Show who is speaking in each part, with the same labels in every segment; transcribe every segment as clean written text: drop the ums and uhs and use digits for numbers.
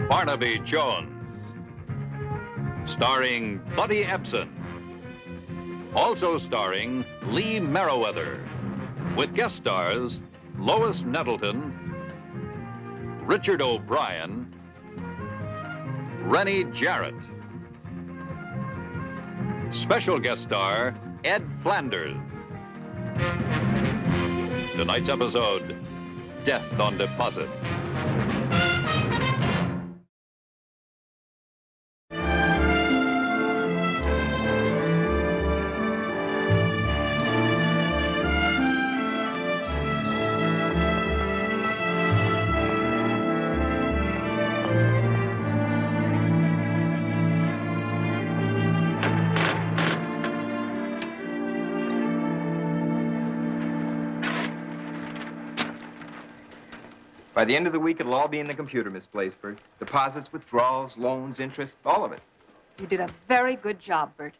Speaker 1: Barnaby Jones. Starring Buddy Ebsen. Also starring Lee Merriweather. With guest stars Lois Nettleton, Richard O'Brien, Rennie Jarrett. Special guest star Ed Flanders. Tonight's episode, Death on Deposit.
Speaker 2: By the end of the week, it'll all be in the computer, Miss Blaseford. Deposits, withdrawals, loans, interest, all of it.
Speaker 3: You did a very good job, Bert.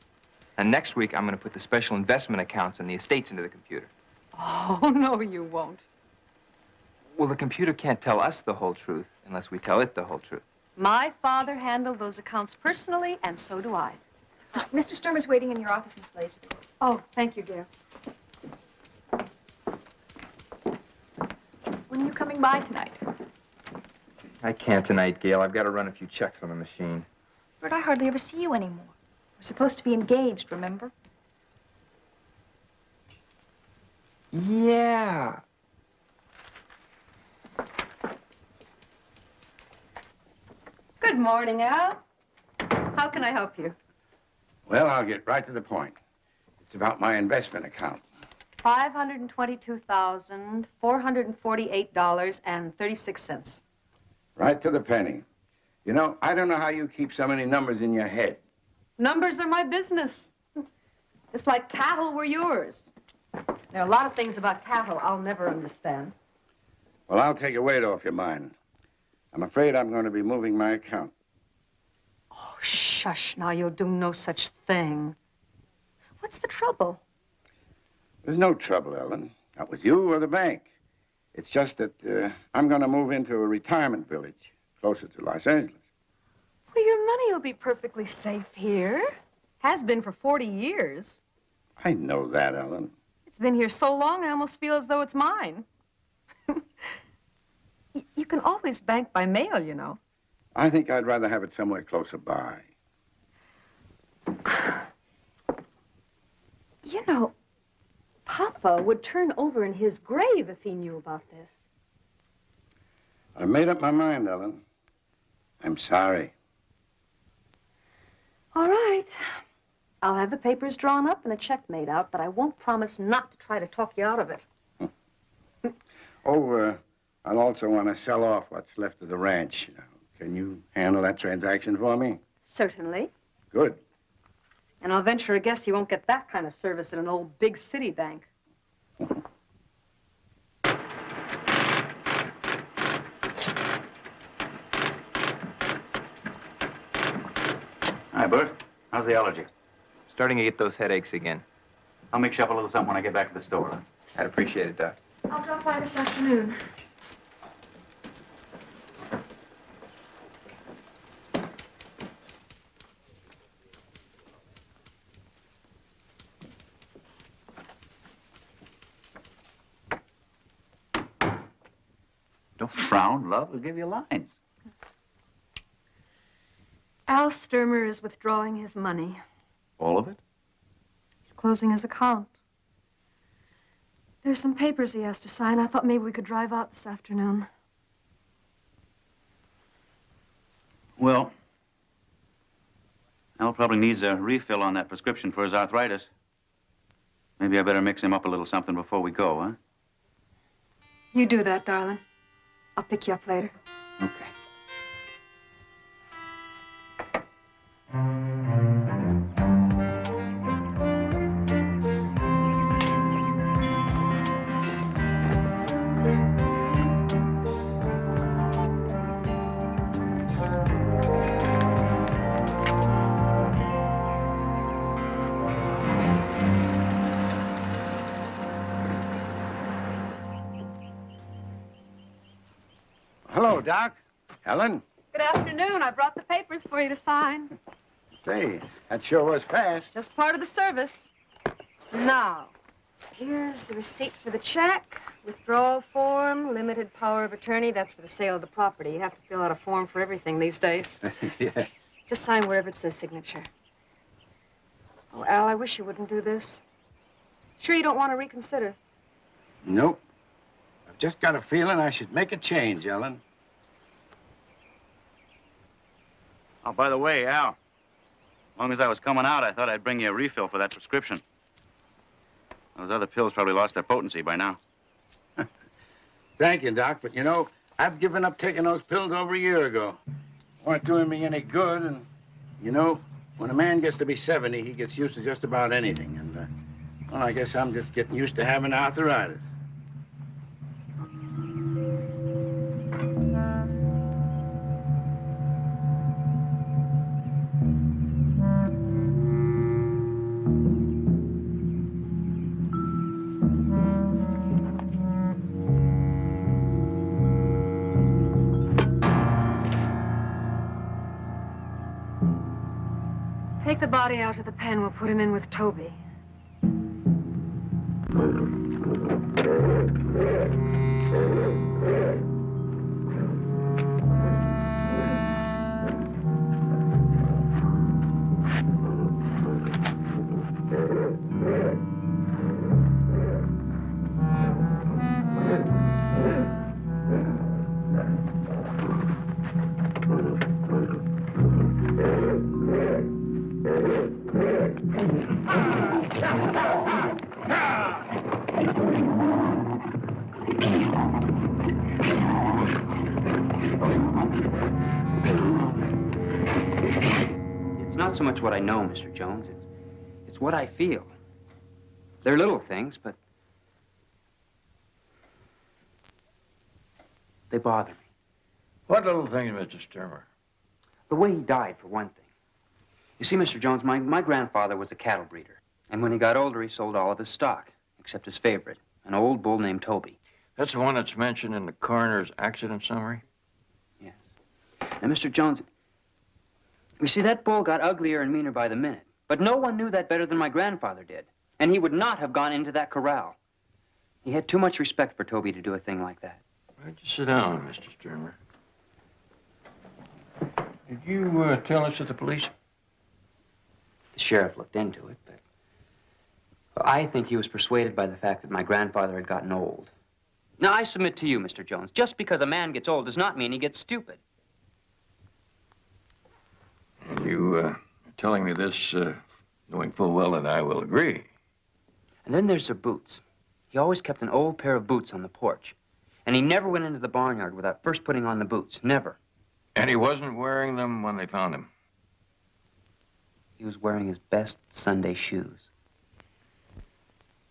Speaker 2: And next week, I'm going to put the special investment accounts and the estates into the computer.
Speaker 3: Oh, no, you won't.
Speaker 2: Well, the computer can't tell us the whole truth unless we tell it the whole truth.
Speaker 3: My father handled those accounts personally, and so do I.
Speaker 4: Mr. Sturmer's waiting in your office, Miss Blaseford.
Speaker 3: Oh, thank you, dear.
Speaker 4: When are you coming by tonight?
Speaker 2: I can't tonight, Gail. I've got to run a few checks on the machine.
Speaker 4: Bert, I hardly ever see you anymore. We're supposed to be engaged, remember?
Speaker 2: Yeah.
Speaker 3: Good morning, Al. How can I help you?
Speaker 5: Well, I'll get right to the point. It's about my investment account.
Speaker 3: $522,448.36.
Speaker 5: Right to the penny. You know, I don't know how you keep so many numbers in your head.
Speaker 3: Numbers are my business. It's like cattle were yours. There are a lot of things about cattle I'll never understand.
Speaker 5: Well, I'll take a weight off your mind. I'm afraid I'm going to be moving my account.
Speaker 3: Oh, shush, now you'll do no such thing. What's the trouble?
Speaker 5: There's no trouble, Ellen. Not with you or the bank. It's just that I'm going to move into a retirement village closer to Los Angeles.
Speaker 3: Well, your money will be perfectly safe here. Has been for 40 years.
Speaker 5: I know that, Ellen.
Speaker 3: It's been here so long, I almost feel as though it's mine. You can always bank by mail, you know.
Speaker 5: I think I'd rather have it somewhere closer by.
Speaker 3: You know, Papa would turn over in his grave if he knew about this.
Speaker 5: I made up my mind, Ellen. I'm sorry.
Speaker 3: All right. I'll have the papers drawn up and a check made out, but I won't promise not to try to talk you out of it.
Speaker 5: I'll also want to sell off what's left of the ranch. Can you handle that transaction for me?
Speaker 3: Certainly.
Speaker 5: Good.
Speaker 3: And I'll venture a guess you won't get that kind of service at an old big city bank.
Speaker 6: Hi, Bert. How's the allergy?
Speaker 2: Starting to get those headaches again.
Speaker 6: I'll mix you up a little something when I get back to the store.
Speaker 2: I'd appreciate it, Doc.
Speaker 4: I'll drop by this afternoon.
Speaker 6: Don't frown, love. We'll give you lines.
Speaker 3: Al Sturmer is withdrawing his money.
Speaker 6: All of it?
Speaker 3: He's closing his account. There's some papers he has to sign. I thought maybe we could drive out this afternoon.
Speaker 6: Well, Al probably needs a refill on that prescription for his arthritis. Maybe I better mix him up a little something before we go, huh?
Speaker 3: You do that, darling. I'll pick you up later.
Speaker 6: Okay.
Speaker 5: Hello, Doc. Ellen?
Speaker 3: Good afternoon. I brought the papers for you to sign.
Speaker 5: Say, that sure was fast.
Speaker 3: Just part of the service. Now,
Speaker 4: Here's the receipt for the check, withdrawal form, limited power of attorney. That's for the sale of the property. You have to fill out a form for everything these days.
Speaker 5: Yeah.
Speaker 4: Just sign wherever it says signature. Oh, Al, I wish you wouldn't do this. Sure you don't want to reconsider?
Speaker 5: Nope. I've just got a feeling I should make a change, Ellen.
Speaker 6: Oh, by the way, Al, as long as I was coming out, I thought I'd bring you a refill for that prescription. Those other pills probably lost their potency by now.
Speaker 5: Thank you, Doc, but you know, I've given up taking those pills over a year ago. Weren't doing me any good, and you know, when a man gets to be 70, he gets used to just about anything, and well, I guess I'm just getting used to having arthritis.
Speaker 3: take the body out to the pen. We'll put him in with Toby.
Speaker 7: It's not so much what I know, Mr. Jones. It's what I feel. They're little things, but they bother me.
Speaker 8: What little things, Mr. Sturmer?
Speaker 7: The way he died, for one thing. You see, Mr. Jones, my grandfather was a cattle breeder. And when he got older, he sold all of his stock, except his favorite, an old bull named Toby.
Speaker 8: That's the one that's mentioned in the coroner's accident summary?
Speaker 7: Yes. Now, Mr. Jones, you see, that bull got uglier and meaner by the minute. But no one knew that better than my grandfather did. And he would not have gone into that corral. He had too much respect for Toby to do a thing like that.
Speaker 8: Why don't you sit down, Mr. Sturmer? Did you tell us at the police?
Speaker 7: The sheriff looked into it, but I think he was persuaded by the fact that my grandfather had gotten old. Now, I submit to you, Mr. Jones, just because a man gets old does not mean he gets stupid.
Speaker 8: And you are telling me this, knowing full well that I will agree.
Speaker 7: And then there's the boots. He always kept an old pair of boots on the porch. And he never went into the barnyard without first putting on the boots. Never.
Speaker 8: And he wasn't wearing them when they found him?
Speaker 7: He was wearing his best Sunday shoes.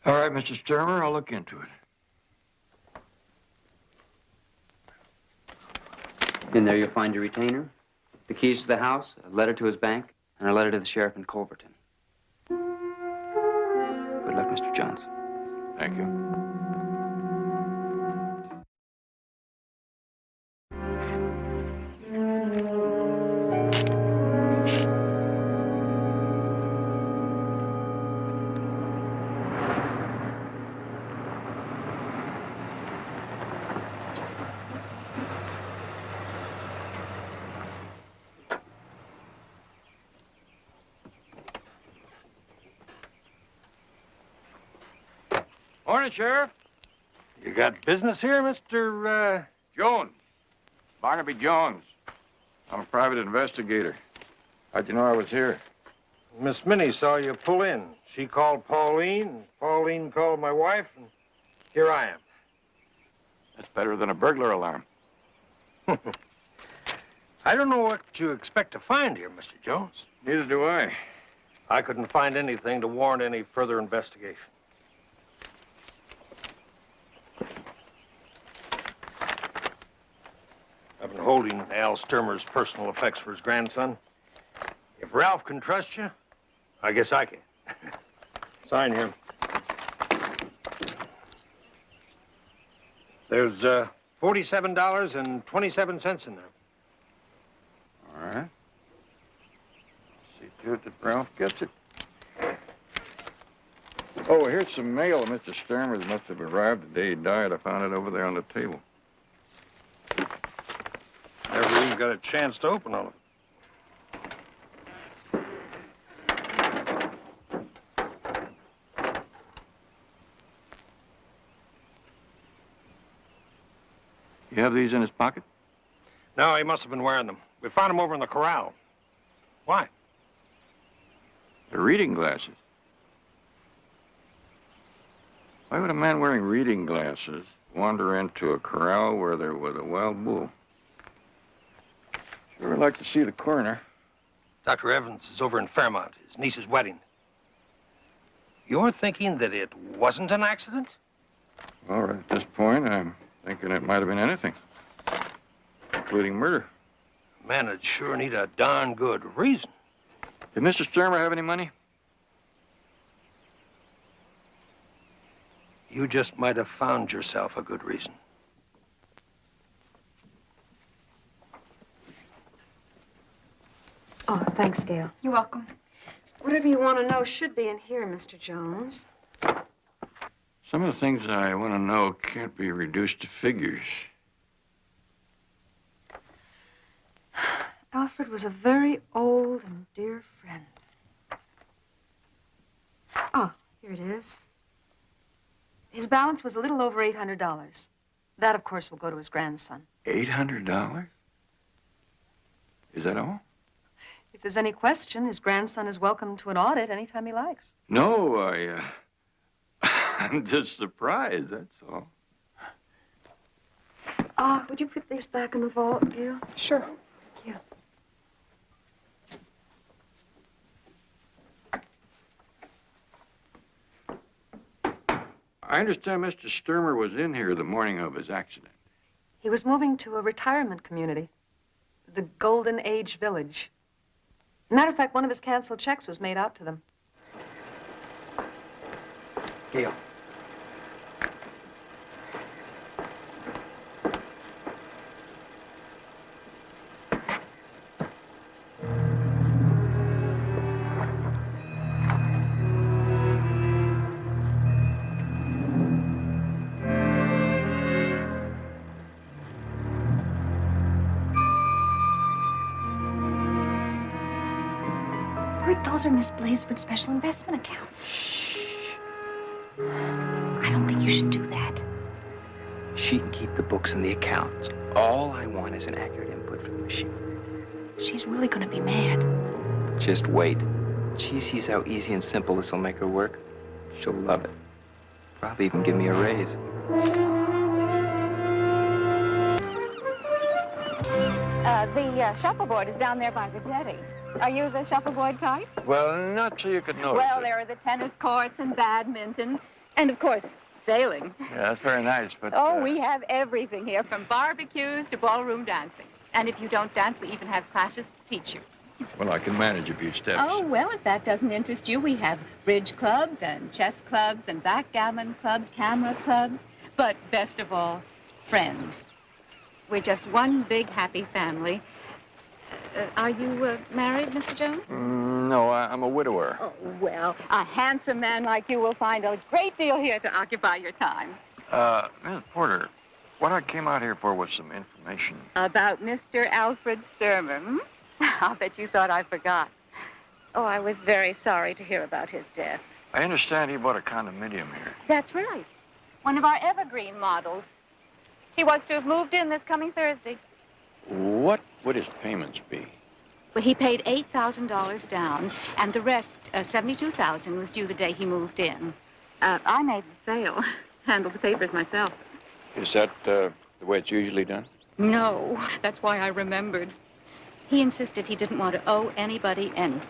Speaker 8: All right, Mr. Sturmer, I'll look into it.
Speaker 7: In there you'll find your retainer, the keys to the house, a letter to his bank, and a letter to the sheriff in Culverton. Good luck, Mr. Jones.
Speaker 8: Thank you.
Speaker 9: Morning, Sheriff. You got business here, Mr.
Speaker 8: Jones. Barnaby Jones. I'm a private investigator. How'd you know I was here?
Speaker 9: Miss Minnie saw you pull in. She called Pauline, and Pauline called my wife, and here I am.
Speaker 8: That's better than a burglar alarm.
Speaker 9: I don't know what you expect to find here, Mr. Jones.
Speaker 8: Neither do I.
Speaker 9: I couldn't find anything to warrant any further investigation. I've been holding Al Sturmer's personal effects for his grandson. If Ralph can trust you, I guess I can. Sign here. There's $47.27 in there.
Speaker 8: sure that Ralph gets it. Oh, here's some mail. Mr. Sturmer's must have arrived the day he died. I found it over there on the table.
Speaker 9: Never even got a chance to open all of it.
Speaker 8: You have these in his pocket?
Speaker 9: No, he must have been wearing them. We found them over in the corral. Why?
Speaker 8: They're reading glasses. Why would a man wearing reading glasses wander into a corral where there was a wild bull? Sure would like to see the coroner.
Speaker 9: Dr. Evans is over in Fairmount, his niece's wedding. You're thinking that it wasn't an accident?
Speaker 8: All right, at this point, I'm thinking it might have been anything, including murder.
Speaker 9: Man, it'd sure need a darn good reason.
Speaker 8: Did Mr. Sturmer have any money?
Speaker 9: You just might have found yourself a good reason.
Speaker 4: Oh, thanks, Gail.
Speaker 10: You're welcome.
Speaker 4: Whatever you want to know should be in here, Mr. Jones.
Speaker 8: Some of the things I want to know can't be reduced to figures.
Speaker 4: Alfred was a very old and dear friend. Oh, here it is. His balance was a little over $800. That, of course, will go to his grandson.
Speaker 8: $800? Is that all?
Speaker 4: If there's any question, his grandson is welcome to an audit anytime he likes.
Speaker 8: No, I'm just surprised, that's all.
Speaker 4: Would you put these back in the vault, Gail?
Speaker 10: Sure.
Speaker 4: Thank you.
Speaker 8: I understand Mr. Sturmer was in here the morning of his accident.
Speaker 4: He was moving to a retirement community, the Golden Age Village. Matter of fact, one of his canceled checks was made out to them.
Speaker 7: Gail.
Speaker 10: Those are Miss Blaisford's special investment accounts. Shh. I don't think you should do that.
Speaker 11: She can keep the books and the accounts. All I want is an accurate input for the machine.
Speaker 10: She's really gonna be mad.
Speaker 11: Just wait. She sees how easy and simple this will make her work. She'll love it. Probably even give me a raise.
Speaker 12: The shuffleboard is down there by the jetty. Are you the shuffleboard type?
Speaker 8: Well, not so you could notice
Speaker 12: Well,
Speaker 8: it.
Speaker 12: there are the tennis courts and badminton, and of course, sailing.
Speaker 8: Yeah, that's very nice, but...
Speaker 12: Oh, we have everything here, from barbecues to ballroom dancing. And if you don't dance, we even have classes to teach you.
Speaker 8: Well, I can manage a few steps.
Speaker 12: Oh, well, if that doesn't interest you, we have bridge clubs and chess clubs and backgammon clubs, camera clubs, but best of all, friends. We're just one big happy family. Are you married, Mr. Jones?
Speaker 8: No, I'm a widower.
Speaker 12: Oh, well, a handsome man like you will find a great deal here to occupy your time.
Speaker 8: Miss Porter, what I came out here for was some information.
Speaker 12: About Mr. Alfred Sturmer, hmm? I'll bet you thought I forgot. Oh, I was very sorry to hear about his death.
Speaker 8: I understand he bought a condominium here.
Speaker 12: That's right. One of our evergreen models. He was to have moved in this coming Thursday.
Speaker 8: What would his payments be?
Speaker 12: Well, he paid $8,000 down, and the rest, $72,000, was due the day he moved in. I made the sale, handled the papers myself.
Speaker 8: Is that the way it's usually done?
Speaker 12: No, that's why I remembered. He insisted he didn't want to owe anybody anything.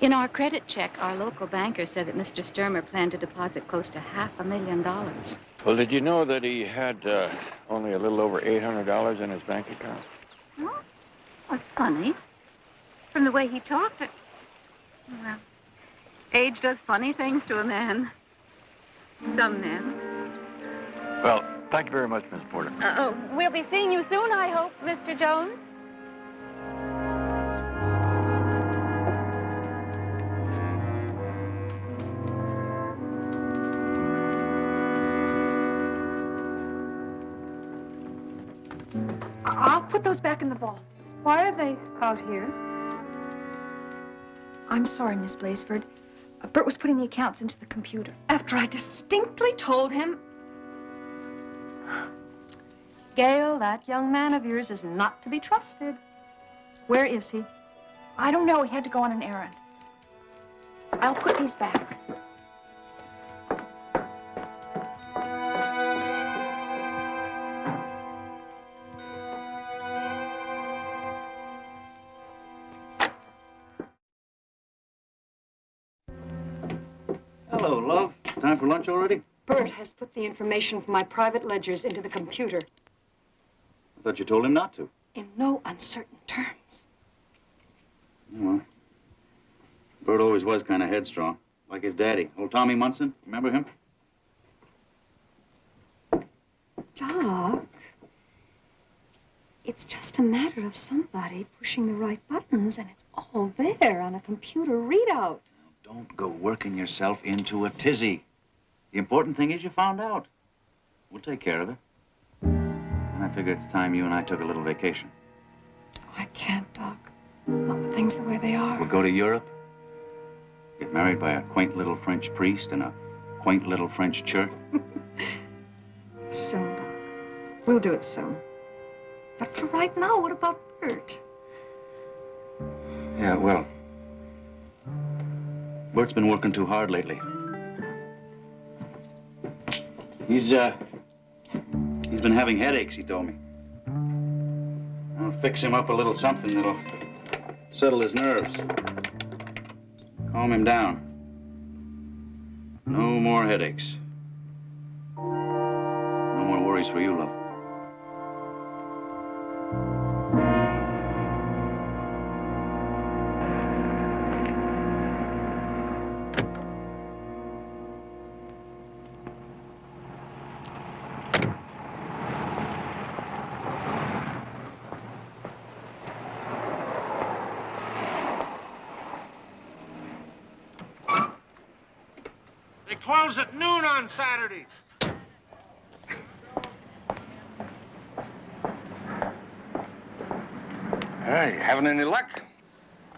Speaker 12: In our credit check, our local banker said that Mr. Sturmer planned to deposit close to $500,000.
Speaker 8: Well, did you know that he had only a little over $800 in his bank account?
Speaker 12: Oh, that's funny. From the way he talked, well, age does funny things to a man. Some men.
Speaker 8: Well, thank you very much, Miss Porter.
Speaker 12: We'll be seeing you soon, I hope, Mr. Jones.
Speaker 10: I'll put those back in the vault.
Speaker 4: Why are they out here?
Speaker 10: I'm sorry, Miss Blazeford. Bert was putting the accounts into the computer.
Speaker 4: After I distinctly told him... Gail, that young man of yours is not to be trusted. Where is he?
Speaker 10: I don't know. He had to go on an errand. I'll put these back.
Speaker 6: Hello, love. Time for lunch already?
Speaker 4: Bert has put the information from my private ledgers into the computer.
Speaker 6: I thought you told him not to.
Speaker 4: In no uncertain terms.
Speaker 6: Well, Bert always was kind of headstrong, like his daddy, old Tommy Munson. Remember him?
Speaker 4: Doc, it's just a matter of somebody pushing the right buttons, and it's all there on a computer readout.
Speaker 6: Don't go working yourself into a tizzy. The important thing is you found out. We'll take care of it. And I figure it's time you and I took a little vacation.
Speaker 4: I can't, Doc. Not with things the way they are.
Speaker 6: We'll go to Europe, get married by a quaint little French priest in a quaint little French church.
Speaker 4: Soon, Doc. We'll do it soon. But for right now, what about Bert?
Speaker 6: Yeah, well, Bert's been working too hard lately. He's been having headaches, he told me. I'll fix him up a little something that'll settle his nerves. Calm him down. No more headaches. No more worries for you, love.
Speaker 9: They close at noon on Saturdays.
Speaker 8: Hey, having any luck?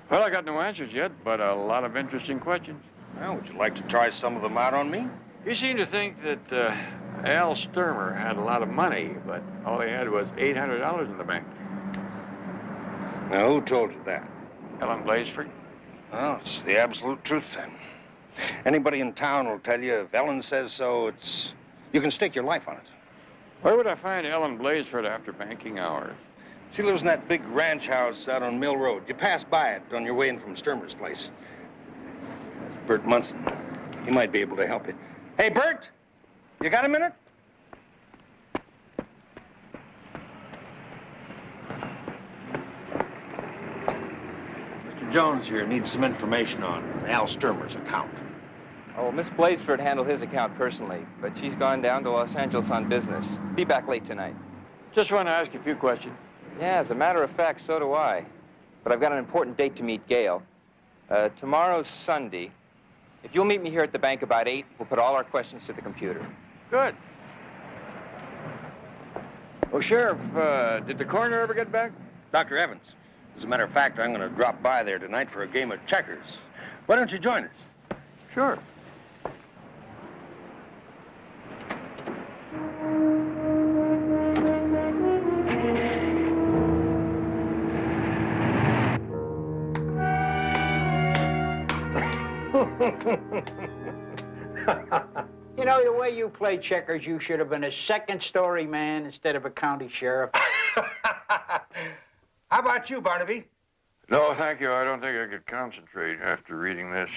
Speaker 13: Well, I got no answers yet, but a lot of interesting questions.
Speaker 8: Well, would you like to try some of them out on me?
Speaker 13: You seem to think that Al Sturmer had a lot of money, but all he had was $800 in the bank.
Speaker 8: Now, who told you that?
Speaker 13: Ellen Blazeford?
Speaker 8: Well, it's the absolute truth, then. Anybody in town will tell you if Ellen says so, you can stake your life on it.
Speaker 13: Where would I find Ellen Blazeford after banking hours?
Speaker 8: She lives in that big ranch house out on Mill Road. You pass by it on your way in from Sturmer's place. That's Bert Munson. He might be able to help you. Hey, Bert, you got a minute?
Speaker 9: Mr. Jones here needs some information on Al Sturmer's account.
Speaker 2: Oh, Miss Blazeford handled his account personally, but she's gone down to Los Angeles on business. Be back late tonight.
Speaker 13: Just want to ask you a few questions.
Speaker 2: Yeah, as a matter of fact, so do I. But I've got an important date to meet Gail. Tomorrow's Sunday. If you'll meet me here at the bank about 8, we'll put all our questions to the computer.
Speaker 13: Good. Oh, Sheriff, did the coroner ever get back?
Speaker 8: Dr. Evans. As a matter of fact, I'm going to drop by there tonight for a game of checkers. Why don't you join us?
Speaker 13: Sure.
Speaker 5: You know, the way you play checkers, you should have been a second-story man instead of a county sheriff.
Speaker 8: How about you, Barnaby?
Speaker 13: No, thank you. I don't think I could concentrate after reading this.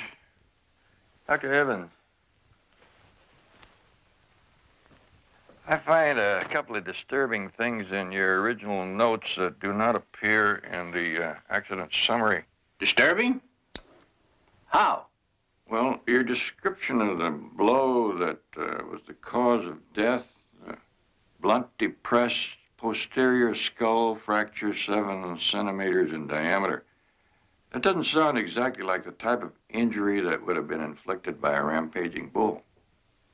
Speaker 13: Dr. Evans, I find a couple of disturbing things in your original notes that do not appear in the accident summary.
Speaker 5: Disturbing? How?
Speaker 13: Well, your description of the blow that was the cause of death, blunt depressed posterior skull fracture 7 centimeters in diameter. That doesn't sound exactly like the type of injury that would have been inflicted by a rampaging bull.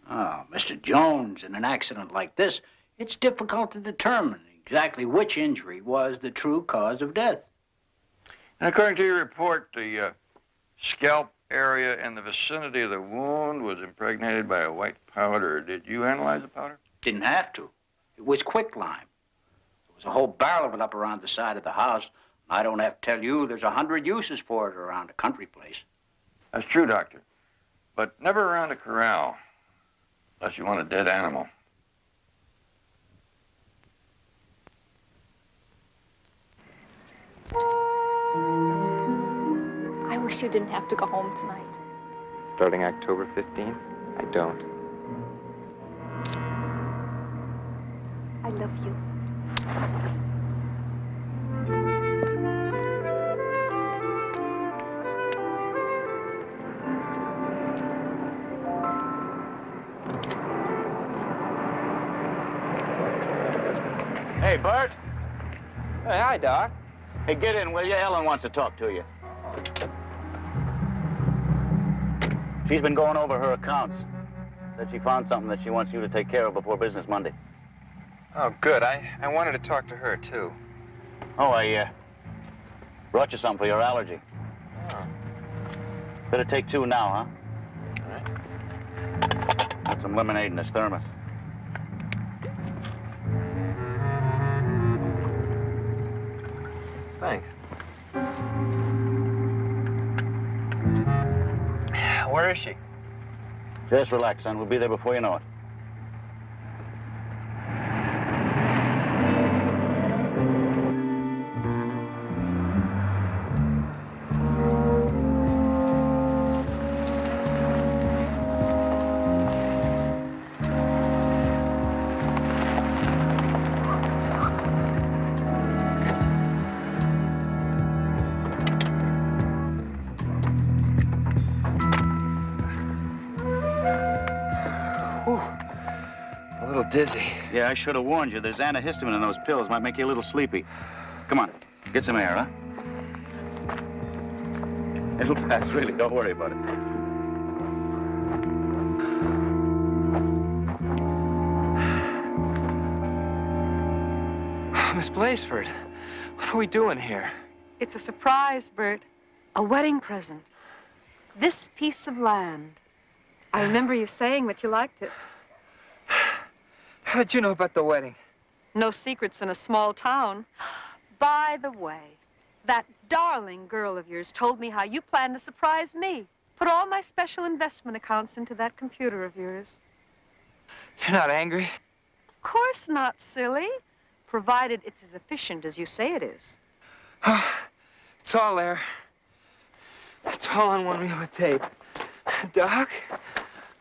Speaker 5: Oh, Mr. Jones, in an accident like this, it's difficult to determine
Speaker 14: exactly which injury was the true cause of death.
Speaker 13: And according to your report, the scalp area in the vicinity of the wound was impregnated by a white powder. Did you analyze the powder?
Speaker 14: Didn't have to. It was quicklime. There was a whole barrel of it up around the side of the house. I don't have to tell you, there's 100 uses for it around a country place.
Speaker 13: That's true, Doctor. But never around a corral, unless you want a dead animal.
Speaker 10: I wish you didn't have to go home tonight.
Speaker 11: Starting October 15th, I don't.
Speaker 10: I love you.
Speaker 6: Hey, Bert.
Speaker 2: Hey, hi, Doc.
Speaker 6: Hey, get in, will you? Ellen wants to talk to you. She's been going over her accounts. Said she found something that she wants you to take care of before business Monday.
Speaker 11: Oh, good. I wanted to talk to her, too.
Speaker 6: Oh, I brought you something for your allergy.
Speaker 11: Oh.
Speaker 6: Better take 2 now, huh?
Speaker 11: All right.
Speaker 6: Got some lemonade in this thermos.
Speaker 11: Thanks. Where is she?
Speaker 6: Just relax, son. We'll be there before you know it.
Speaker 11: Dizzy.
Speaker 6: Yeah, I should have warned you. There's antihistamine in those pills. Might make you a little sleepy. Come on, get some air, huh? It'll pass, really. Don't worry about it.
Speaker 11: Miss Blazeford, what are we doing here?
Speaker 3: It's a surprise, Bert. A wedding present. This piece of land. I remember you saying that you liked it.
Speaker 11: How did you know about the wedding?
Speaker 3: No secrets in a small town. By the way, that darling girl of yours told me how you plan to surprise me. Put all my special investment accounts into that computer of yours.
Speaker 11: You're not angry?
Speaker 3: Of course not, silly. Provided it's as efficient as you say it is.
Speaker 11: It's all there. It's all on one reel of tape. Doc,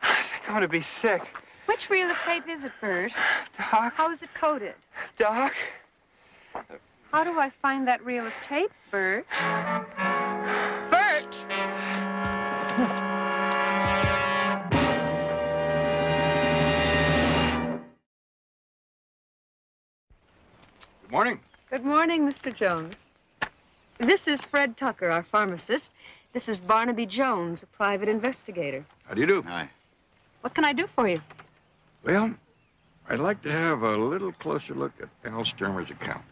Speaker 11: I think I'm gonna be sick.
Speaker 3: Which reel of tape is it, Bert?
Speaker 11: Doc?
Speaker 3: How is it coded?
Speaker 11: Doc?
Speaker 3: How do I find that reel of tape, Bert?
Speaker 11: Bert!
Speaker 13: Good morning.
Speaker 3: Good morning, Mr. Jones. This is Fred Tucker, our pharmacist. This is Barnaby Jones, a private investigator.
Speaker 13: How do you do?
Speaker 6: Hi.
Speaker 3: What can I do for you?
Speaker 13: Well, I'd like to have a little closer look at Al Sturmer's account.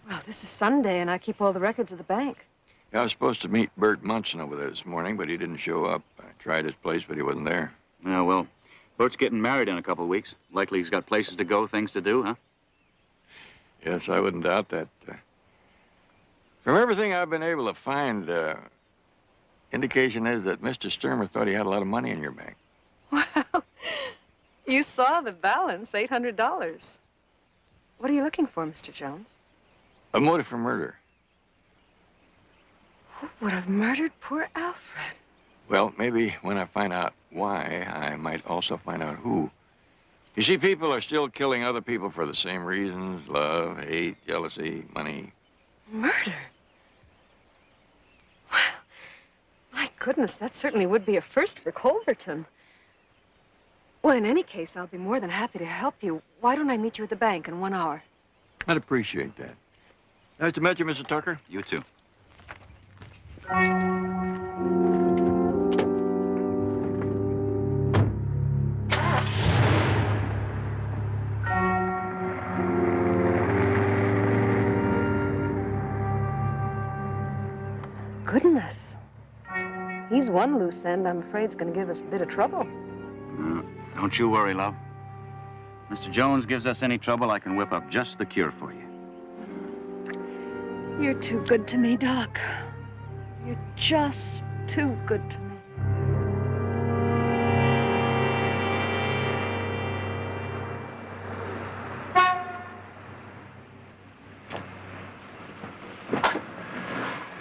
Speaker 3: Well, this is Sunday, and I keep all the records of the bank.
Speaker 13: Yeah, I was supposed to meet Bert Munson over there this morning, but he didn't show up. I tried his place, but he wasn't there.
Speaker 6: Yeah, well, Bert's getting married in a couple of weeks. Likely he's got places to go, things to do, huh?
Speaker 13: Yes, I wouldn't doubt that. From everything I've been able to find, indication is that Mr. Sturmer thought he had a lot of money in your bank.
Speaker 3: Well, you saw the balance, $800. What are you looking for, Mr. Jones?
Speaker 13: A motive for murder.
Speaker 3: Who would have murdered poor Alfred?
Speaker 13: Well, maybe when I find out why, I might also find out who. You see, people are still killing other people for the same reasons: love, hate, jealousy, money.
Speaker 3: Murder? Well, my goodness, that certainly would be a first for Culverton. Well, in any case, I'll be more than happy to help you. Why don't I meet you at the bank in 1 hour?
Speaker 13: I'd appreciate that. Nice to meet you, Mr. Tucker.
Speaker 6: You too.
Speaker 4: Goodness. He's one loose end I'm afraid is going to give us a bit of trouble.
Speaker 6: Don't you worry, love. Mr. Jones gives us any trouble, I can whip up just the cure for you.
Speaker 3: You're too good to me, Doc. You're just too good to me.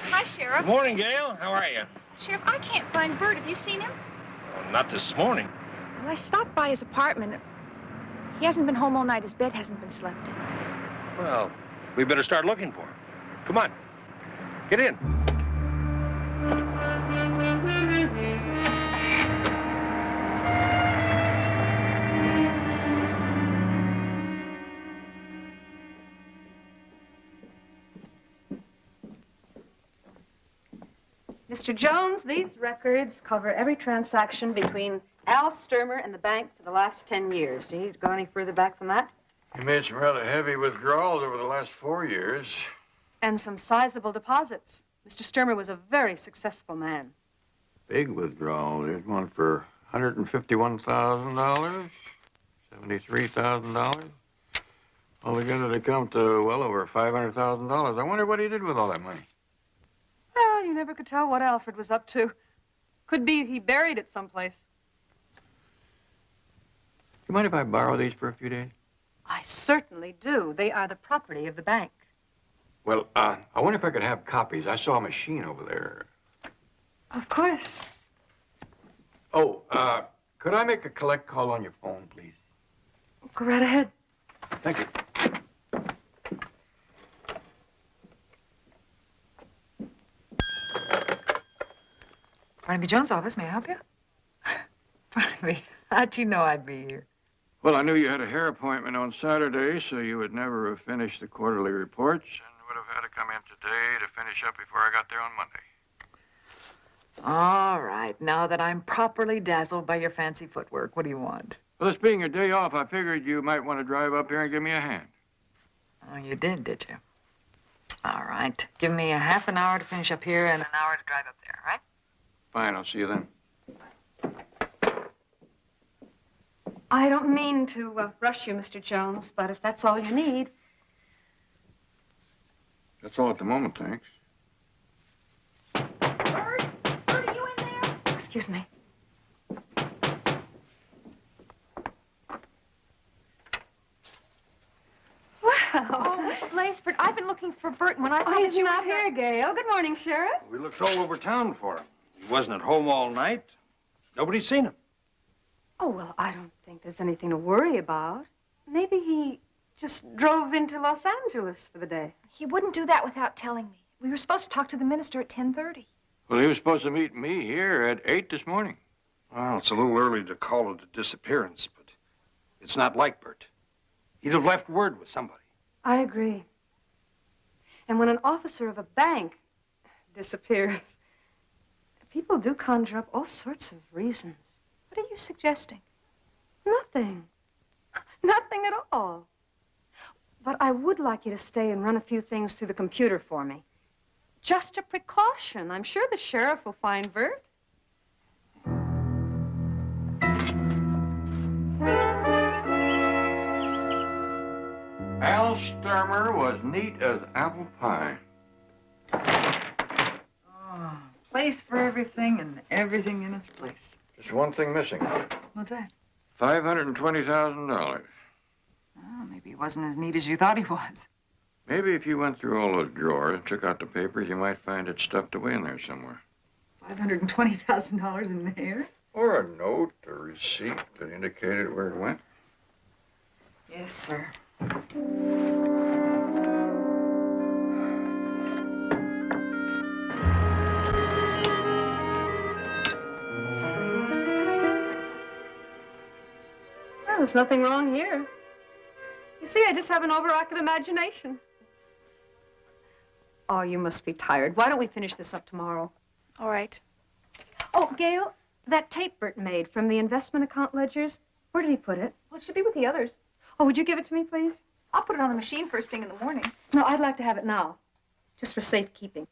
Speaker 12: Hi, Sheriff.
Speaker 9: Good morning, Gail. How are you?
Speaker 10: Sheriff, I can't find Bert. Have you seen him?
Speaker 9: Well, not this morning.
Speaker 10: Well, I stopped by his apartment. He hasn't been home all night. His bed hasn't been slept in.
Speaker 9: Well, we better start looking for him. Come on. Get in.
Speaker 3: Mr. Jones, these records cover every transaction between Al Sturmer and the bank for the last 10 years. Do you need to go any further back than that?
Speaker 13: You made some rather heavy withdrawals over the last 4 years.
Speaker 3: And some sizable deposits. Mr. Sturmer was a very successful man.
Speaker 13: Big withdrawal. There's one for $151,000, $73,000. Altogether, they come to well over $500,000. I wonder what he did with all that money.
Speaker 3: Well, you never could tell what Alfred was up to. Could be he buried it someplace.
Speaker 13: You mind if I borrow these for a few days?
Speaker 3: I certainly do. They are the property of the bank.
Speaker 13: Well, I wonder if I could have copies. I saw a machine over there.
Speaker 3: Of course.
Speaker 13: Oh, could I make a collect call on your phone, please?
Speaker 3: Go right ahead.
Speaker 13: Thank you.
Speaker 15: Barnaby Jones' office, may I help you? Barnaby, how'd you know I'd be here?
Speaker 13: Well, I knew you had a hair appointment on Saturday, so you would never have finished the quarterly reports and would have had to come in today to finish up before I got there on Monday.
Speaker 15: All right, now that I'm properly dazzled by your fancy footwork, what do you want?
Speaker 13: Well, this being your day off, I figured you might want to drive up here and give me a hand.
Speaker 15: Oh, you did you? All right, give me a half an hour to finish up here and an hour to drive up there, all right?
Speaker 13: Fine, I'll see you then.
Speaker 3: I don't mean to rush you, Mr. Jones, but if that's all you need.
Speaker 13: That's all at the moment, thanks.
Speaker 10: Bert, are you in there?
Speaker 3: Excuse me.
Speaker 10: Oh, Miss Blazeford, I've been looking for Bert, and when I saw that
Speaker 3: he's
Speaker 10: you
Speaker 3: not
Speaker 10: were
Speaker 3: here, Gail. Good morning, Sheriff.
Speaker 8: We looked all over town for him. He wasn't at home all night. Nobody's seen him.
Speaker 3: Oh, well, I don't think there's anything to worry about. Maybe he just drove into Los Angeles for the day.
Speaker 10: He wouldn't do that without telling me. We were supposed to talk to the minister at 10:30.
Speaker 13: Well, he was supposed to meet me here at 8 this morning.
Speaker 8: Well, it's a little early to call it a disappearance, but it's not like Bert. He'd have left word with somebody.
Speaker 3: I agree. And when an officer of a bank disappears, people do conjure up all sorts of reasons.
Speaker 10: What are you suggesting?
Speaker 3: Nothing. Nothing at all. But I would like you to stay and run a few things through the computer for me. Just a precaution. I'm sure the sheriff will find Bert.
Speaker 13: Al Sturmer was neat as apple pie.
Speaker 15: Oh, place for everything and everything in its place.
Speaker 13: Just one thing missing.
Speaker 15: What's that?
Speaker 13: $520,000.
Speaker 15: Oh, maybe he wasn't as neat as you thought he was.
Speaker 13: Maybe if you went through all those drawers and took out the papers, you might find it stuffed away in there somewhere.
Speaker 15: $520,000 in there?
Speaker 13: Or a note, a receipt that indicated where it went.
Speaker 15: Yes, sir.
Speaker 3: Well, there's nothing wrong here. You see, I just have an overactive imagination. Oh, you must be tired. Why don't we finish this up tomorrow?
Speaker 10: All right.
Speaker 3: Oh, Gail, that tape Bert made from the investment account ledgers, where did he put it?
Speaker 10: Well, it should be with the others.
Speaker 3: Oh, would you give it to me, please?
Speaker 10: I'll put it on the machine first thing in the morning.
Speaker 3: No, I'd like to have it now, just for safekeeping.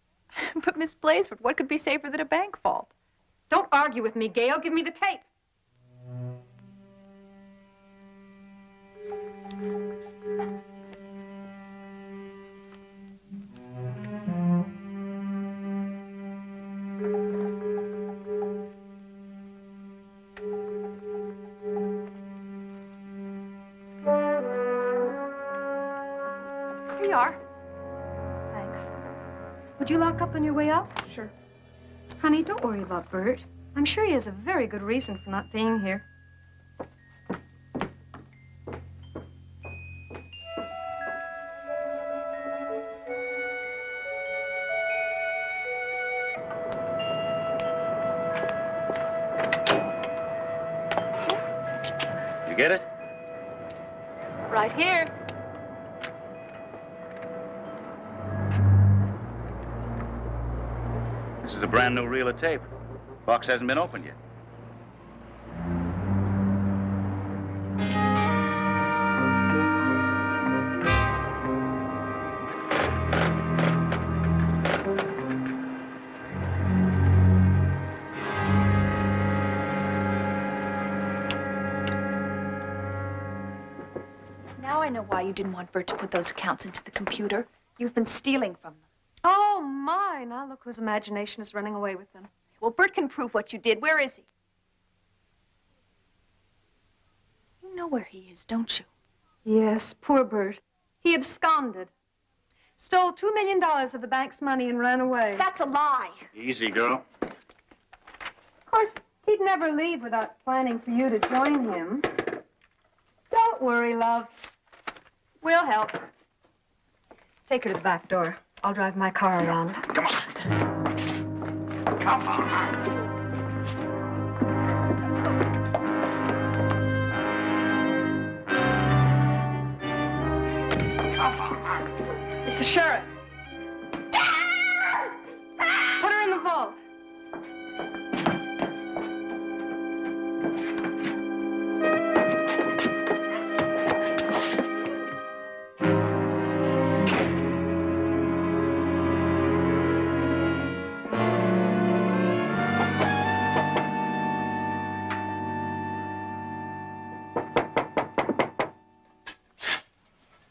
Speaker 10: But Miss Blaisford, what could be safer than a bank vault?
Speaker 3: Don't argue with me, Gail. Give me the tape.
Speaker 10: Here you are.
Speaker 3: Thanks. Would you lock up on your way out?
Speaker 10: Sure.
Speaker 3: Honey, don't worry about Bert. I'm sure he has a very good reason for not being here.
Speaker 6: You get it?
Speaker 3: Right here.
Speaker 6: This is a brand new reel of tape. Box hasn't been opened yet.
Speaker 10: Now I know why you didn't want Bert to put those accounts into the computer. You've been stealing from them.
Speaker 3: Oh, my. Now look whose imagination is running away with them.
Speaker 10: Well, Bert can prove what you did. Where is he? You know where he is, don't you?
Speaker 3: Yes, poor Bert. He absconded. Stole $2 million of the bank's money and ran away.
Speaker 10: That's a lie.
Speaker 6: Easy, girl.
Speaker 3: Of course, he'd never leave without planning for you to join him. Don't worry, love. We'll help. Take her to the back door. I'll drive my car around.
Speaker 6: Come on. Come on.
Speaker 3: It's the sheriff. Put her in the vault.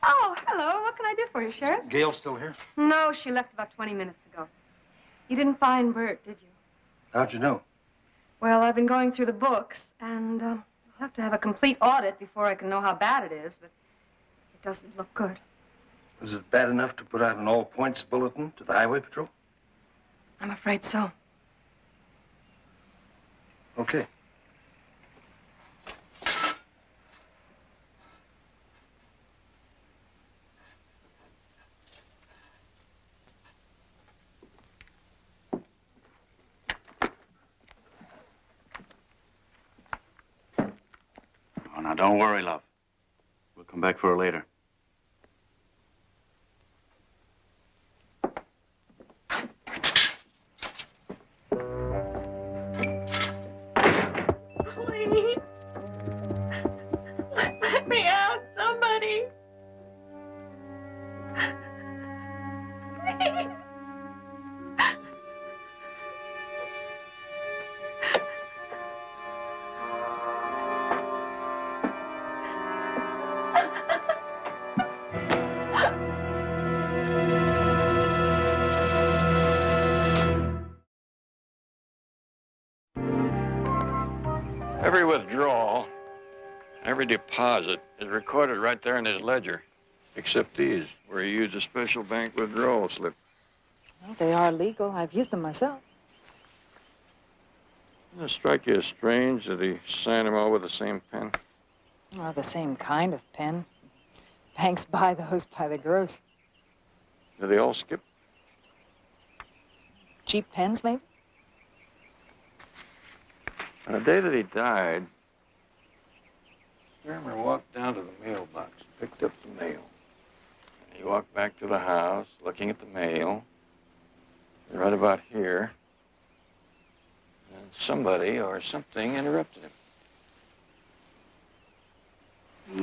Speaker 3: Oh, hello. What can I do for you, Sheriff?
Speaker 8: Gail's still here?
Speaker 3: No, she left about 20 minutes ago. You didn't find Bert, did you?
Speaker 8: How'd you know?
Speaker 3: Well, I've been going through the books, and I'll have to have a complete audit before I can know how bad it is, but it doesn't look good.
Speaker 8: Was it bad enough to put out an all-points bulletin to the Highway Patrol?
Speaker 3: I'm afraid so.
Speaker 8: Okay.
Speaker 6: Oh, now, don't worry, love. We'll come back for her later.
Speaker 10: Please. Let me out, somebody. Please.
Speaker 13: Every withdrawal, every deposit is recorded right there in his ledger, except these, where he used a special bank withdrawal slip.
Speaker 15: Well, they are legal. I've used them myself.
Speaker 13: Doesn't it strike you as strange that he signed them all with the same pen?
Speaker 15: Well, the same kind of pen. Banks buy those by the gross.
Speaker 13: Did they all skip?
Speaker 15: Cheap pens, maybe?
Speaker 13: On the day that he died, Sturmer walked down to the mailbox, picked up the mail. And he walked back to the house, looking at the mail. And right about here, and somebody or something interrupted him.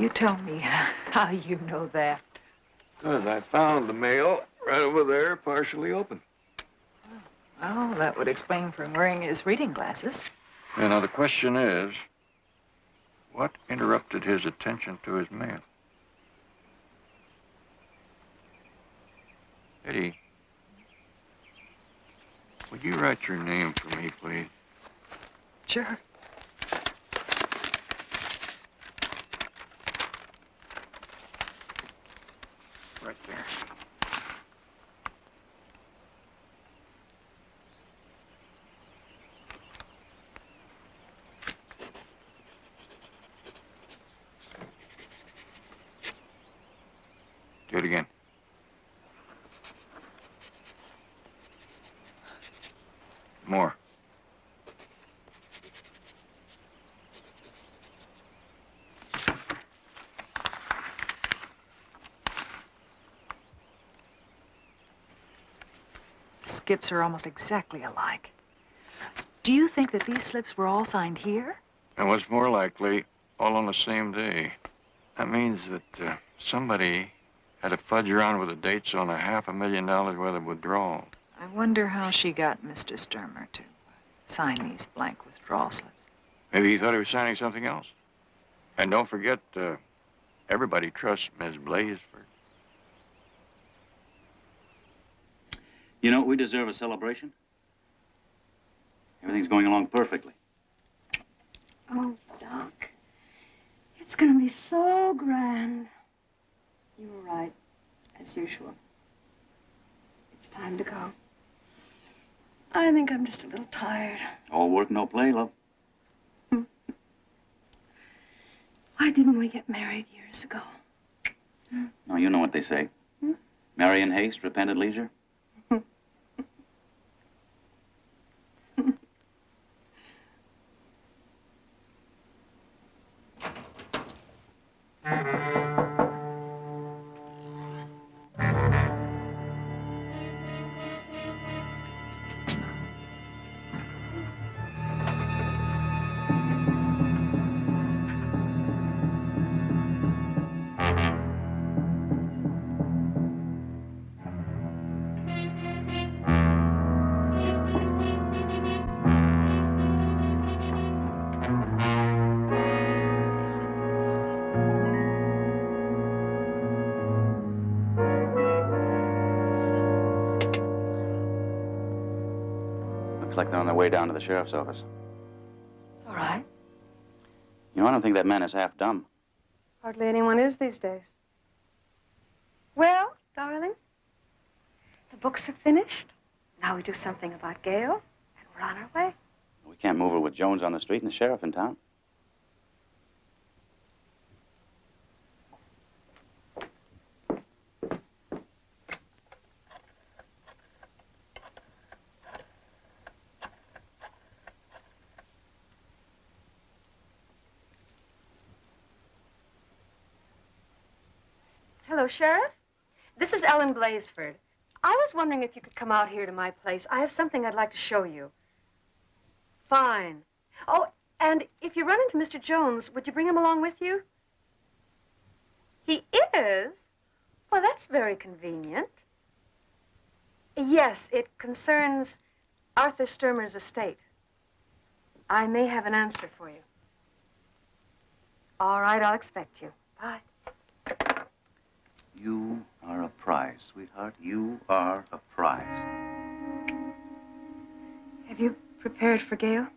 Speaker 15: You tell me how you know that.
Speaker 13: Because I found the mail right over there, partially open.
Speaker 15: Oh, that would explain for him wearing his reading glasses.
Speaker 13: Yeah, now the question is, what interrupted his attention to his mail? Eddie, would you write your name for me, please?
Speaker 15: Sure.
Speaker 13: Right there. Do it again. More.
Speaker 15: Skips are almost exactly alike. Do you think that these slips were all signed here?
Speaker 13: And what's more likely, all on the same day. That means that somebody had to fudge around with the dates on $500,000 worth of withdrawal.
Speaker 15: I wonder how she got Mr. Sturmer to sign these blank withdrawal slips.
Speaker 13: Maybe he thought he was signing something else. And don't forget, everybody trusts Ms. Blaisford.
Speaker 6: You know, we deserve a celebration. Everything's going along perfectly.
Speaker 4: Oh, Doc. It's gonna be so grand. You were right, as usual. It's time to go. I think I'm just a little tired.
Speaker 6: All work, no play, love.
Speaker 4: Why didn't we get married years ago?
Speaker 6: No, you know what they say. Marry in haste, repent at leisure. Looks like they're on their way down to the sheriff's office.
Speaker 4: It's all right.
Speaker 6: You know, I don't think that man is half dumb.
Speaker 4: Hardly anyone is these days. Well, darling, the books are finished. Now we do something about Gail, and we're on our way.
Speaker 6: We can't move her with Jones on the street and the sheriff in town.
Speaker 4: Hello, Sheriff. This is Ellen Blaisford. I was wondering if you could come out here to my place. I have something I'd like to show you. Fine. Oh, and if you run into Mr. Jones, would you bring him along with you? He is? Well, that's very convenient. Yes, it concerns Arthur Sturmer's estate. I may have an answer for you. All right, I'll expect you. Bye.
Speaker 6: You are a prize, sweetheart. You are a prize.
Speaker 4: Have you prepared for Gail?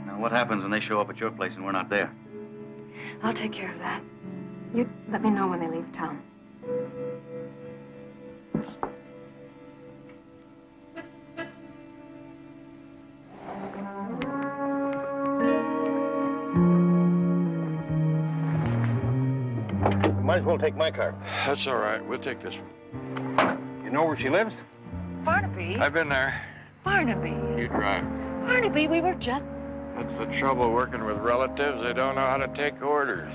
Speaker 6: Now, what happens when they show up at your place and we're not there?
Speaker 4: I'll take care of that. You let me know when they leave town.
Speaker 8: Might as well take my car.
Speaker 13: That's all right. We'll take this one.
Speaker 8: You know where she lives?
Speaker 15: Barnaby.
Speaker 13: I've been there.
Speaker 15: Barnaby.
Speaker 13: You drive.
Speaker 15: Barnaby, we were just...
Speaker 13: That's the trouble working with relatives. They don't know how to take orders.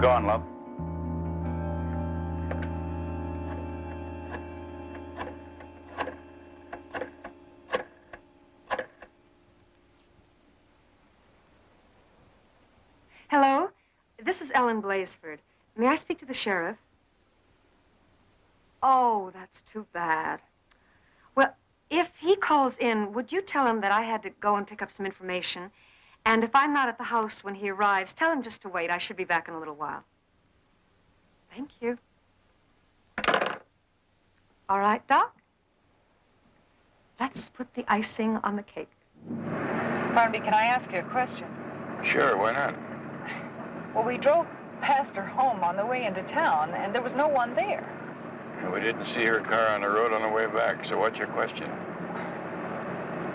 Speaker 6: gone, love?
Speaker 4: Hello? This is Ellen Blazeford. May I speak to the sheriff? Oh, that's too bad. Well, if he calls in, would you tell him that I had to go and pick up some information? And if I'm not at the house when he arrives, tell him just to wait. I should be back in a little while. Thank you. All right, Doc? Let's put the icing on the cake.
Speaker 15: Barnaby, can I ask you a question?
Speaker 13: Sure, why not?
Speaker 15: Well, we drove past her home on the way into town, and there was no one there.
Speaker 13: We didn't see her car on the road on the way back, so what's your question?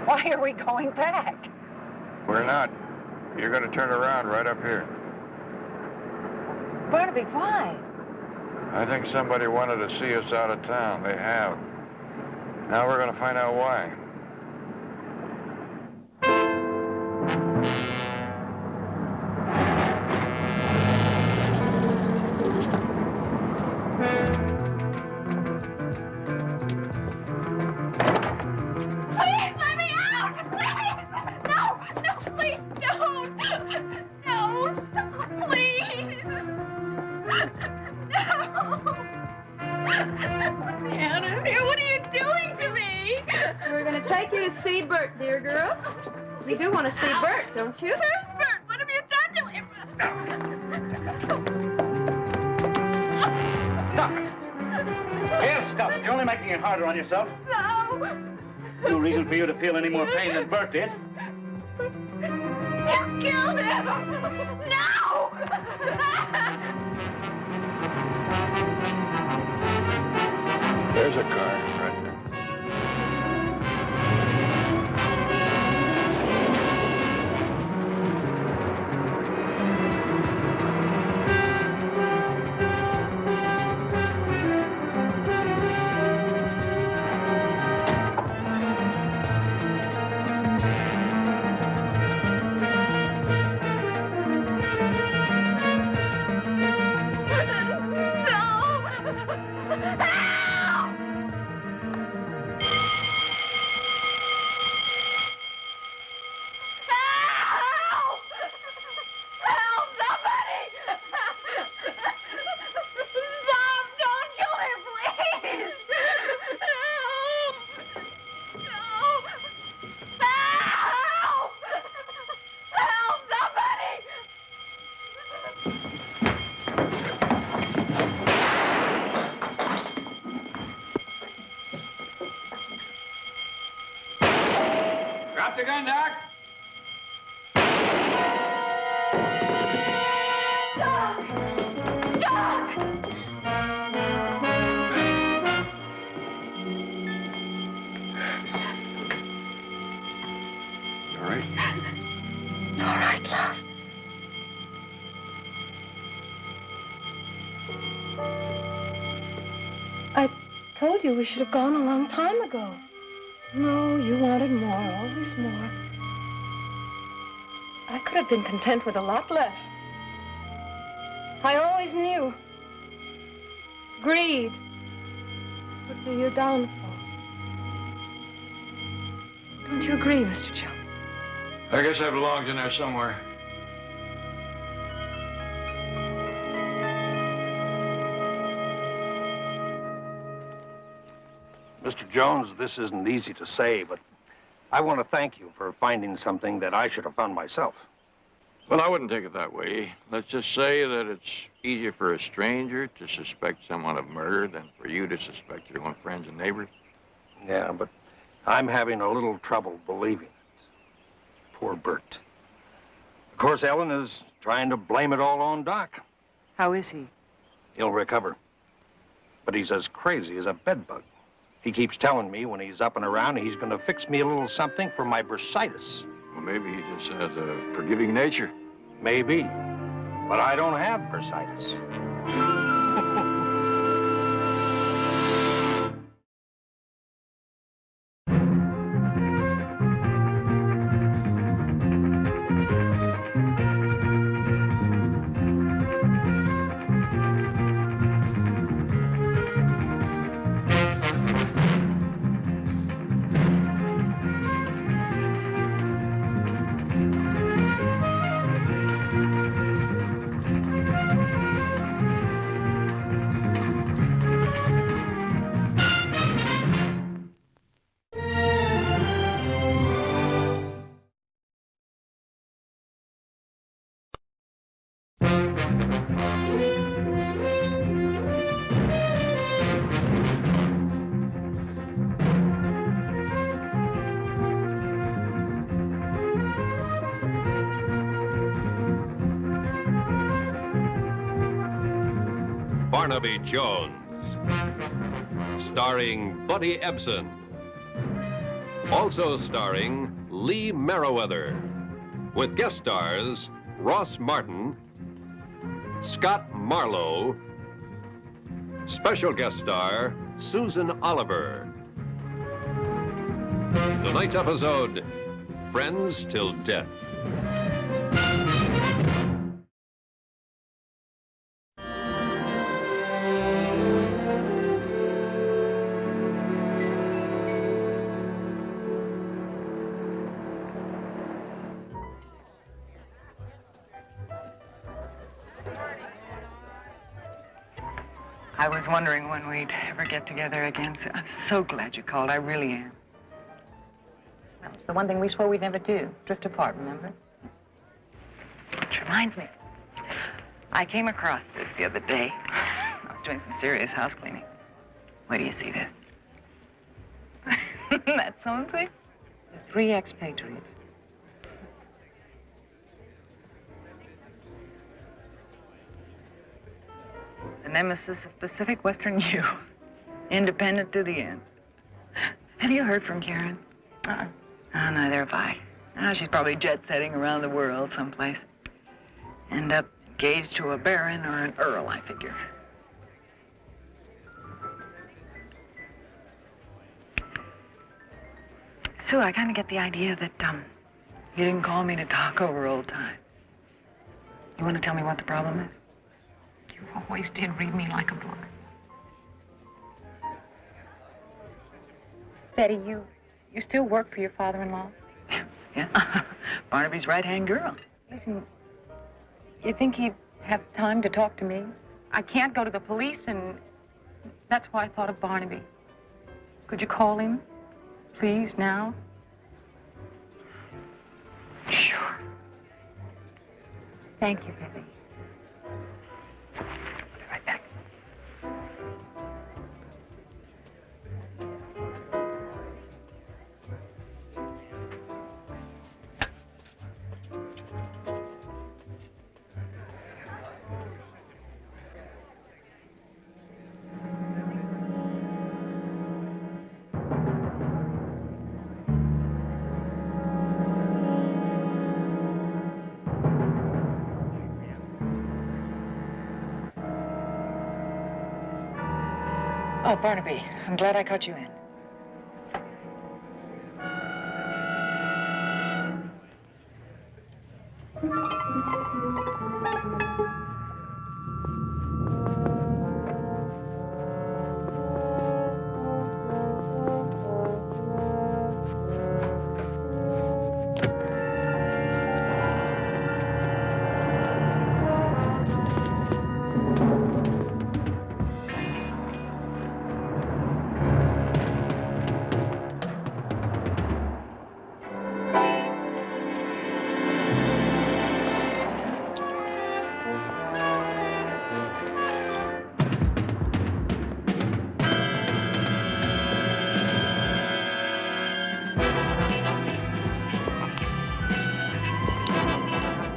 Speaker 15: Why are we going back?
Speaker 13: We're not. You're going to turn around right up here.
Speaker 15: Barnaby, why?
Speaker 13: I think somebody wanted to see us out of town. They have. Now we're going to find out why.
Speaker 16: Please let me out! Please! No! No, please don't! No, stop, please! No! Let me out of here. What are you doing to me?
Speaker 4: We're going to take you to see Bert, dear girl. You do want to see Bert, don't you?
Speaker 16: Where's Bert? What have you done to him?
Speaker 6: Stop it! Yes, stop it. You're only making it harder on yourself.
Speaker 16: No!
Speaker 6: No reason for you to feel any more pain than Bert did.
Speaker 16: You killed him! No!
Speaker 13: There's a car right there.
Speaker 5: Drop the gun, Doc.
Speaker 13: All right?
Speaker 4: It's all right, love. I told you we should have gone a long time ago. No, you wanted more, always more. I could have been content with a lot less. I always knew. Greed would be your downfall. Don't you agree, Mr. Jones?
Speaker 13: I guess I belonged in there somewhere.
Speaker 9: Mr. Jones, this isn't easy to say, but I want to thank you for finding something that I should have found myself.
Speaker 13: Well, I wouldn't take it that way. Let's just say that it's easier for a stranger to suspect someone of murder than for you to suspect your own friends and neighbors.
Speaker 9: Yeah, but I'm having a little trouble believing it. Poor Bert. Of course, Ellen is trying to blame it all on Doc.
Speaker 15: How is he?
Speaker 9: He'll recover. But he's as crazy as a bedbug. He keeps telling me when he's up and around he's going to fix me a little something for my bursitis.
Speaker 13: Well, maybe he just has a forgiving nature.
Speaker 9: Maybe. But I don't have bursitis.
Speaker 1: Barnaby Jones, starring Buddy Ebsen. Also starring Lee Merriweather, with guest stars Ross Martin, Scott Marlowe, special guest star Susan Oliver. Tonight's episode, Friends Till Death.
Speaker 15: I was wondering when we'd ever get together again. So I'm so glad you called. I really am. That was the one thing we swore we'd never do. Drift apart, remember? Which reminds me. I came across this the other day. I was doing some serious house cleaning. Where do you see this? That's something? The 3 expatriates. The nemesis of Pacific Western U. Independent to the end. Have you heard from Karen? Oh, neither have I. She's probably jet-setting around the world someplace. End up engaged to a baron or an earl, I figure. Sue, I kind of get the idea that, you didn't call me to talk over old times. You want to tell me what the problem is? You always did read me like a book.
Speaker 12: Betty, you still work for your father-in-law?
Speaker 15: Yeah. Barnaby's right-hand girl.
Speaker 12: Listen, you think he'd have time to talk to me? I can't go to the police, and that's why I thought of Barnaby. Could you call him, please, now?
Speaker 15: Sure.
Speaker 12: Thank you, Betty.
Speaker 15: Oh, Barnaby, I'm glad I caught you in.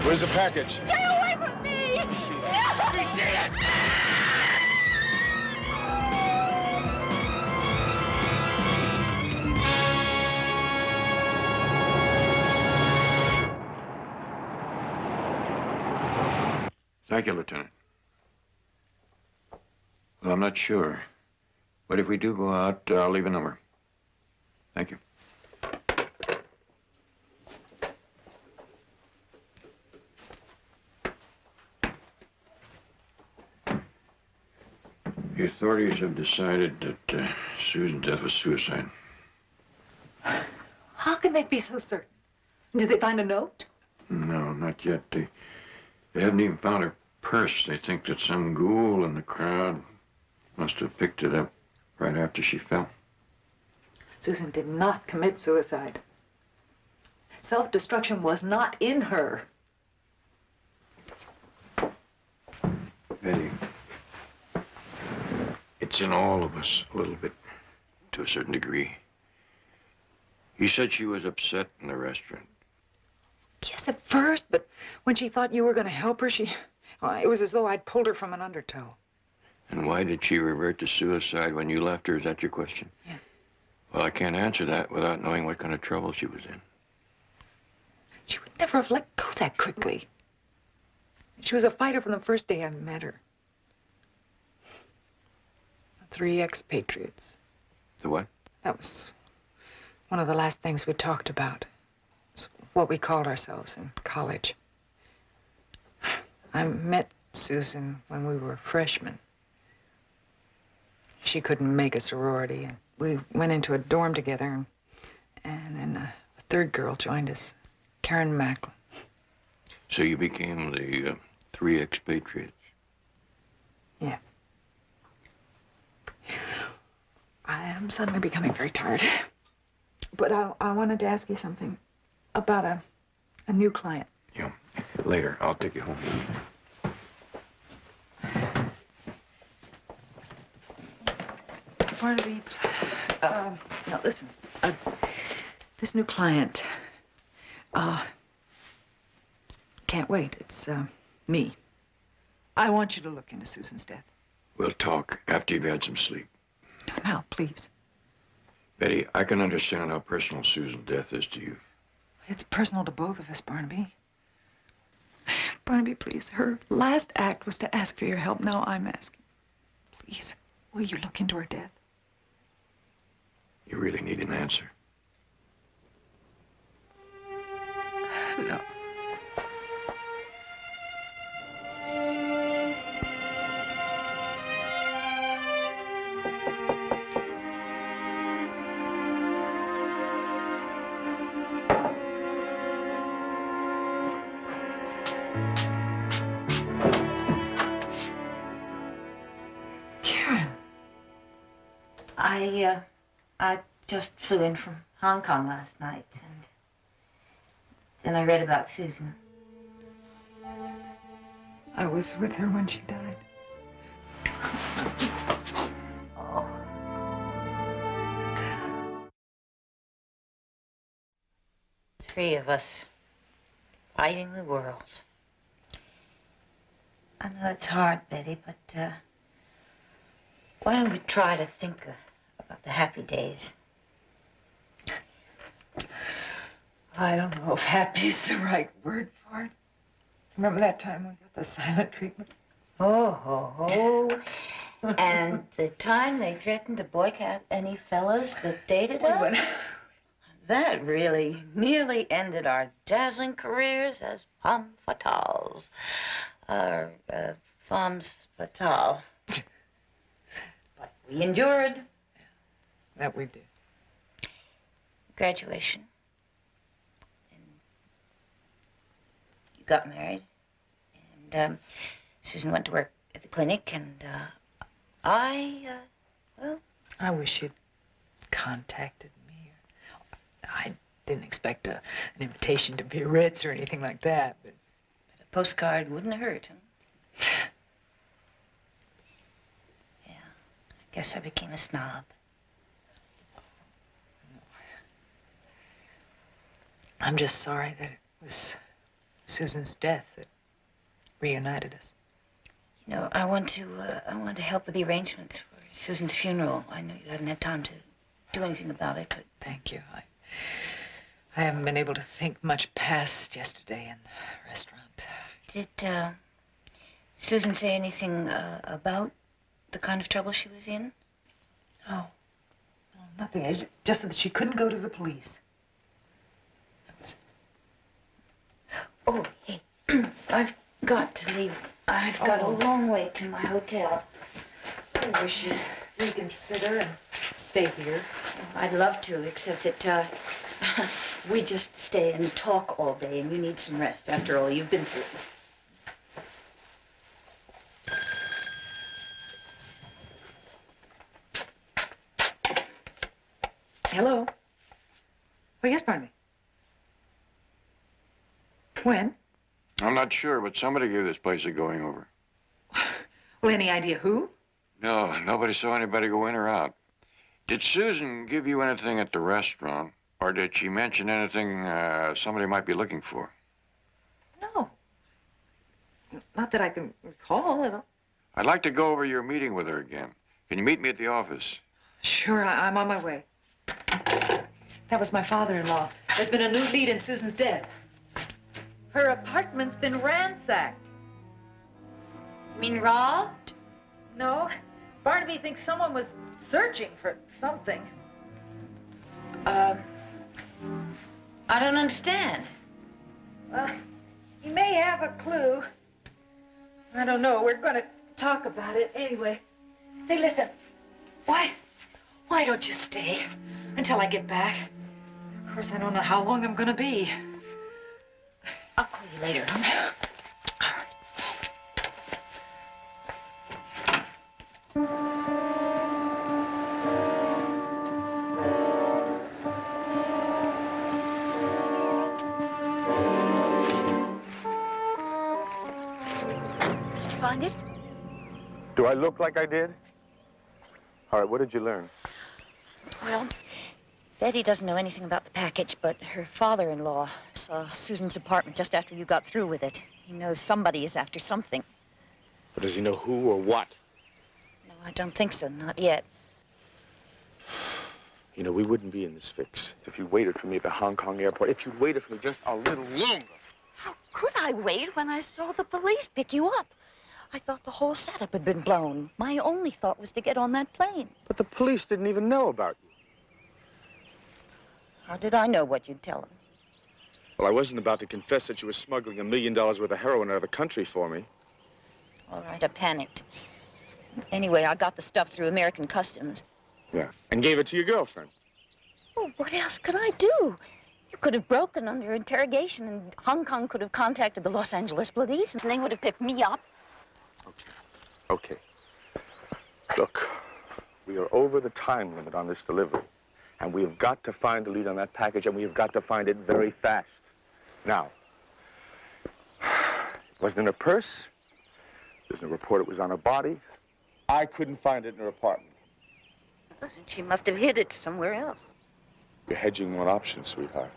Speaker 5: Where's the package?
Speaker 16: Stay away from me! No!
Speaker 5: Let me see it!
Speaker 13: Thank you, Lieutenant. Well, I'm not sure. But if we do go out, I'll leave a number. Thank you. The authorities have decided that Susan's death was suicide.
Speaker 15: How can they be so certain? Did they find a note?
Speaker 13: No, not yet. They haven't even found her purse. They think that some ghoul in the crowd must have picked it up right after she fell.
Speaker 15: Susan did not commit suicide. Self-destruction was not in her.
Speaker 13: Betty, it's in all of us a little bit, to a certain degree. You said she was upset in the restaurant.
Speaker 15: Yes, at first, but when she thought you were going to help her, it was as though I'd pulled her from an undertow.
Speaker 13: And why did she revert to suicide when you left her? Is that your question?
Speaker 15: Yeah.
Speaker 13: Well, I can't answer that without knowing what kind of trouble she was in.
Speaker 15: She would never have let go that quickly. She was a fighter from the first day I met her. The 3 expatriates.
Speaker 13: The what?
Speaker 15: That was one of the last things we talked about. It's what we called ourselves in college. I met Susan when we were freshmen. She couldn't make a sorority, and we went into a dorm together, and then a third girl joined us, Karen Macklin.
Speaker 13: So you became the 3 expatriates?
Speaker 15: Yeah. I am suddenly becoming very tired. But I wanted to ask you something about a new client.
Speaker 13: Yeah. Later, I'll take you home.
Speaker 15: Barnaby, now listen. This new client, can't wait. It's, me. I want you to look into Susan's death.
Speaker 13: We'll talk after you've had some sleep.
Speaker 15: Now, please.
Speaker 13: Betty, I can understand how personal Susan's death is to you.
Speaker 15: It's personal to both of us, Barnaby. Barnaby, please. Her last act was to ask for your help. Now I'm asking. Please, will you look into her death?
Speaker 13: You really need an answer.
Speaker 15: No. Karen.
Speaker 17: I just flew in from Hong Kong last night, and then I read about Susan.
Speaker 15: I was with her when she died.
Speaker 17: Three of us fighting the world. I know it's hard, Betty, but why don't we try to think about the happy days?
Speaker 15: I don't know if happy is the right word for it. Remember that time we got the silent treatment?
Speaker 17: Oh. And the time they threatened to boycott any fellas that dated us? That really nearly ended our dazzling careers as femme fatales. Or femmes fatales. But we endured.
Speaker 15: That we did.
Speaker 17: Graduation. And you got married. And Susan went to work at the clinic, and well...
Speaker 15: I wish you'd contacted me. I didn't expect an invitation to Biarritz or anything like that, but...
Speaker 17: A postcard wouldn't hurt, huh? Yeah, I guess I became a snob.
Speaker 15: I'm just sorry that it was Susan's death that reunited us.
Speaker 17: You know, I want to help with the arrangements for Susan's funeral. I know you haven't had time to do anything about it, but...
Speaker 15: Thank you. I haven't been able to think much past yesterday in the restaurant.
Speaker 17: Did Susan say anything about the kind of trouble she was in?
Speaker 15: No, nothing. It's just that she couldn't go to the police.
Speaker 17: Oh, hey, I've got to leave. I've got a long way to my hotel.
Speaker 15: I wish you'd reconsider and stay here.
Speaker 17: I'd love to, except that we just stay and talk all day, and you need some rest after all you've been through.
Speaker 15: Hello? Oh, yes, Barnaby. When?
Speaker 13: I'm not sure, but somebody gave this place a going over.
Speaker 15: Well, any idea who?
Speaker 13: No, nobody saw anybody go in or out. Did Susan give you anything at the restaurant, or did she mention anything somebody might be looking for?
Speaker 15: No. Not that I can recall.
Speaker 13: I'd like to go over your meeting with her again. Can you meet me at the office?
Speaker 15: Sure, I'm on my way. That was my father-in-law. There's been a new lead in Susan's death. Her apartment's been ransacked.
Speaker 17: You mean robbed?
Speaker 15: No, Barnaby thinks someone was searching for something.
Speaker 17: I don't understand.
Speaker 15: Well, he may have a clue. I don't know. We're going to talk about it anyway. Say, listen, why don't you stay until I get back? Of course, I don't know how long I'm going to be.
Speaker 17: I'll call you later. Did you find it?
Speaker 9: Do I look like I did? All right, what did you learn?
Speaker 17: Well, Betty doesn't know anything about the package, but her father-in-law saw Susan's apartment just after you got through with it. He knows somebody is after something.
Speaker 9: But does he know who or what?
Speaker 17: No, I don't think so, not yet.
Speaker 9: You know, we wouldn't be in this fix if you waited for me at the Hong Kong airport. If you'd waited for me just a little longer.
Speaker 17: How could I wait when I saw the police pick you up? I thought the whole setup had been blown. My only thought was to get on that plane.
Speaker 9: But the police didn't even know about you.
Speaker 17: How did I know what you'd tell them?
Speaker 9: Well, I wasn't about to confess that you were smuggling $1 million worth of heroin out of the country for me.
Speaker 17: All right, I panicked. Anyway, I got the stuff through American Customs.
Speaker 9: Yeah. And gave it to your girlfriend.
Speaker 17: Well, what else could I do? You could have broken under interrogation, and Hong Kong could have contacted the Los Angeles police, and they would have picked me up.
Speaker 9: Okay. Look, we are over the time limit on this delivery. And we have got to find the lead on that package, and we have got to find it very fast. Now, it wasn't in her purse. There's no report it was on her body. I couldn't find it in her apartment.
Speaker 17: She must have hid it somewhere else.
Speaker 9: You're hedging one option, sweetheart.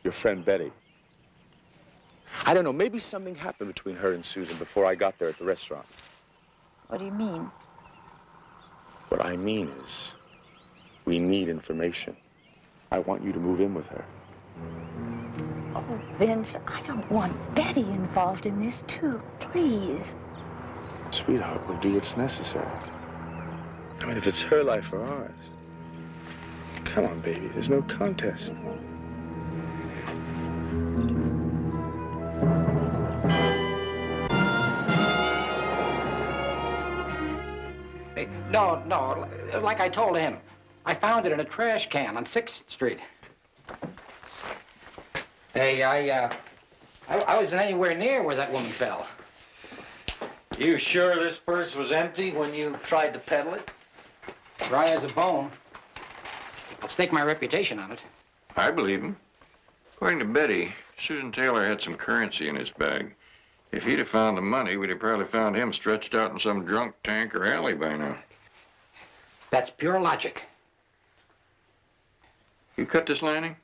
Speaker 9: Your friend Betty. I don't know, maybe something happened between her and Susan before I got there at the restaurant.
Speaker 17: What do you mean?
Speaker 9: What I mean is, we need information. I want you to move in with her.
Speaker 17: Oh, Vince, I don't want Betty involved in this, too. Please.
Speaker 9: Sweetheart, we'll do what's necessary. I mean, if it's her life or ours. Come on, baby. There's no contest.
Speaker 14: No, like I told him. I found it in a trash can on 6th Street. Hey, I wasn't anywhere near where that woman fell.
Speaker 6: You sure this purse was empty when you tried to peddle it?
Speaker 14: Dry as a bone. I'll stake my reputation on it.
Speaker 13: I believe him. According to Betty, Susan Taylor had some currency in his bag. If he'd have found the money, we'd have probably found him stretched out in some drunk tank or alley by now.
Speaker 14: That's pure logic.
Speaker 13: You cut this lining?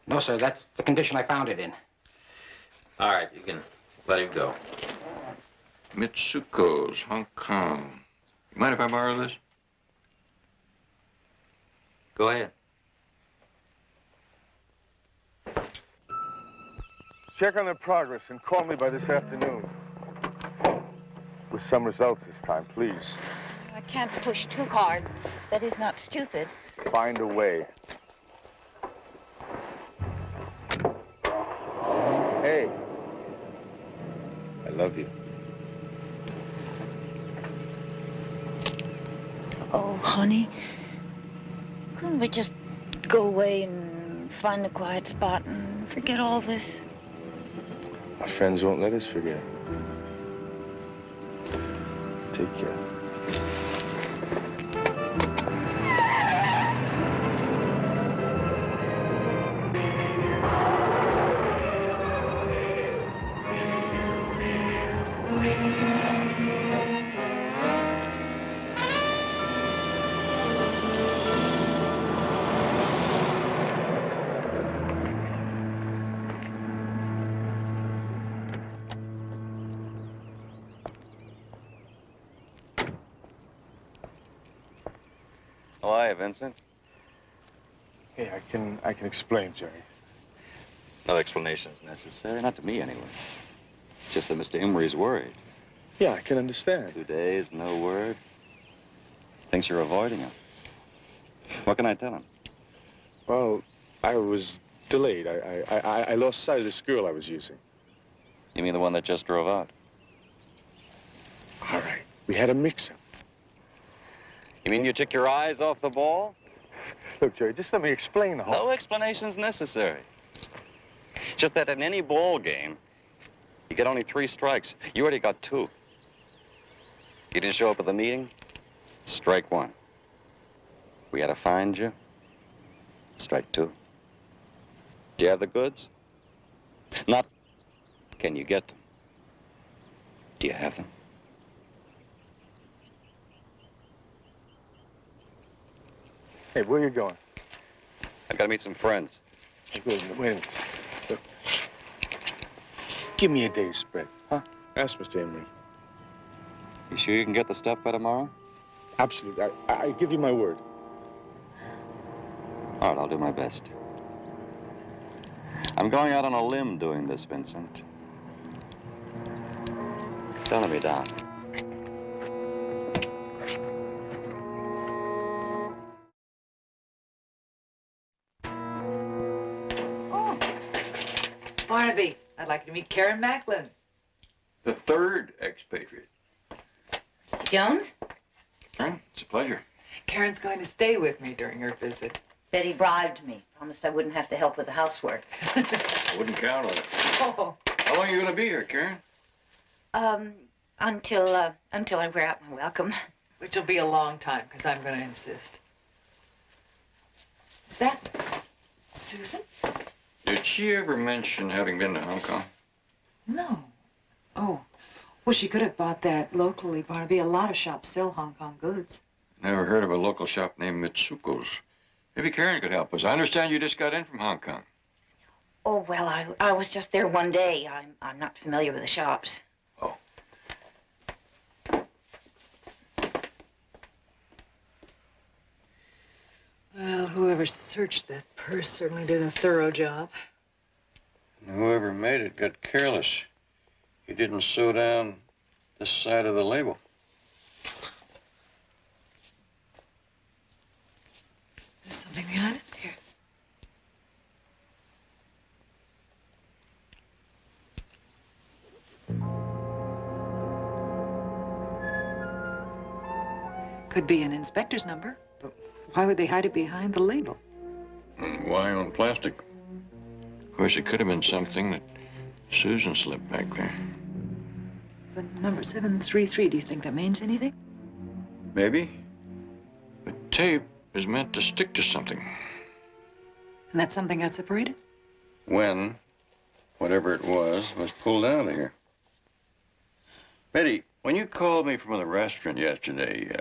Speaker 14: No, sir, that's the condition I found it in.
Speaker 6: All right, you can let him go.
Speaker 13: Mitsuko's, Hong Kong. You mind if I borrow this?
Speaker 6: Go ahead.
Speaker 9: Check on their progress and call me by this afternoon. With some results this time, please.
Speaker 17: I can't push too hard. Betty's not stupid.
Speaker 9: Find a way. Hey. I love you.
Speaker 17: Oh, honey. Couldn't we just go away and find a quiet spot and forget all this?
Speaker 9: Our friends won't let us forget. Take care.
Speaker 18: way, Vincent.
Speaker 9: Hey, I can explain, Jerry.
Speaker 18: No explanation's necessary, not to me anyway. It's just that Mr. Emery's worried.
Speaker 9: Yeah, I can understand.
Speaker 18: 2 days, no word. Thinks you're avoiding him. What can I tell him?
Speaker 9: Well, I was delayed. I lost sight of this girl I was using.
Speaker 18: You mean the one that just drove out?
Speaker 9: All right. We had a mix-up.
Speaker 18: You mean you took your eyes off the ball?
Speaker 9: Look, Jerry, just let me explain the whole...
Speaker 18: No explanation's necessary. Just that in any ball game, you get only 3 strikes. You already got 2. You didn't show up at the meeting? Strike 1. We had to find you? Strike 2. Do you have the goods? Not, can you get them? Do you have them?
Speaker 9: Hey, where are you going?
Speaker 18: I've got to meet some friends.
Speaker 9: Hey, wait a minute. Look. Give me a day's spread, huh? Ask Mr. Emery.
Speaker 18: You sure you can get the stuff by tomorrow?
Speaker 9: Absolutely. I give you my word.
Speaker 18: All right, I'll do my best. I'm going out on a limb doing this, Vincent. Don't let me down.
Speaker 15: Barnaby, I'd like you to meet Karen Macklin.
Speaker 13: The 3rd expatriate.
Speaker 17: Mr. Jones?
Speaker 13: Karen, it's a pleasure.
Speaker 15: Karen's going to stay with me during her visit.
Speaker 17: Betty bribed me. Promised I wouldn't have to help with the housework.
Speaker 13: I wouldn't count on it.
Speaker 15: Oh.
Speaker 13: How long are you going to be here, Karen?
Speaker 17: Until I wear out my welcome.
Speaker 15: Which will be a long time, because I'm going to insist. Is that Susan?
Speaker 13: Did she ever mention having been to Hong Kong?
Speaker 15: No. Oh. Well, she could have bought that locally, Barnaby. A lot of shops sell Hong Kong goods.
Speaker 13: Never heard of a local shop named Mitsuko's. Maybe Karen could help us. I understand you just got in from Hong Kong.
Speaker 17: Oh, well, I was just there one day. I'm not familiar with the shops.
Speaker 13: Oh.
Speaker 15: Well, whoever searched that purse certainly did a thorough job.
Speaker 13: And whoever made it got careless. He didn't sew down this side of the label.
Speaker 15: There's something behind it. Here. Could be an inspector's number, but why would they hide it behind the label?
Speaker 13: Why on plastic? Of course, it could have been something that Susan slipped back there.
Speaker 15: The number 733, do you think that means anything?
Speaker 13: Maybe. But tape is meant to stick to something.
Speaker 15: And that something got separated?
Speaker 13: When, whatever it was pulled out of here. Betty, when you called me from the restaurant yesterday,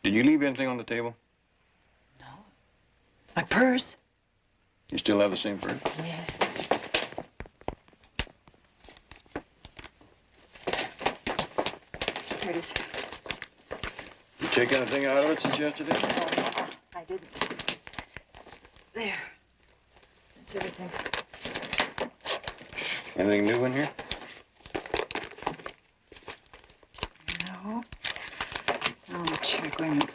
Speaker 13: did you leave anything on the table?
Speaker 15: No. My purse?
Speaker 13: You still have the same purse?
Speaker 15: Yes. Here it is.
Speaker 13: You take anything out of it since yesterday?
Speaker 15: No, I didn't. There. That's everything.
Speaker 13: Anything new in here?
Speaker 15: No. Oh, check. Wait a minute.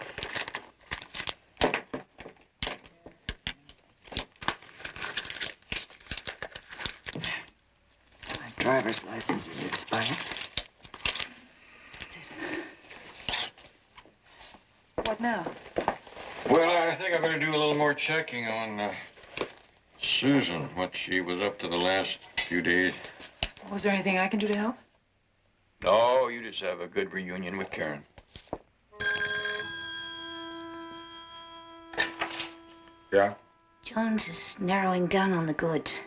Speaker 15: My driver's license is expired. That's it. What now?
Speaker 13: Well, I think I better do a little more checking on Susan, what she was up to the last few days.
Speaker 15: Was there anything I can do to help?
Speaker 13: No, you just have a good reunion with Karen.
Speaker 9: Yeah?
Speaker 17: Jones is narrowing down on the goods.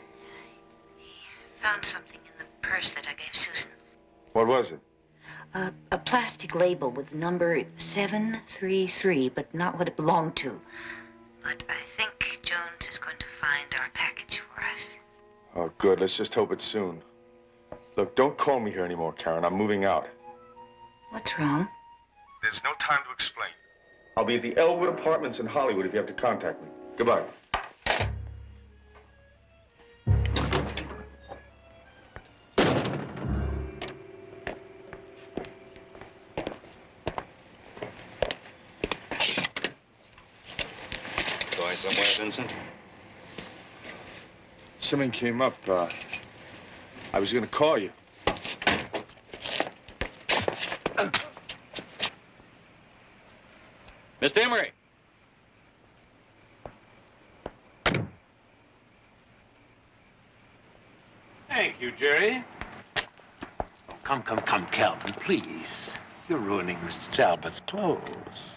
Speaker 17: He found something in the purse that I gave Susan.
Speaker 9: What was it?
Speaker 17: A plastic label with the number 733, but not what it belonged to. But I think Jones is going to find our package for us.
Speaker 9: Oh, good. Let's just hope it's soon. Look, don't call me here anymore, Karen. I'm moving out.
Speaker 17: What's wrong?
Speaker 9: There's no time to explain. I'll be at the Elwood Apartments in Hollywood if you have to contact me. Goodbye.
Speaker 18: Going somewhere, Vincent?
Speaker 9: Something came up. I was going to call you.
Speaker 18: Mr. Emery!
Speaker 19: Thank you, Jerry. Oh, come, Calvin, please. You're ruining Mr. Talbot's clothes.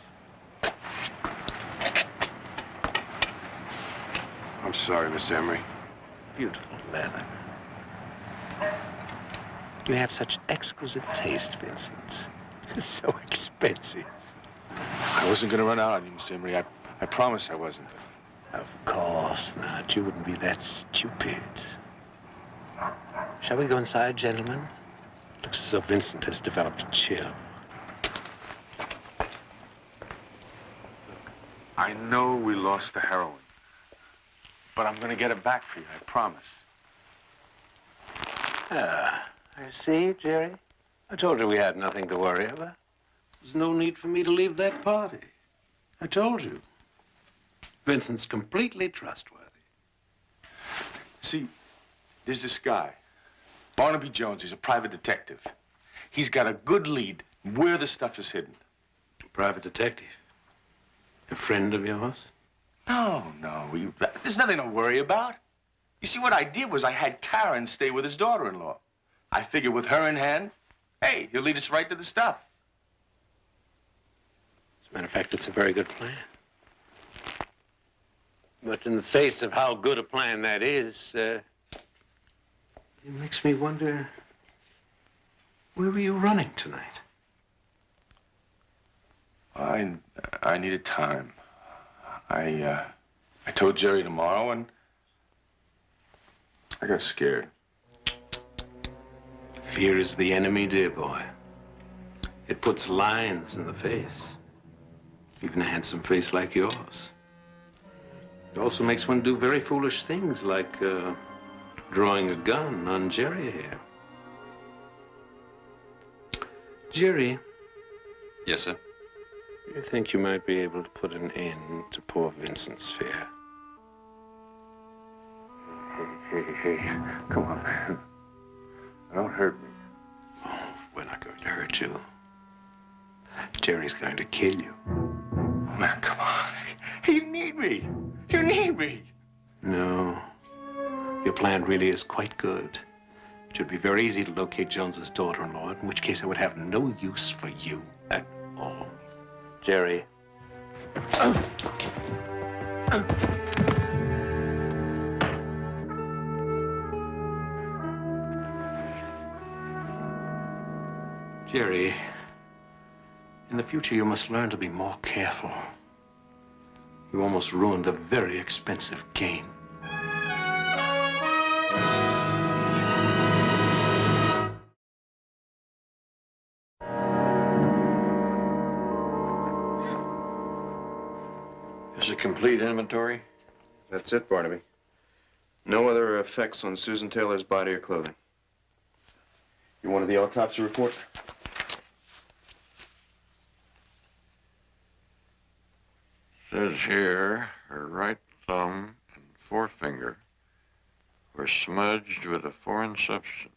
Speaker 9: I'm sorry, Mr. Emery.
Speaker 19: Beautiful leather. You have such exquisite taste, Vincent. So expensive.
Speaker 9: I wasn't going to run out on you, Mr. Emery. I promise I wasn't.
Speaker 19: Of course not. You wouldn't be that stupid. Shall we go inside, gentlemen? Looks as though Vincent has developed a chill.
Speaker 9: I know we lost the heroin, but I'm going to get it back for you, I promise.
Speaker 19: Ah, I see, Jerry. I told you we had nothing to worry about. There's no need for me to leave that party. I told you. Vincent's completely trustworthy.
Speaker 9: See, there's this guy, Barnaby Jones. He's a private detective. He's got a good lead where the stuff is hidden.
Speaker 19: A private detective? A friend of yours?
Speaker 9: No. There's nothing to worry about. You see, what I did was I had Karen stay with his daughter-in-law. I figured with her in hand, hey, he'll lead us right to the stuff.
Speaker 19: As a matter of fact, it's a very good plan. But in the face of how good a plan that is, it makes me wonder, where were you running tonight?
Speaker 9: I needed time. I told Jerry tomorrow, and I got scared.
Speaker 19: Fear is the enemy, dear boy. It puts lines in the face. Even a handsome face like yours. It also makes one do very foolish things, like drawing a gun on Jerry here. Jerry.
Speaker 18: Yes, sir?
Speaker 19: You think you might be able to put an end to poor Vincent's fear?
Speaker 9: Hey, come on, man. Don't hurt me.
Speaker 19: Oh, we're not going to hurt you. Jerry's going to kill you.
Speaker 9: Oh, man, come on. Hey, you need me. You need me.
Speaker 19: No. Your plan really is quite good. It should be very easy to locate Jones's daughter-in-law, in which case I would have no use for you at all. Jerry. Jerry, in the future you must learn to be more careful. You almost ruined a very expensive game.
Speaker 13: Is it complete inventory?
Speaker 20: That's it, Barnaby. No other effects on Susan Taylor's body or clothing. You wanted the autopsy report?
Speaker 13: Says here, her right thumb and forefinger were smudged with a foreign substance.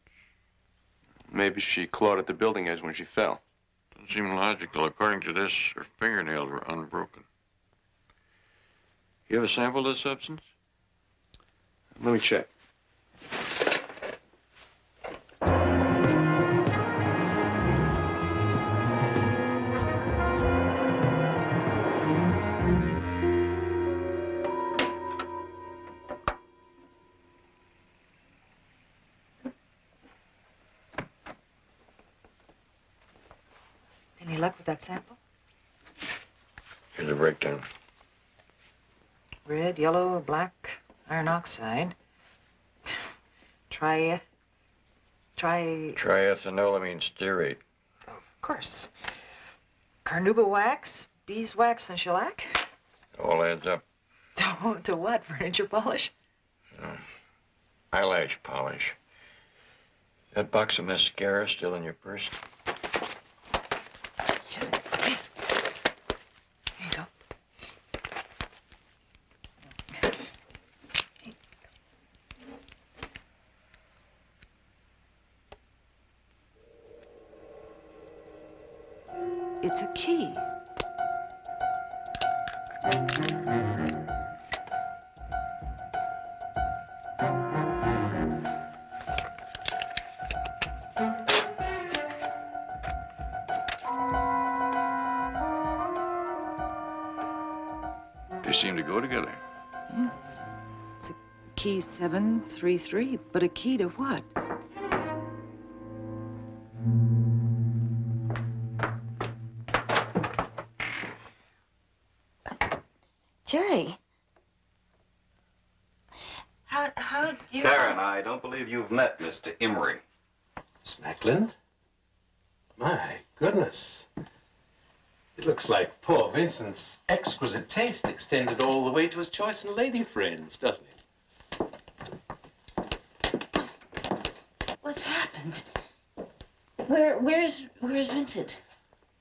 Speaker 20: Maybe she clawed at the building edge when she fell.
Speaker 13: Doesn't seem logical. According to this, her fingernails were unbroken. You have a sample of the substance?
Speaker 20: Let me check.
Speaker 15: Any luck with that sample?
Speaker 13: Here's a breakdown.
Speaker 15: Red, yellow, black, iron oxide.
Speaker 13: Triethanolamine stearate.
Speaker 15: Of course. Carnauba wax, beeswax and shellac?
Speaker 13: All adds up.
Speaker 15: To what? Furniture polish?
Speaker 13: Eyelash polish. That box of mascara still in your purse?
Speaker 15: Yes. Here you go. It's a key.
Speaker 13: They seem to go together.
Speaker 15: Yes. It's a key 733, but a key to what?
Speaker 17: Jerry. How do you...
Speaker 18: Karen, I don't believe you've met Mr. Emery.
Speaker 19: Miss Macklin? My goodness. It looks like poor Vincent's exquisite taste extended all the way to his choice in lady friends, doesn't it?
Speaker 17: What's happened? Where's Vincent?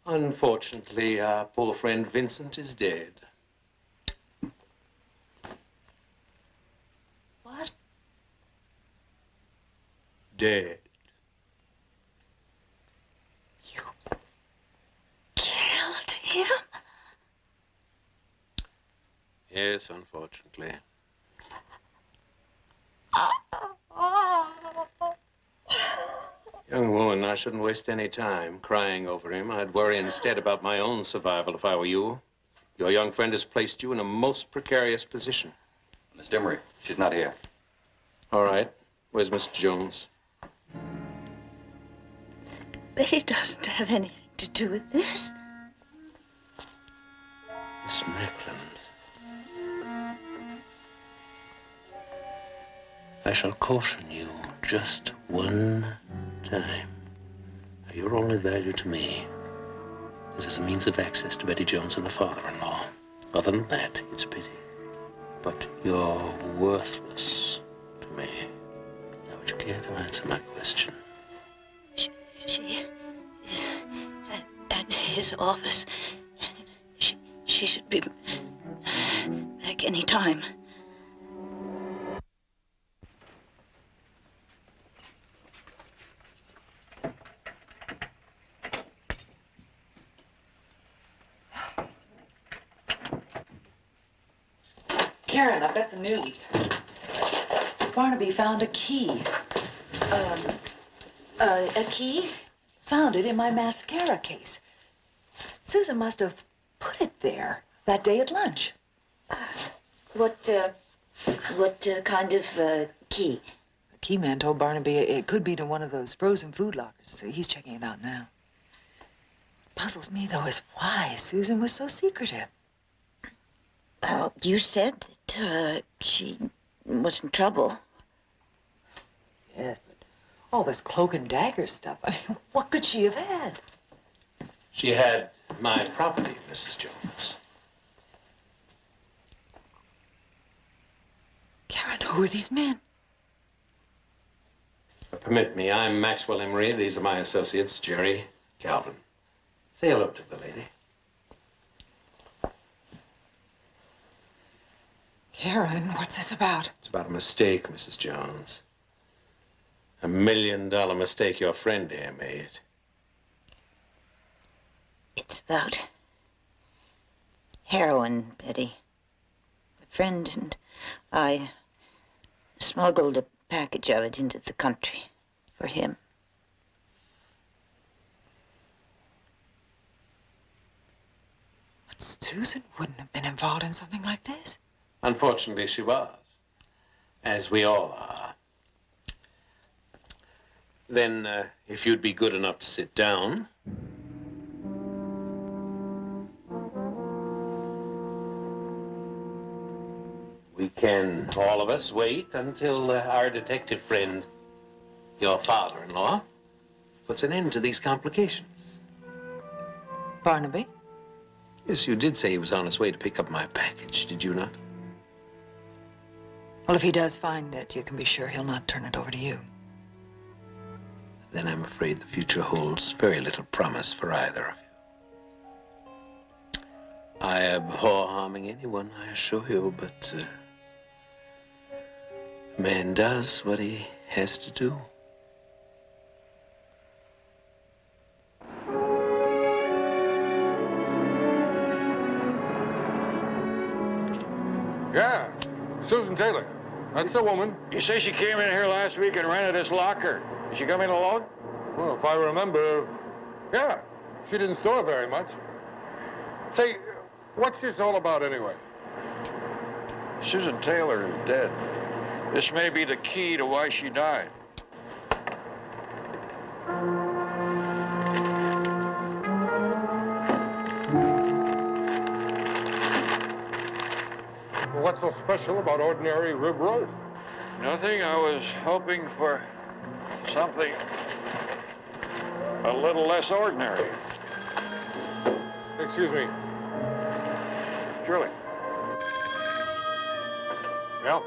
Speaker 19: Unfortunately, our poor friend Vincent is dead.
Speaker 17: What?
Speaker 19: Dead.
Speaker 17: Killed him?
Speaker 19: Yes, unfortunately. Young woman, I shouldn't waste any time crying over him. I'd worry instead about my own survival if I were you. Your young friend has placed you in a most precarious position.
Speaker 18: Miss Emery, she's not here.
Speaker 19: All right. Where's Mr. Jones?
Speaker 17: But he doesn't have anything to do with this.
Speaker 19: Miss Macklin. I shall caution you just one time. Your only value to me is as a means of access to Betty Jones and her father-in-law. Other than that, it's a pity. But you're worthless to me. Now, would you care to answer my question?
Speaker 17: She is at his office. She should be back any time.
Speaker 15: Karen, I've got some news. Barnaby found a key.
Speaker 17: A key?
Speaker 15: Found it in my mascara case. Susan must have put it there that day at lunch.
Speaker 17: What kind of key?
Speaker 15: The key man told Barnaby it could be to one of those frozen food lockers. He's checking it out now. What puzzles me, though, is why Susan was so secretive.
Speaker 17: Well, you said that she was in trouble.
Speaker 15: Yes, but all this cloak and dagger stuff, I mean, what could she have had?
Speaker 19: She had my property, Mrs. Jones.
Speaker 15: Karen, who are these men?
Speaker 19: Permit me, I'm Maxwell Emery. These are my associates, Jerry, Calvin. Say hello to the lady.
Speaker 15: Karen, what's this about?
Speaker 19: It's about a mistake, Mrs. Jones. $1 million mistake your friend here made.
Speaker 17: It's about heroin, Betty. A friend and I smuggled a package of it into the country for him.
Speaker 15: But Susan wouldn't have been involved in something like this.
Speaker 19: Unfortunately, she was, as we all are. Then, if you'd be good enough to sit down. We can, all of us, wait until our detective friend, your father-in-law, puts an end to these complications.
Speaker 15: Barnaby?
Speaker 19: Yes, you did say he was on his way to pick up my package, did you not?
Speaker 15: Well, if he does find it, you can be sure he'll not turn it over to you.
Speaker 19: Then I'm afraid the future holds very little promise for either of you. I abhor harming anyone, I assure you, but man does what he has to do.
Speaker 9: Yeah, Susan Taylor. That's the woman.
Speaker 13: You say she came in here last week and rented this locker. Did she come in alone?
Speaker 9: Well, if I remember, yeah. She didn't store very much. Say, what's this all about anyway?
Speaker 13: Susan Taylor is dead. This may be the key to why she died.
Speaker 9: What's so special about ordinary rib roast?
Speaker 13: Nothing. I was hoping for something a little less ordinary.
Speaker 9: Excuse me.
Speaker 13: Surely.
Speaker 9: Yeah.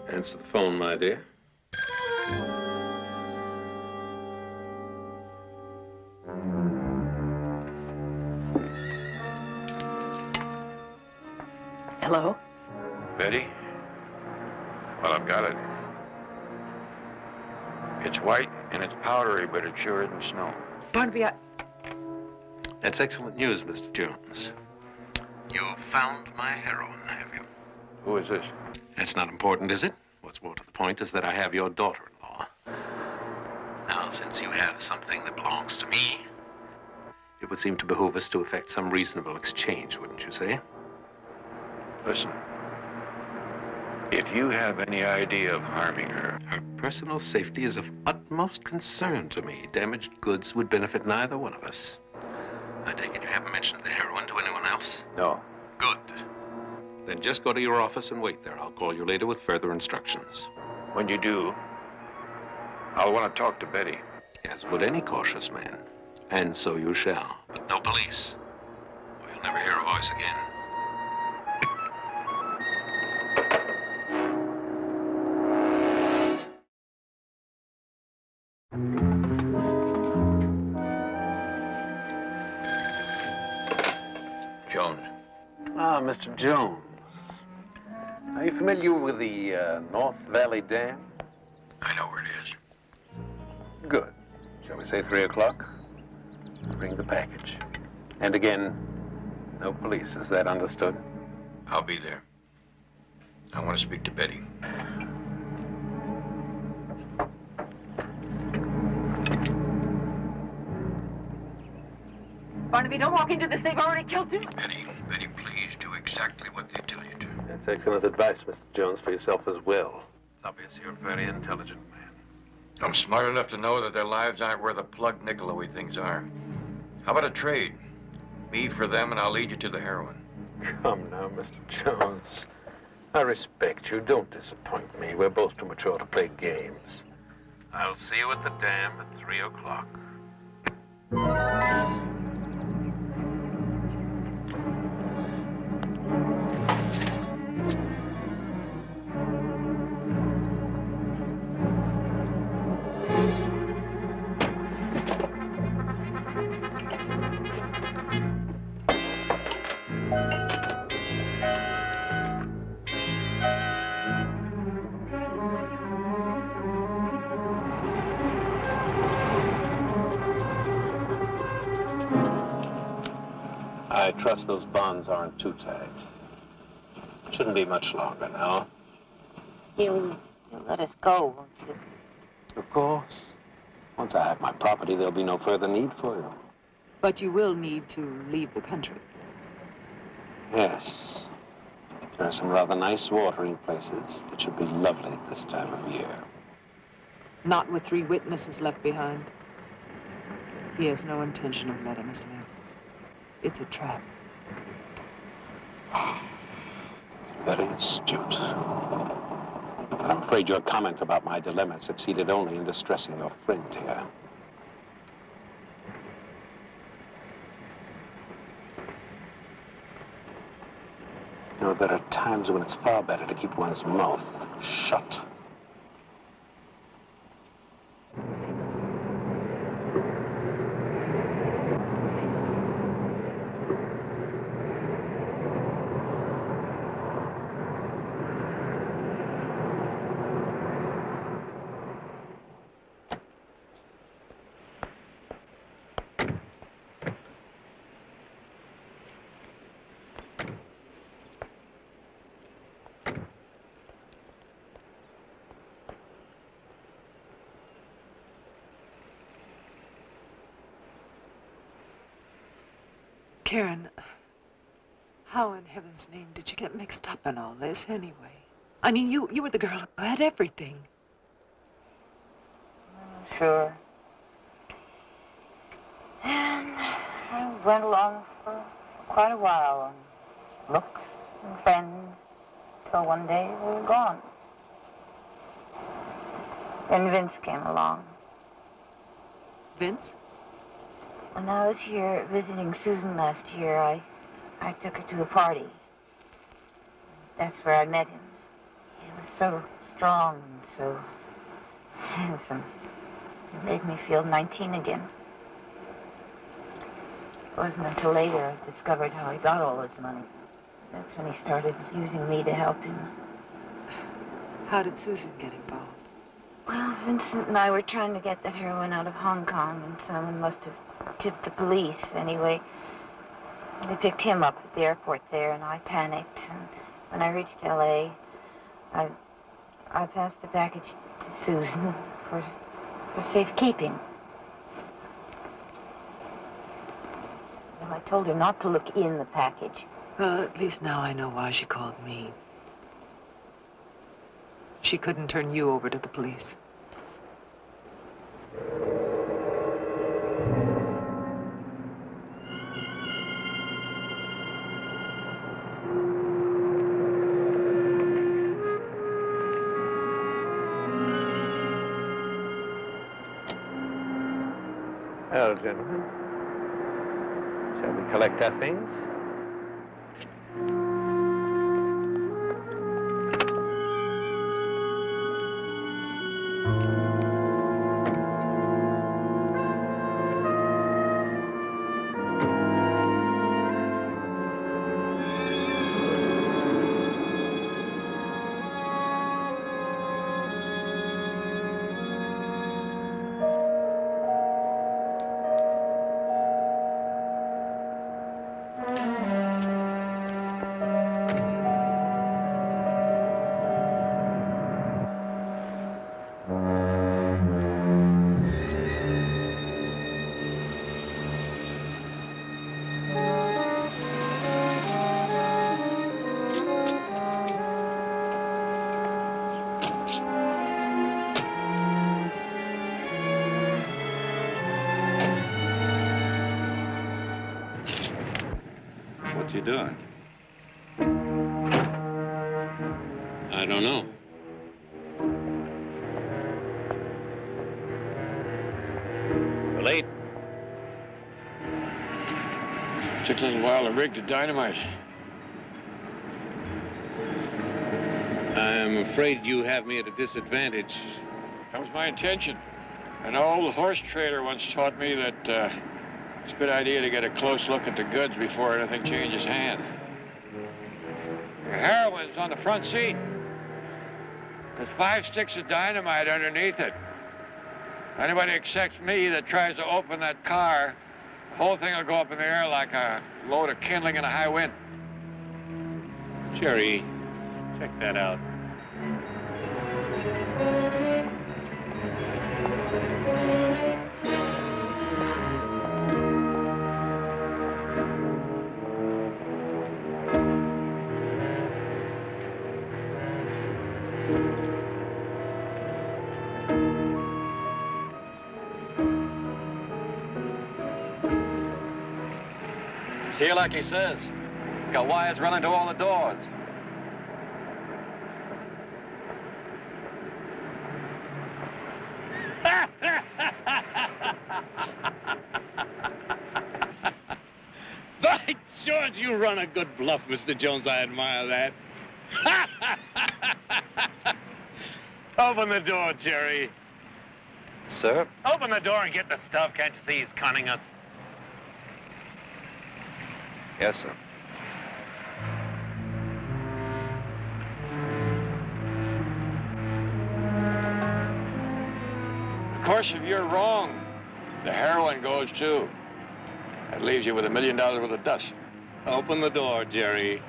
Speaker 19: Answer the phone, my dear.
Speaker 15: Hello?
Speaker 13: Betty? Well, I've got it. It's white and it's powdery, but it sure isn't snow.
Speaker 15: Barnaby,
Speaker 19: That's excellent news, Mr. Jones. You've found my heroine, have you?
Speaker 13: Who is this?
Speaker 19: That's not important, is it? What's more to the point is that I have your daughter-in-law. Now, since you have something that belongs to me, it would seem to behoove us to effect some reasonable exchange, wouldn't you say?
Speaker 13: Listen, if you have any idea of harming her...
Speaker 19: Her personal safety is of utmost concern to me. Damaged goods would benefit neither one of us. I take it you haven't mentioned the heroine to anyone else?
Speaker 13: No.
Speaker 19: Good. Then just go to your office and wait there. I'll call you later with further instructions.
Speaker 13: When you do, I'll want to talk to Betty.
Speaker 19: As would any cautious man. And so you shall. But no police, or you'll never hear a voice again.
Speaker 13: Jones.
Speaker 19: Ah, Mr. Jones. Are you familiar with the North Valley Dam?
Speaker 13: I know where it is.
Speaker 19: Good. Shall we say 3 o'clock? Bring the package. And again, no police. Is that understood?
Speaker 13: I'll be there. I want to speak to Betty.
Speaker 15: Barnaby, don't walk into this. They've already killed too much.
Speaker 13: Betty, please do exactly what they tell you to.
Speaker 19: That's excellent advice, Mr. Jones, for yourself as well. It's obvious you're a very intelligent man.
Speaker 13: I'm smart enough to know that their lives aren't where the plug nickel-a-way things are. How about a trade? Me for them, and I'll lead you to the heroine.
Speaker 19: Come now, Mr. Jones. I respect you. Don't disappoint me. We're both too mature to play games. I'll see you at the dam at 3 o'clock. I trust those bonds aren't too tight. Shouldn't be much longer now.
Speaker 17: You'll let us go, won't you?
Speaker 19: Of course. Once I have my property, there'll be no further need for you.
Speaker 15: But you will need to leave the country.
Speaker 19: Yes. There are some rather nice watering places that should be lovely at this time of year.
Speaker 15: Not with 3 witnesses left behind. He has no intention of letting us live. It's a trap.
Speaker 19: Very astute. But I'm afraid your comment about my dilemma succeeded only in distressing your friend here. You know, there are times when it's far better to keep one's mouth shut.
Speaker 15: Karen, how in heaven's name did you get mixed up in all this anyway? I mean, you were the girl who had everything.
Speaker 17: Sure. And I went along for quite a while on looks and friends, till one day we were gone. Then Vince came along.
Speaker 15: Vince?
Speaker 17: When I was here visiting Susan last year, I took her to a party. That's where I met him. He was so strong and so handsome. It made me feel 19 again. It wasn't until later I discovered how he got all his money. That's when he started using me to help him.
Speaker 15: How did Susan get involved?
Speaker 17: Well, Vincent and I were trying to get that heroin out of Hong Kong, and someone must have tipped the police. Anyway, they picked him up at the airport there, and I panicked. And when I reached L.A., I passed the package to Susan for safekeeping. Well, I told her not to look in the package.
Speaker 15: Well, at least now I know why she called me. She couldn't turn you over to the police.
Speaker 19: Well, gentlemen, shall we collect our things?
Speaker 18: What's he doing?
Speaker 19: I don't know.
Speaker 13: Too late. Took a little while to rig the dynamite.
Speaker 19: I'm afraid you have me at a disadvantage.
Speaker 13: That was my intention. An old horse trader once taught me that it's a good idea to get a close look at the goods before anything changes hands. Your heroin's on the front seat. There's 5 sticks of dynamite underneath it. Anybody except me that tries to open that car, the whole thing will go up in the air like a load of kindling in a high wind.
Speaker 19: Jerry, check that out.
Speaker 18: It's here like he says. Got wires running to all the doors.
Speaker 19: By George, you run a good bluff, Mr. Jones. I admire that. Open the door, Jerry.
Speaker 18: Sir?
Speaker 19: Open the door and get the stuff. Can't you see he's conning us?
Speaker 18: Yes, sir. Of course, if you're wrong, the heroin goes too. That leaves you with $1 million worth of dust.
Speaker 19: Open the door, Jerry.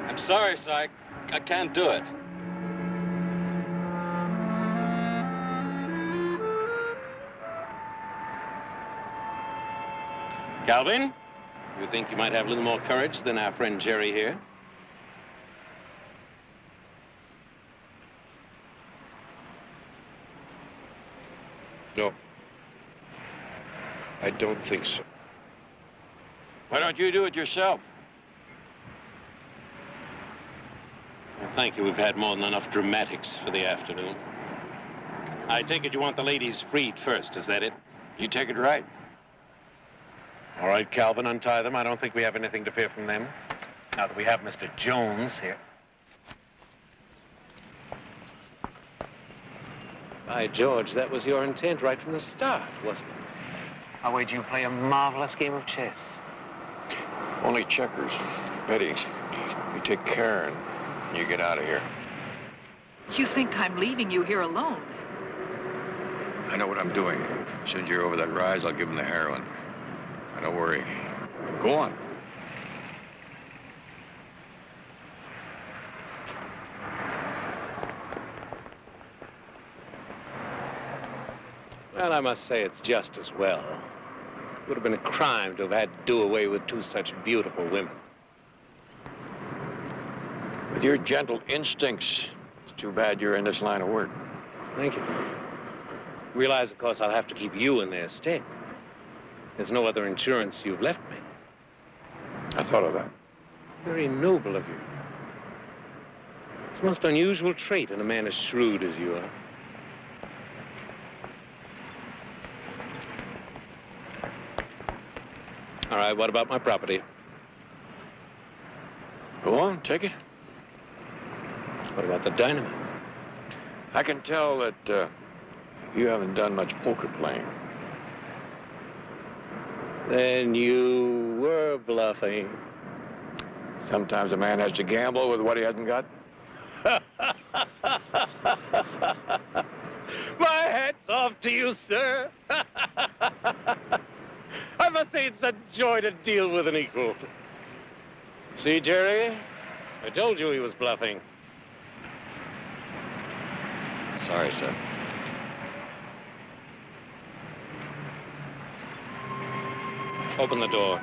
Speaker 18: I'm sorry, sir. I can't do it.
Speaker 19: Calvin, you think you might have a little more courage than our friend Jerry here?
Speaker 20: No. I don't think so.
Speaker 13: Why don't you do it yourself?
Speaker 19: Well, thank you. We've had more than enough dramatics for the afternoon. I take it you want the ladies freed first, is that it?
Speaker 13: You take it right.
Speaker 19: All right, Calvin, untie them. I don't think we have anything to fear from them. Now that we have Mr. Jones here. By George, that was your intent right from the start, wasn't it? I wager you play a marvelous game of chess.
Speaker 13: Only checkers. Betty, you take care and you get out of here.
Speaker 15: You think I'm leaving you here alone?
Speaker 13: I know what I'm doing. As soon as you're over that rise, I'll give him the heroin. Now, don't worry. Go on.
Speaker 19: Well, I must say it's just as well. It would have been a crime to have had to do away with two such beautiful women.
Speaker 13: With your gentle instincts, it's too bad you're in this line of work.
Speaker 19: Thank you. Realize, of course, I'll have to keep you in their stead. There's no other insurance you've left me.
Speaker 13: I thought of that.
Speaker 19: Very noble of you. It's a most unusual trait in a man as shrewd as you are. All right, what about my property?
Speaker 13: Go on, take it.
Speaker 19: What about the dynamite?
Speaker 13: I can tell that you haven't done much poker playing.
Speaker 19: Then you were bluffing.
Speaker 13: Sometimes a man has to gamble with what he hasn't got.
Speaker 19: My hat's off to you, sir. I must say it's a joy to deal with an equal. See, Jerry? I told you he was bluffing.
Speaker 18: Sorry, sir.
Speaker 19: Open the door.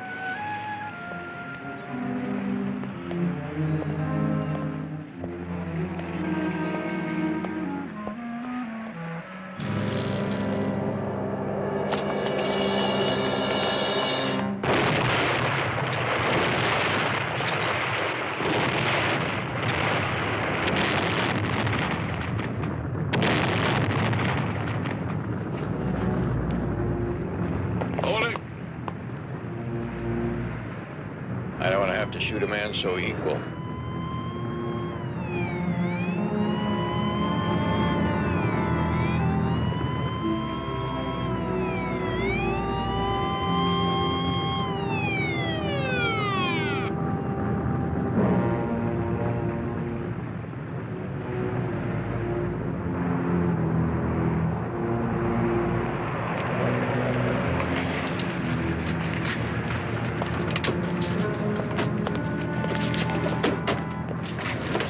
Speaker 13: I don't want to have to shoot a man so equal.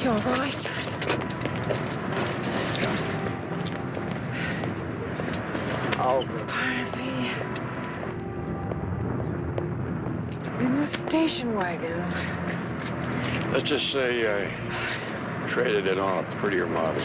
Speaker 16: You all right? Oh, Barnaby. In the station wagon.
Speaker 13: Let's just say I traded it on a prettier model.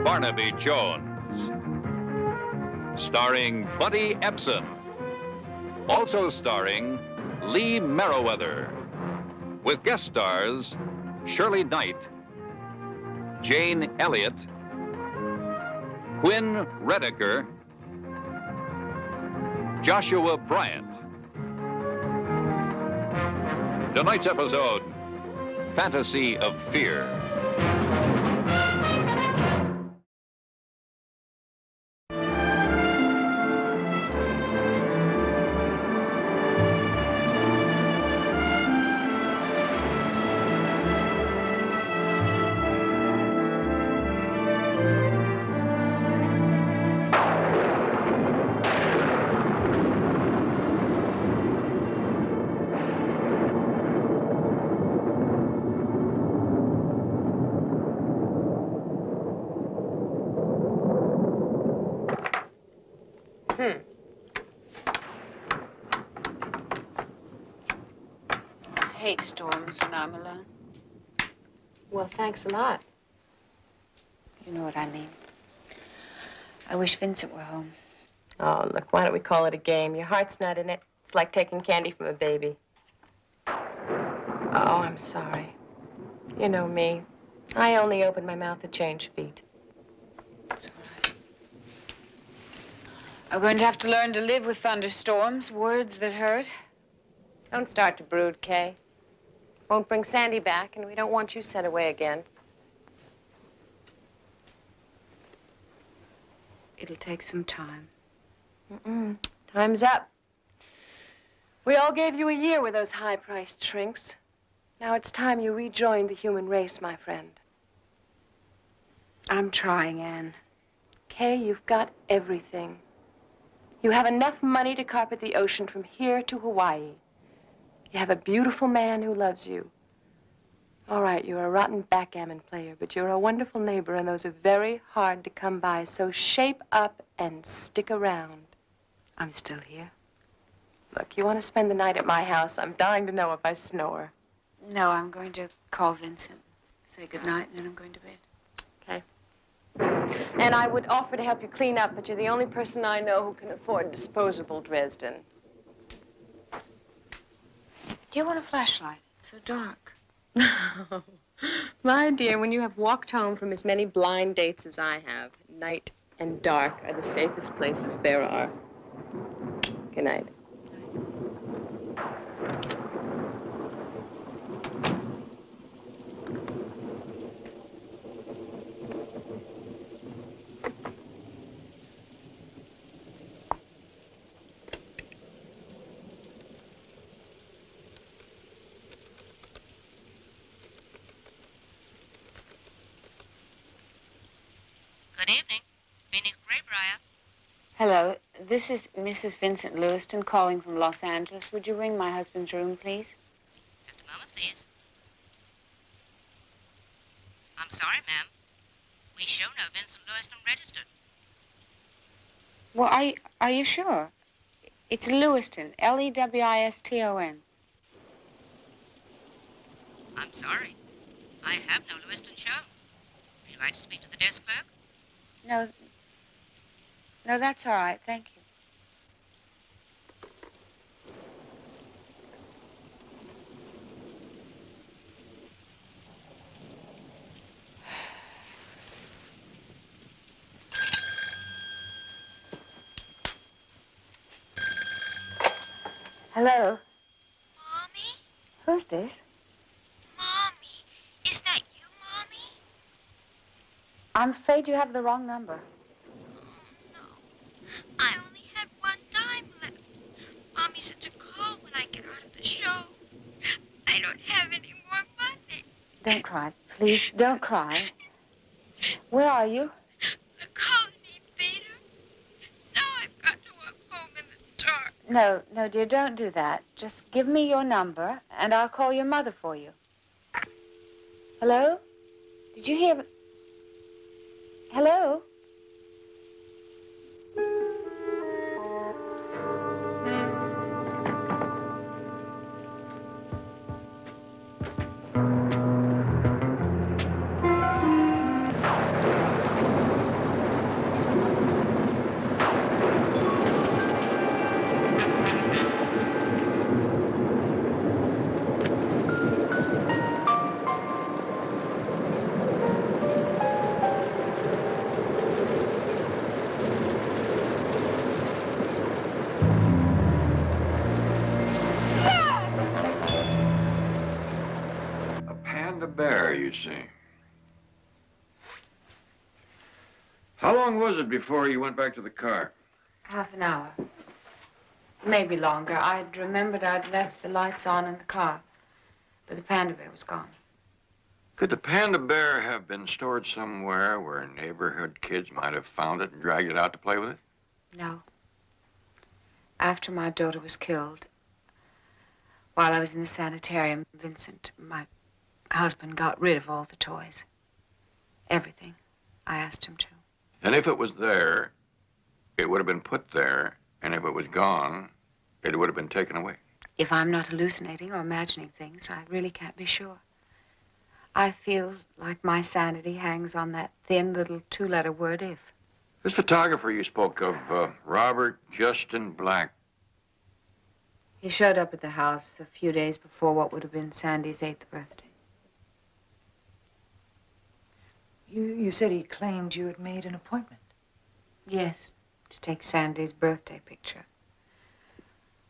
Speaker 1: Barnaby Jones, starring Buddy Epson, also starring Lee Merriweather, with guest stars Shirley Knight, Jane Elliott, Quinn Redeker, Joshua Bryant. Tonight's episode, Fantasy of Fear.
Speaker 12: I hate storms when I'm alone.
Speaker 4: Well, thanks a lot.
Speaker 12: You know what I mean. I wish Vincent were home.
Speaker 4: Oh, look, why don't we call it a game? Your heart's not in it. It's like taking candy from a baby. Oh, I'm sorry. You know me. I only open my mouth to change feet.
Speaker 12: It's all right. I'm going to have to learn to live with thunderstorms, words that hurt.
Speaker 4: Don't start to brood, Kay. Won't bring Sandy back, and we don't want you sent away again.
Speaker 12: It'll take some time.
Speaker 4: Time's up. We all gave you a year with those high-priced shrinks. Now it's time you rejoined the human race, my friend.
Speaker 12: I'm trying, Anne.
Speaker 4: Kay, you've got everything. You have enough money to carpet the ocean from here to Hawaii. You have a beautiful man who loves you. All right, you're a rotten backgammon player, but you're a wonderful neighbor, and those are very hard to come by. So shape up and stick around.
Speaker 12: I'm still here.
Speaker 4: Look, you want to spend the night at my house? I'm dying to know if I snore.
Speaker 12: No, I'm going to call Vincent, say goodnight, and then I'm going to bed.
Speaker 4: Okay. And I would offer to help you clean up, but you're the only person I know who can afford disposable Dresden.
Speaker 12: Do you want a flashlight? It's so dark.
Speaker 4: My dear, when you have walked home from as many blind dates as I have, night and dark are the safest places there are. Good night.
Speaker 21: Good evening. Phoenix Graybriar.
Speaker 12: Hello, this is Mrs. Vincent Lewiston calling from Los Angeles. Would you ring my husband's room, please?
Speaker 21: Just a moment, please. I'm sorry, ma'am. We show no Vincent Lewiston registered.
Speaker 12: Well, are you sure? It's Lewiston, Lewiston.
Speaker 21: I'm sorry. I have no Lewiston shown. Would you like to speak to the desk clerk?
Speaker 12: No, that's all right. Thank you.
Speaker 17: Hello? Mommy? Who's this?
Speaker 16: Mommy, is that you, Mommy?
Speaker 17: I'm afraid you have the wrong number.
Speaker 16: I only had one dime left. Mommy said to call when I get out of the show. I don't have any more money.
Speaker 17: Don't cry. Please, don't cry. Where are you?
Speaker 16: The Colony Theater. Now I've got to walk home in the dark.
Speaker 17: No, no, dear, don't do that. Just give me your number, and I'll call your mother for you. Hello? Did you hear... Hello?
Speaker 13: Panda bear, you see. How long was it before you went back to the car?
Speaker 17: Half an hour. Maybe longer. I'd remembered I'd left the lights on in the car, but the panda bear was gone.
Speaker 13: Could the panda bear have been stored somewhere where neighborhood kids might have found it and dragged it out to play with it?
Speaker 17: No. After my daughter was killed, while I was in the sanitarium, Vincent, my husband, got rid of all the toys. Everything. I asked him to.
Speaker 13: And if it was there, it would have been put there, and if it was gone, it would have been taken away.
Speaker 17: If I'm not hallucinating or imagining things, I really can't be sure. I feel like my sanity hangs on that thin little two-letter word, if.
Speaker 13: This photographer you spoke of, Robert Justin Black.
Speaker 17: He showed up at the house a few days before what would have been Sandy's 8th birthday.
Speaker 7: You said he claimed you had made an appointment.
Speaker 17: Yes, to take Sandy's birthday picture.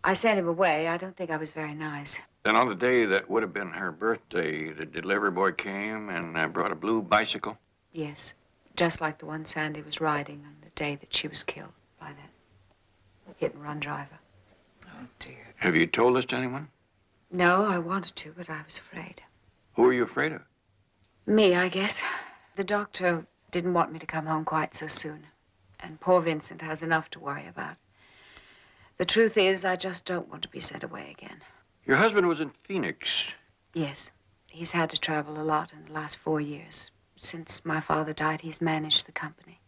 Speaker 17: I sent him away. I don't think I was very nice.
Speaker 13: Then on the day that would have been her birthday, the delivery boy came and brought a blue bicycle?
Speaker 17: Yes, just like the one Sandy was riding on the day that she was killed by that hit-and-run driver.
Speaker 7: Oh, dear.
Speaker 13: Have you told this to anyone?
Speaker 17: No, I wanted to, but I was afraid.
Speaker 13: Who are you afraid of?
Speaker 17: Me, I guess. The doctor didn't want me to come home quite so soon. And poor Vincent has enough to worry about. The truth is, I just don't want to be sent away again.
Speaker 13: Your husband was in Phoenix.
Speaker 17: Yes. He's had to travel a lot in the last 4 years. Since my father died, he's managed the company.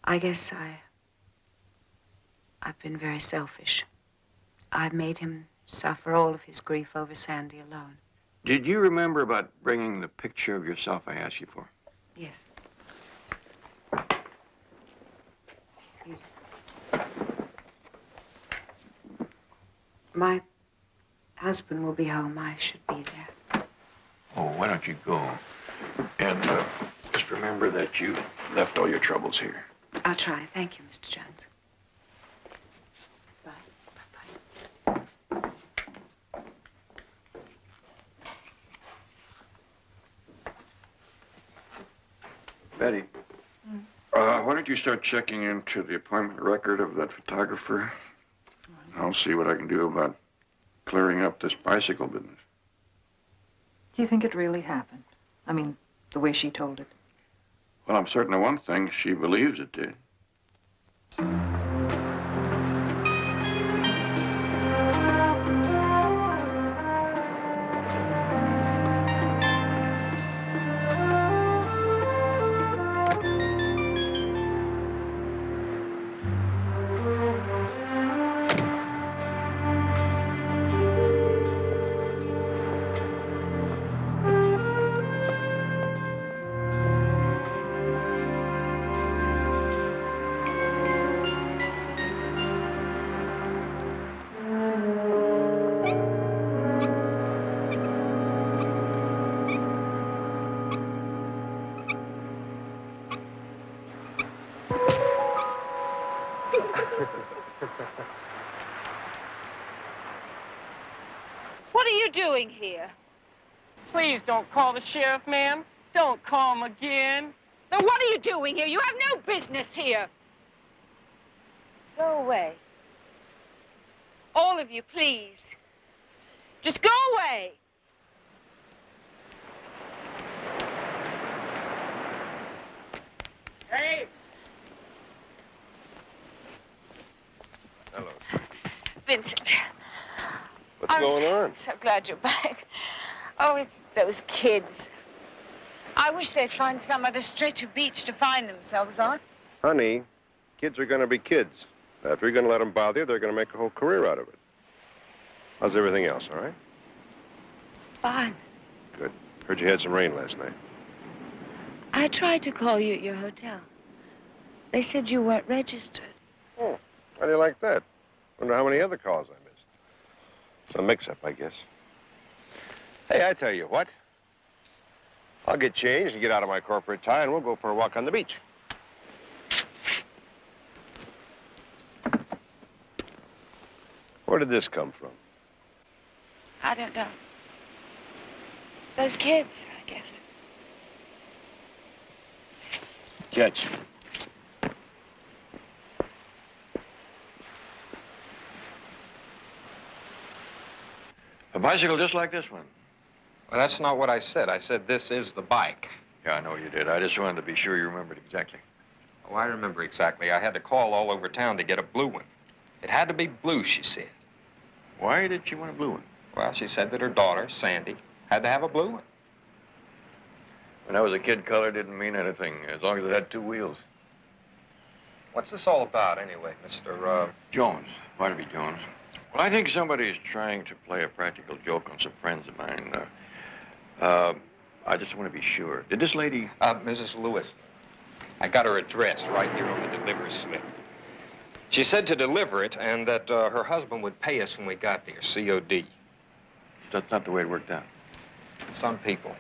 Speaker 17: I guess I've been very selfish. I've made him suffer all of his grief over Sandy alone.
Speaker 13: Did you remember about bringing the picture of yourself I asked you for?
Speaker 17: Yes. Yes. My husband will be home. I should be there.
Speaker 13: Oh, why don't you go? And just remember that you left all your troubles here.
Speaker 17: I'll try. Thank you, Mr. Jones. Bye. Bye-bye.
Speaker 13: Betty, why don't you start checking into the appointment record of that photographer? I'll see what I can do about clearing up this bicycle business.
Speaker 7: Do you think it really happened? I mean, the way she told it.
Speaker 13: Well, I'm certain of one thing. She believes it did.
Speaker 2: What are you doing here?
Speaker 11: Please don't call the sheriff, ma'am. Don't call him again.
Speaker 2: Then what are you doing here? You have no business here. Go away. All of you, please. Just go away.
Speaker 11: Hey!
Speaker 20: Hello.
Speaker 2: Vincent.
Speaker 20: What's going on?
Speaker 2: So glad you're back. Oh, it's those kids. I wish they'd find some other stretch of beach to find themselves on.
Speaker 20: Honey, kids are going to be kids. If you're going to let them bother you, they're going to make a whole career out of it. How's everything else, all right?
Speaker 2: Fine.
Speaker 20: Good. Heard you had some rain last night.
Speaker 2: I tried to call you at your hotel. They said you weren't registered.
Speaker 20: Oh, how do you like that? Wonder how many other calls I missed. Some mix-up, I guess. Hey, I tell you what. I'll get changed and get out of my corporate tie, and we'll go for a walk on the beach. Where did this come from?
Speaker 2: I don't know. Those kids, I guess.
Speaker 20: Catch.
Speaker 13: A bicycle just like this one.
Speaker 1: Well, that's not what I said. I said this is the bike.
Speaker 13: Yeah, I know you did. I just wanted to be sure you remembered exactly.
Speaker 1: Oh, I remember exactly. I had to call all over town to get a blue one. It had to be blue, she said.
Speaker 13: Why did she want a blue one?
Speaker 1: Well, she said that her daughter, Sandy, had to have a blue one.
Speaker 13: When I was a kid, color didn't mean anything, as long as it had two wheels.
Speaker 1: What's this all about, anyway, Mr.
Speaker 13: Jones, Barnaby Jones. Well, I think somebody's trying to play a practical joke on some friends of mine. I just want to be sure. Did this lady...
Speaker 1: Mrs. Lewis. I got her address right here on the delivery slip. She said to deliver it and that her husband would pay us when we got there, COD.
Speaker 13: That's not the way it worked out.
Speaker 1: Some people.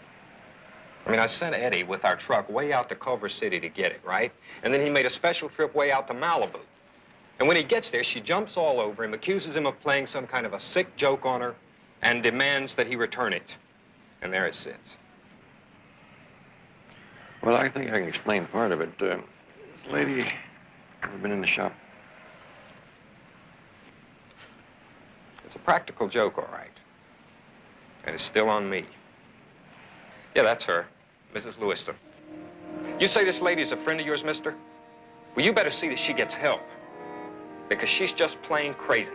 Speaker 1: I mean, I sent Eddie with our truck way out to Culver City to get it, right? And then he made a special trip way out to Malibu. And when he gets there, she jumps all over him, accuses him of playing some kind of a sick joke on her, and demands that he return it. And there it sits.
Speaker 13: Well, I think I can explain part of it. This lady ever been in the shop?
Speaker 1: It's a practical joke, all right. And it's still on me. Yeah, that's her, Mrs. Lewiston. You say this lady's a friend of yours, mister? Well, you better see that she gets help. Because she's just plain crazy.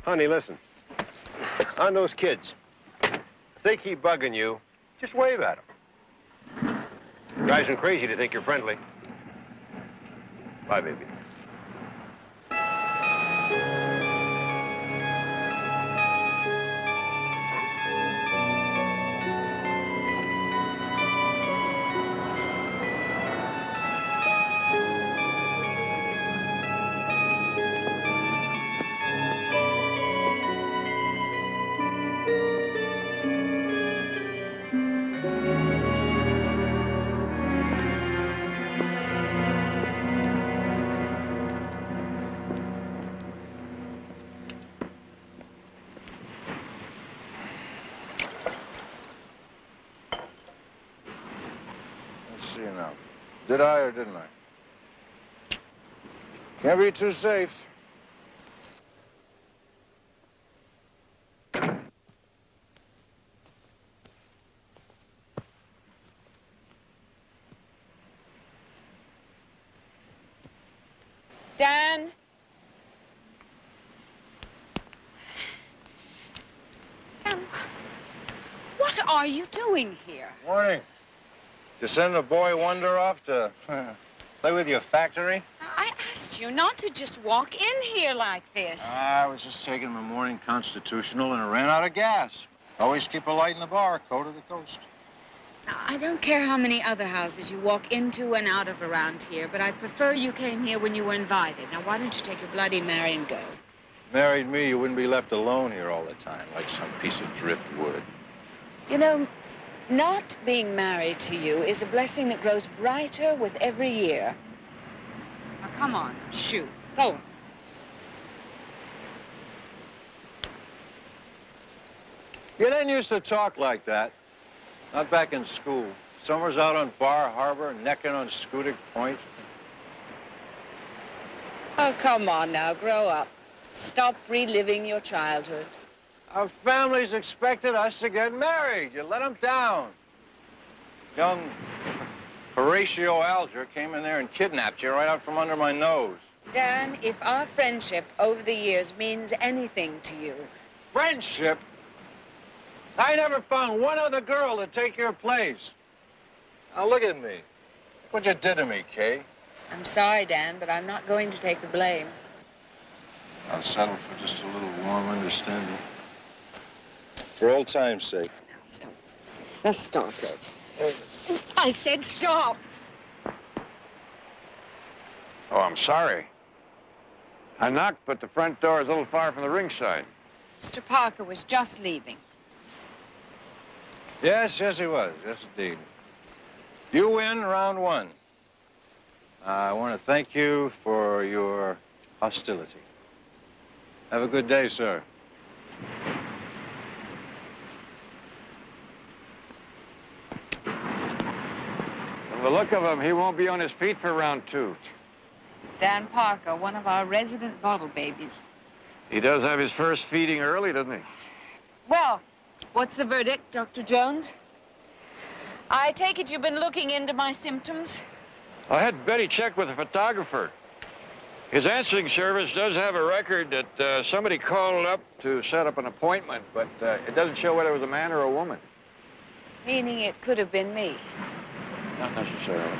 Speaker 20: Honey, listen. On those kids. If they keep bugging you, just wave at them. Drives them crazy to think you're friendly. Bye, baby.
Speaker 5: Let's see now. Did I or didn't I? Can't be too safe.
Speaker 2: Dan? Dan, what are you doing here?
Speaker 5: Morning. To send a boy wonder off to play with your factory?
Speaker 2: I asked you not to just walk in here like this.
Speaker 5: I was just taking my morning constitutional and I ran out of gas. Always keep a light in the bar, coast to the coast.
Speaker 2: I don't care how many other houses you walk into and out of around here, but I prefer you came here when you were invited. Now, why don't you take your Bloody Mary and go?
Speaker 5: Married me, you wouldn't be left alone here all the time, like some piece of driftwood.
Speaker 2: You know, not being married to you is a blessing that grows brighter with every year. Now, come on. Shoot. Go on.
Speaker 3: You didn't used to talk like that. Not back in school. Summers out on Bar Harbor, necking on Scudic Point.
Speaker 2: Oh, come on now. Grow up. Stop reliving your childhood.
Speaker 3: Our families expected us to get married. You let them down. Young Horatio Alger came in there and kidnapped you right out from under my nose.
Speaker 2: Dan, if our friendship over the years means anything to you...
Speaker 3: Friendship? I never found one other girl to take your place. Now look at me. Look what you did to me, Kay.
Speaker 2: I'm sorry, Dan, but I'm not going to take the blame.
Speaker 3: I'll settle for just a little warm understanding. For old time's sake.
Speaker 2: Now, stop. Now, stop it. I said stop.
Speaker 13: Oh, I'm sorry. I knocked, but the front door is a little far from the ringside.
Speaker 2: Mr. Parker was just leaving.
Speaker 3: Yes, yes, he was. Yes, indeed. You win round one. I want to thank you for your hostility. Have a good day, sir.
Speaker 13: From the look of him, he won't be on his feet for round two.
Speaker 2: Dan Parker, one of our resident bottle babies.
Speaker 13: He does have his first feeding early, doesn't he?
Speaker 2: Well, what's the verdict, Dr. Jones? I take it you've been looking into my symptoms?
Speaker 13: I had Betty check with a photographer. His answering service does have a record that somebody called up to set up an appointment, but it doesn't show whether it was a man or a woman.
Speaker 2: Meaning it could have been me.
Speaker 13: Not necessarily.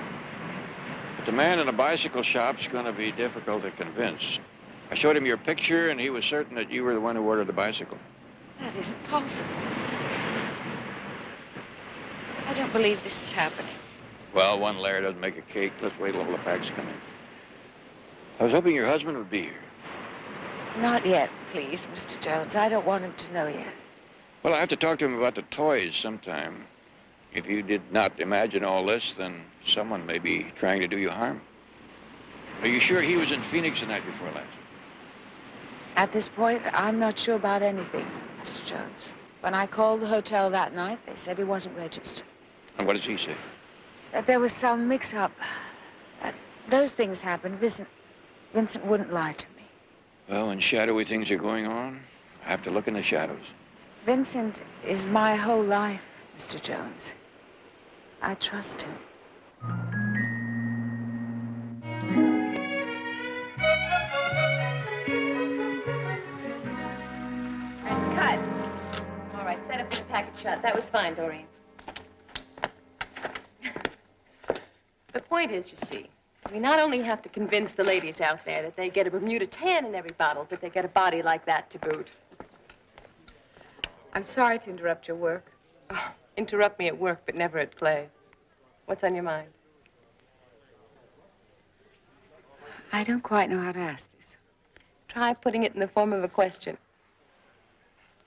Speaker 13: But the man in the bicycle shop's going to be difficult to convince. I showed him your picture, and he was certain that you were the one who ordered the bicycle.
Speaker 2: That isn't possible. I don't believe this is happening.
Speaker 13: Well, one layer doesn't make a cake. Let's wait till all the facts come in. I was hoping your husband would be here.
Speaker 2: Not yet, please, Mr. Jones. I don't want him to know yet.
Speaker 13: Well, I have to talk to him about the toys sometime. If you did not imagine all this, then someone may be trying to do you harm. Are you sure he was in Phoenix the night before last?
Speaker 2: At this point, I'm not sure about anything, Mr. Jones. When I called the hotel that night, they said he wasn't registered.
Speaker 13: And what does he say?
Speaker 2: That there was some mix-up. Those things happened. Vincent wouldn't lie to me.
Speaker 13: Well, when shadowy things are going on, I have to look in the shadows.
Speaker 2: Vincent is my whole life, Mr. Jones. I trust him.
Speaker 4: Cut. All right, set up this packet shot. That was fine, Doreen. The point is, you see, we not only have to convince the ladies out there that they get a Bermuda tan in every bottle, but they get a body like that to boot.
Speaker 2: I'm sorry to interrupt your work.
Speaker 4: Oh, interrupt me at work, but never at play. What's on your mind?
Speaker 2: I don't quite know how to ask this.
Speaker 4: Try putting it in the form of a question.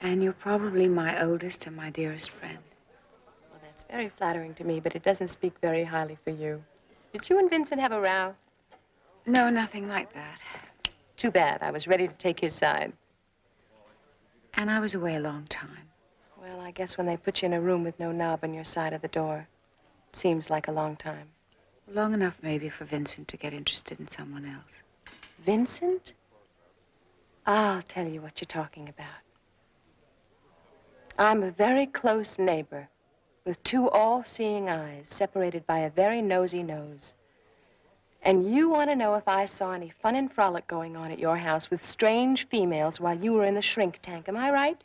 Speaker 2: And you're probably my oldest and my dearest friend.
Speaker 4: Well, that's very flattering to me, but it doesn't speak very highly for you. Did you and Vincent have a row?
Speaker 2: No, nothing like that.
Speaker 4: Too bad. I was ready to take his side.
Speaker 2: And I was away a long time.
Speaker 4: Well, I guess when they put you in a room with no knob on your side of the door, it seems like a long time.
Speaker 2: Long enough, maybe, for Vincent to get interested in someone else.
Speaker 4: Vincent? I'll tell you what you're talking about. I'm a very close neighbor with two all-seeing eyes separated by a very nosy nose. And you want to know if I saw any fun and frolic going on at your house with strange females while you were in the shrink tank. Am I right?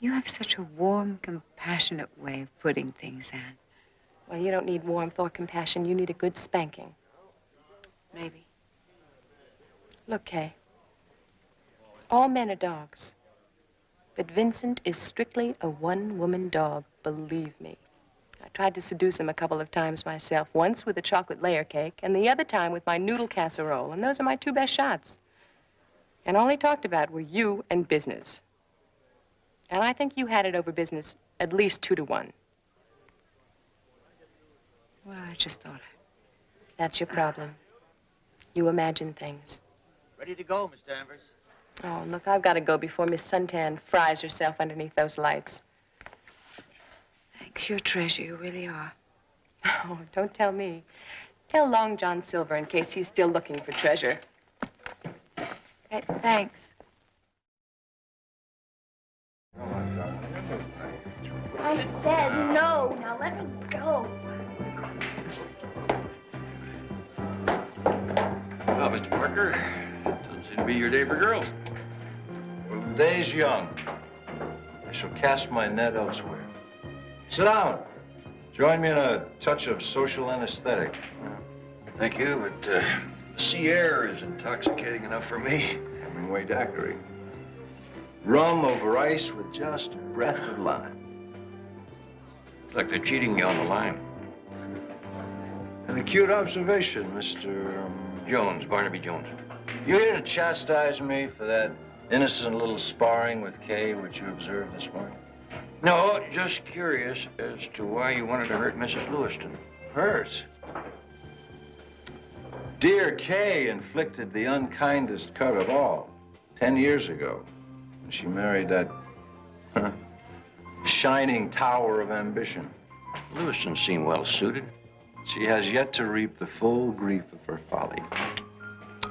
Speaker 2: You have such a warm, compassionate way of putting things, Anne.
Speaker 4: Well, you don't need warmth or compassion. You need a good spanking.
Speaker 2: Maybe.
Speaker 4: Look, Kay. All men are dogs. But Vincent is strictly a one-woman dog, believe me. I tried to seduce him a couple of times myself, once with a chocolate layer cake, and the other time with my noodle casserole, and those are my two best shots. And all he talked about were you and business. And I think you had it over business at least 2-1.
Speaker 2: Well, I just thought
Speaker 10: That's your problem. You imagine things.
Speaker 6: Ready to go, Miss Danvers.
Speaker 10: Oh, look, I've got to go before Miss Suntan fries herself underneath those lights. Thanks, you're a treasure. You really are. Oh, don't tell me. Tell Long John Silver in case he's still looking for treasure.
Speaker 4: Thanks.
Speaker 16: I said no. Now let me go.
Speaker 8: Well, Mr. Parker, doesn't seem to be your day for girls.
Speaker 3: Well, the day's young. I shall cast my net elsewhere. Sit down. Join me in a touch of social anesthetic.
Speaker 8: Thank you, but the sea air is intoxicating enough for me.
Speaker 3: Hemingway daiquiri. Rum over ice with just a breath of lime.
Speaker 8: It's like they're cheating you on the line.
Speaker 3: An acute observation, Mr.
Speaker 8: Jones, Barnaby Jones.
Speaker 3: You here to chastise me for that innocent little sparring with Kay which you observed this morning?
Speaker 8: No, just curious as to why you wanted to hurt Mrs. Lewiston.
Speaker 3: Hurt? Dear Kay inflicted the unkindest cut of all 10 years ago when she married that shining tower of ambition.
Speaker 8: Lewiston seemed well suited.
Speaker 3: She has yet to reap the full grief of her folly.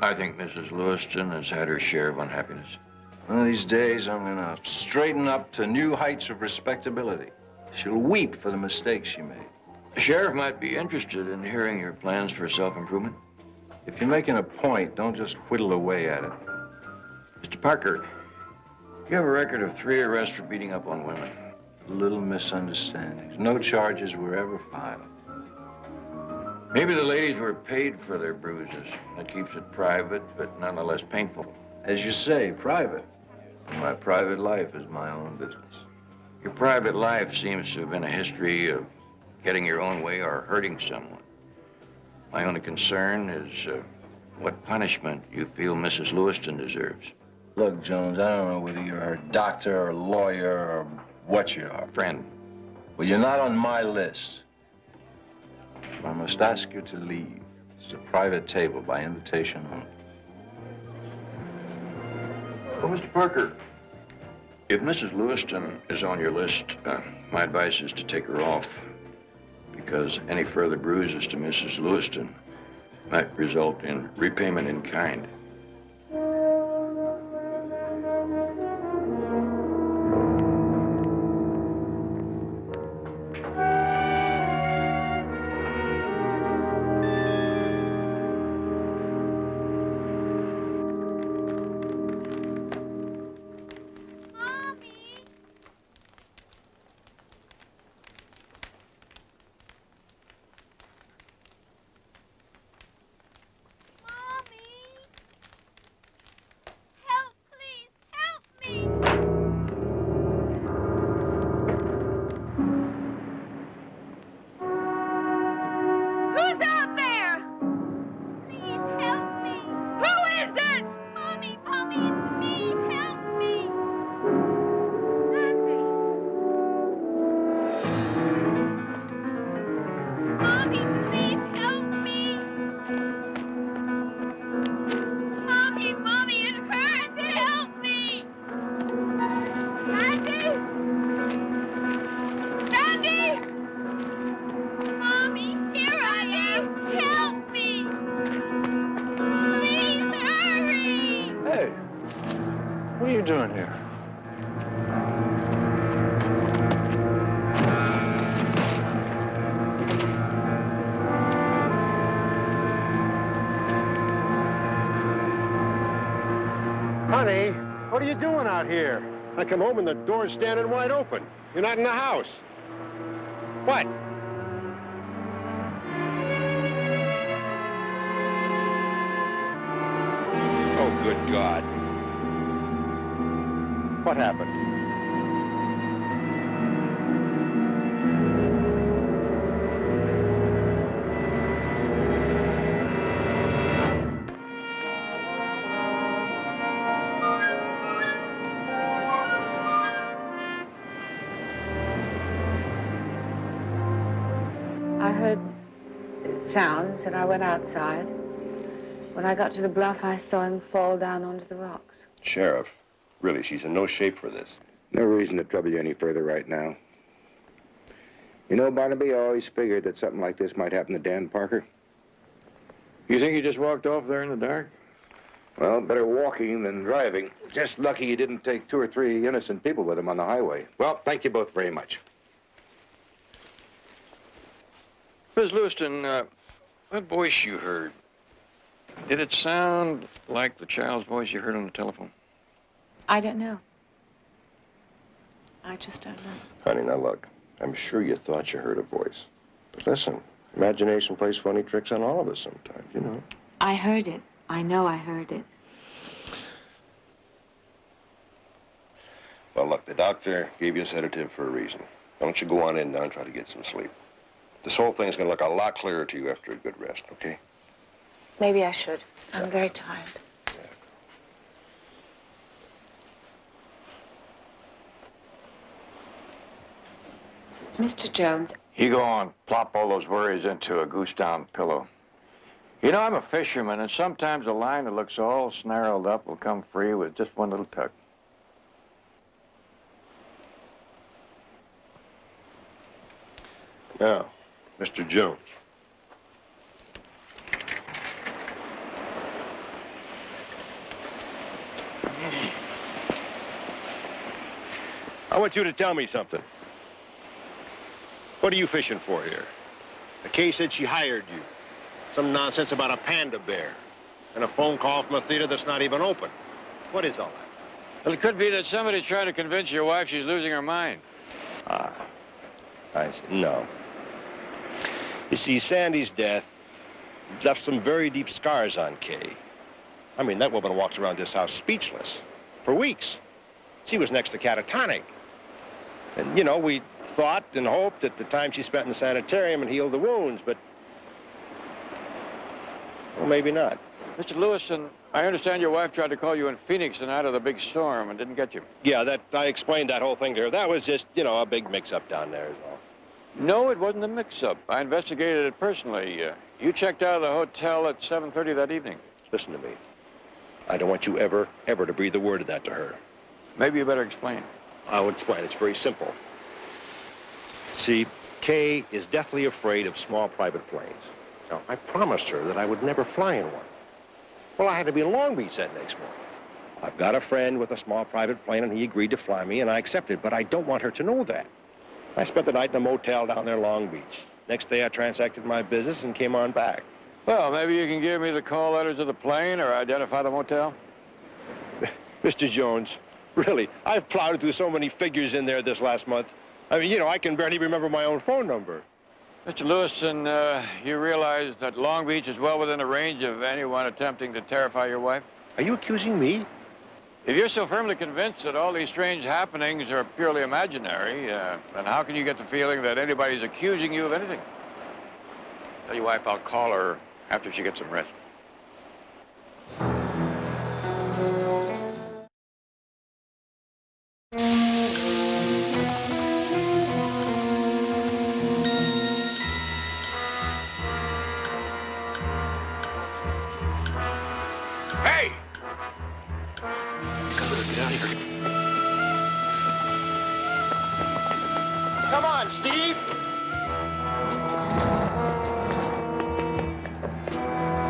Speaker 8: I think Mrs. Lewiston has had her share of unhappiness.
Speaker 3: One of these days, I'm gonna straighten up to new heights of respectability. She'll weep for the mistakes she made.
Speaker 8: The sheriff might be interested in hearing your plans for self-improvement.
Speaker 3: If you're making a point, don't just whittle away at it.
Speaker 8: Mr. Parker, you have a record of 3 arrests for beating up on women.
Speaker 3: Little misunderstandings. No charges were ever filed.
Speaker 8: Maybe the ladies were paid for their bruises. That keeps it private, but nonetheless painful.
Speaker 3: As you say, private. My private life is my own business.
Speaker 8: Your private life seems to have been a history of getting your own way or hurting someone. My only concern is what punishment you feel Mrs. Lewiston deserves.
Speaker 3: Look, Jones, I don't know whether you're a doctor or a lawyer or what you are.
Speaker 8: Friend.
Speaker 3: Well, you're not on my list. So I must ask you to leave. This is a private table by invitation only.
Speaker 8: Well, Mr. Parker, if Mrs. Lewiston is on your list, my advice is to take her off, because any further bruises to Mrs. Lewiston might result in repayment in kind.
Speaker 16: Who's out there? Please help me. Who is it? Mommy, Mommy, it's me. Help me. Sandy. Mommy, please help me. Mommy, Mommy, it hurts. Help me. Sandy. Sandy. Mommy, here I am. Help me. Please hurry.
Speaker 3: Hey, what are you doing here?
Speaker 20: Honey, what are you doing out here? I come home and the door's standing wide open. You're not in the house. What? Oh, good God. What happened?
Speaker 10: I heard
Speaker 2: sounds, and I went outside. When I got to the bluff, I saw him fall down onto the rocks.
Speaker 20: Sheriff, really, she's in no shape for this.
Speaker 5: No reason to trouble you any further right now. You know, Barnaby, I always figured that something like this might happen to Dan Parker.
Speaker 13: You think he just walked off there in the dark?
Speaker 5: Well, better walking than driving. Just lucky he didn't take 2 or 3 innocent people with him on the highway. Well, thank you both very much.
Speaker 13: Miss Lewiston, that voice you heard, did it sound like the child's voice you heard on the telephone?
Speaker 2: I don't know. I just don't know.
Speaker 20: Honey, now look, I'm sure you thought you heard a voice. But listen, imagination plays funny tricks on all of us sometimes, you know.
Speaker 2: I heard it. I know I heard it.
Speaker 20: Well, look, the doctor gave you a sedative for a reason. Why don't you go on in now and try to get some sleep? This whole thing's gonna look a lot clearer to you after a good rest, okay?
Speaker 2: Maybe I should. I'm very tired. Mr. Jones.
Speaker 13: You go on, plop all those worries into a goose-down pillow. You know, I'm a fisherman, and sometimes a line that looks all snarled up will come free with just one little tug.
Speaker 20: Now, Mr. Jones. I want you to tell me something. What are you fishing for here? The Kay said she hired you. Some nonsense about a panda bear. And a phone call from a theater that's not even open. What is all that?
Speaker 13: Well, it could be that somebody's trying to convince your wife she's losing her mind.
Speaker 20: I see. No. You see, Sandy's death left some very deep scars on Kay. I mean, that woman walks around this house speechless for weeks. She was next to catatonic. And, you know, we thought and hoped that the time she spent in the sanitarium and healed the wounds, but, well, maybe not.
Speaker 13: Mr. Lewiston, I understand your wife tried to call you in Phoenix the night of the big storm and didn't get you.
Speaker 20: Yeah, I explained that whole thing to her. That was just, you know, a big mix-up down there is all.
Speaker 13: No, it wasn't a mix-up. I investigated it personally. You checked out of the hotel at 7:30 that evening.
Speaker 20: Listen to me. I don't want you ever to breathe a word of that to her.
Speaker 13: Maybe you better explain.
Speaker 20: I'll explain. It's very simple. See, Kay is deathly afraid of small private planes. Now, I promised her that I would never fly in one. Well, I had to be in Long Beach that next morning. I've got a friend with a small private plane, and he agreed to fly me, and I accepted, but I don't want her to know that. I spent the night in a motel down there in Long Beach. Next day, I transacted my business and came on back.
Speaker 13: Well, maybe you can give me the call letters of the plane or identify the motel.
Speaker 20: Mr. Jones, really, I've plowed through so many figures in there this last month. I mean, you know, I can barely remember my own phone number.
Speaker 13: Mr. Lewiston, you realize that Long Beach is well within the range of anyone attempting to terrify your wife?
Speaker 20: Are you accusing me?
Speaker 13: If you're so firmly convinced that all these strange happenings are purely imaginary, then how can you get the feeling that anybody's accusing you of anything? Tell your wife I'll call her after she gets some rest.
Speaker 20: Hey! Get out of here. Come on, Steve!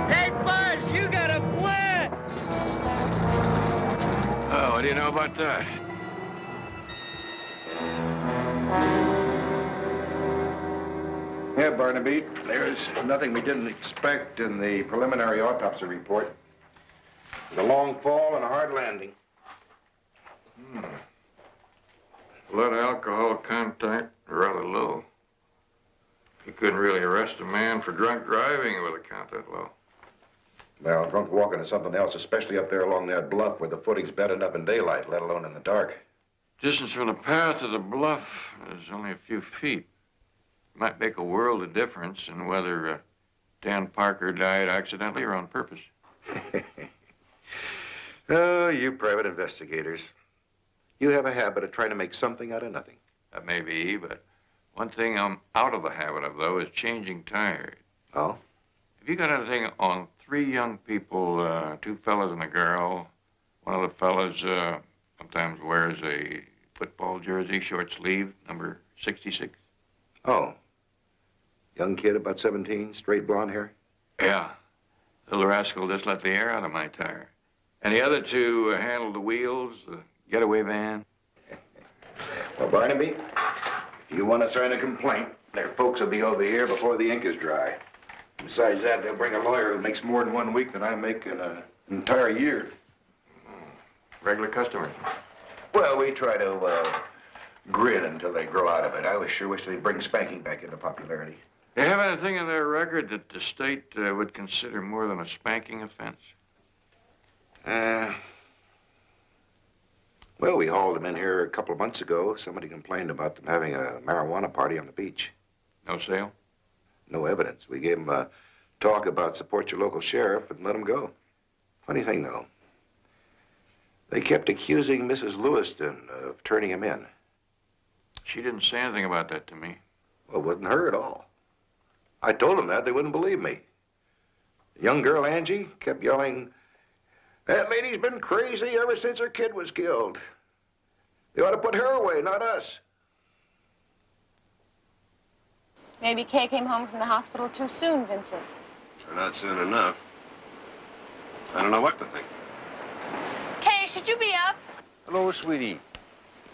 Speaker 11: Hey, Buzz, you got a plan!
Speaker 9: Oh, what do you know about that?
Speaker 5: Yeah, Barnaby, there's nothing we didn't expect in the preliminary autopsy report. A long fall and a hard landing.
Speaker 13: Blood alcohol content rather low. You couldn't really arrest a man for drunk driving with a count that low.
Speaker 5: Well, drunk walking is something else, especially up there along that bluff where the footing's bad enough in daylight, let alone in the dark.
Speaker 13: Distance from the path to the bluff is only a few feet. Might make a world of difference in whether Dan Parker died accidentally or on purpose.
Speaker 5: Oh, you private investigators. You have a habit of trying to make something out of nothing.
Speaker 13: That may be, but one thing I'm out of the habit of, though, is changing tires.
Speaker 5: Oh?
Speaker 13: Have you got anything on 3 young people, 2 fellas and a girl? One of the fellas sometimes wears a football jersey, short sleeve, number 66.
Speaker 6: Oh. Young kid, about 17, straight blonde hair?
Speaker 13: Yeah. Little rascal just let the air out of my tire. And the other 2 handle the wheels, the getaway van.
Speaker 6: Well, Barnaby, if you want to sign a complaint, their folks will be over here before the ink is dry. Besides that, they'll bring a lawyer who makes more in 1 week than I make in an entire year.
Speaker 13: Regular customers.
Speaker 6: Well, we try to grin until they grow out of it. I always sure wish they'd bring spanking back into popularity.
Speaker 13: They have anything in their record that the state would consider more than a spanking offense?
Speaker 6: Well, we hauled them in here a couple of months ago. Somebody complained about them having a marijuana party on the beach.
Speaker 13: No sale?
Speaker 6: No evidence. We gave them a talk about support your local sheriff and let them go. Funny thing, though. They kept accusing Mrs. Lewiston of turning him in.
Speaker 13: She didn't say anything about that to me.
Speaker 6: Well, it wasn't her at all. I told them that. They wouldn't believe me. The young girl, Angie, kept yelling, "That lady's been crazy ever since her kid was killed. They ought to put her away, not us."
Speaker 10: Maybe Kay came home from the hospital too soon, Vincent.
Speaker 20: Or not soon enough. I don't know what to think.
Speaker 10: Kay, should you be up?
Speaker 20: Hello, sweetie.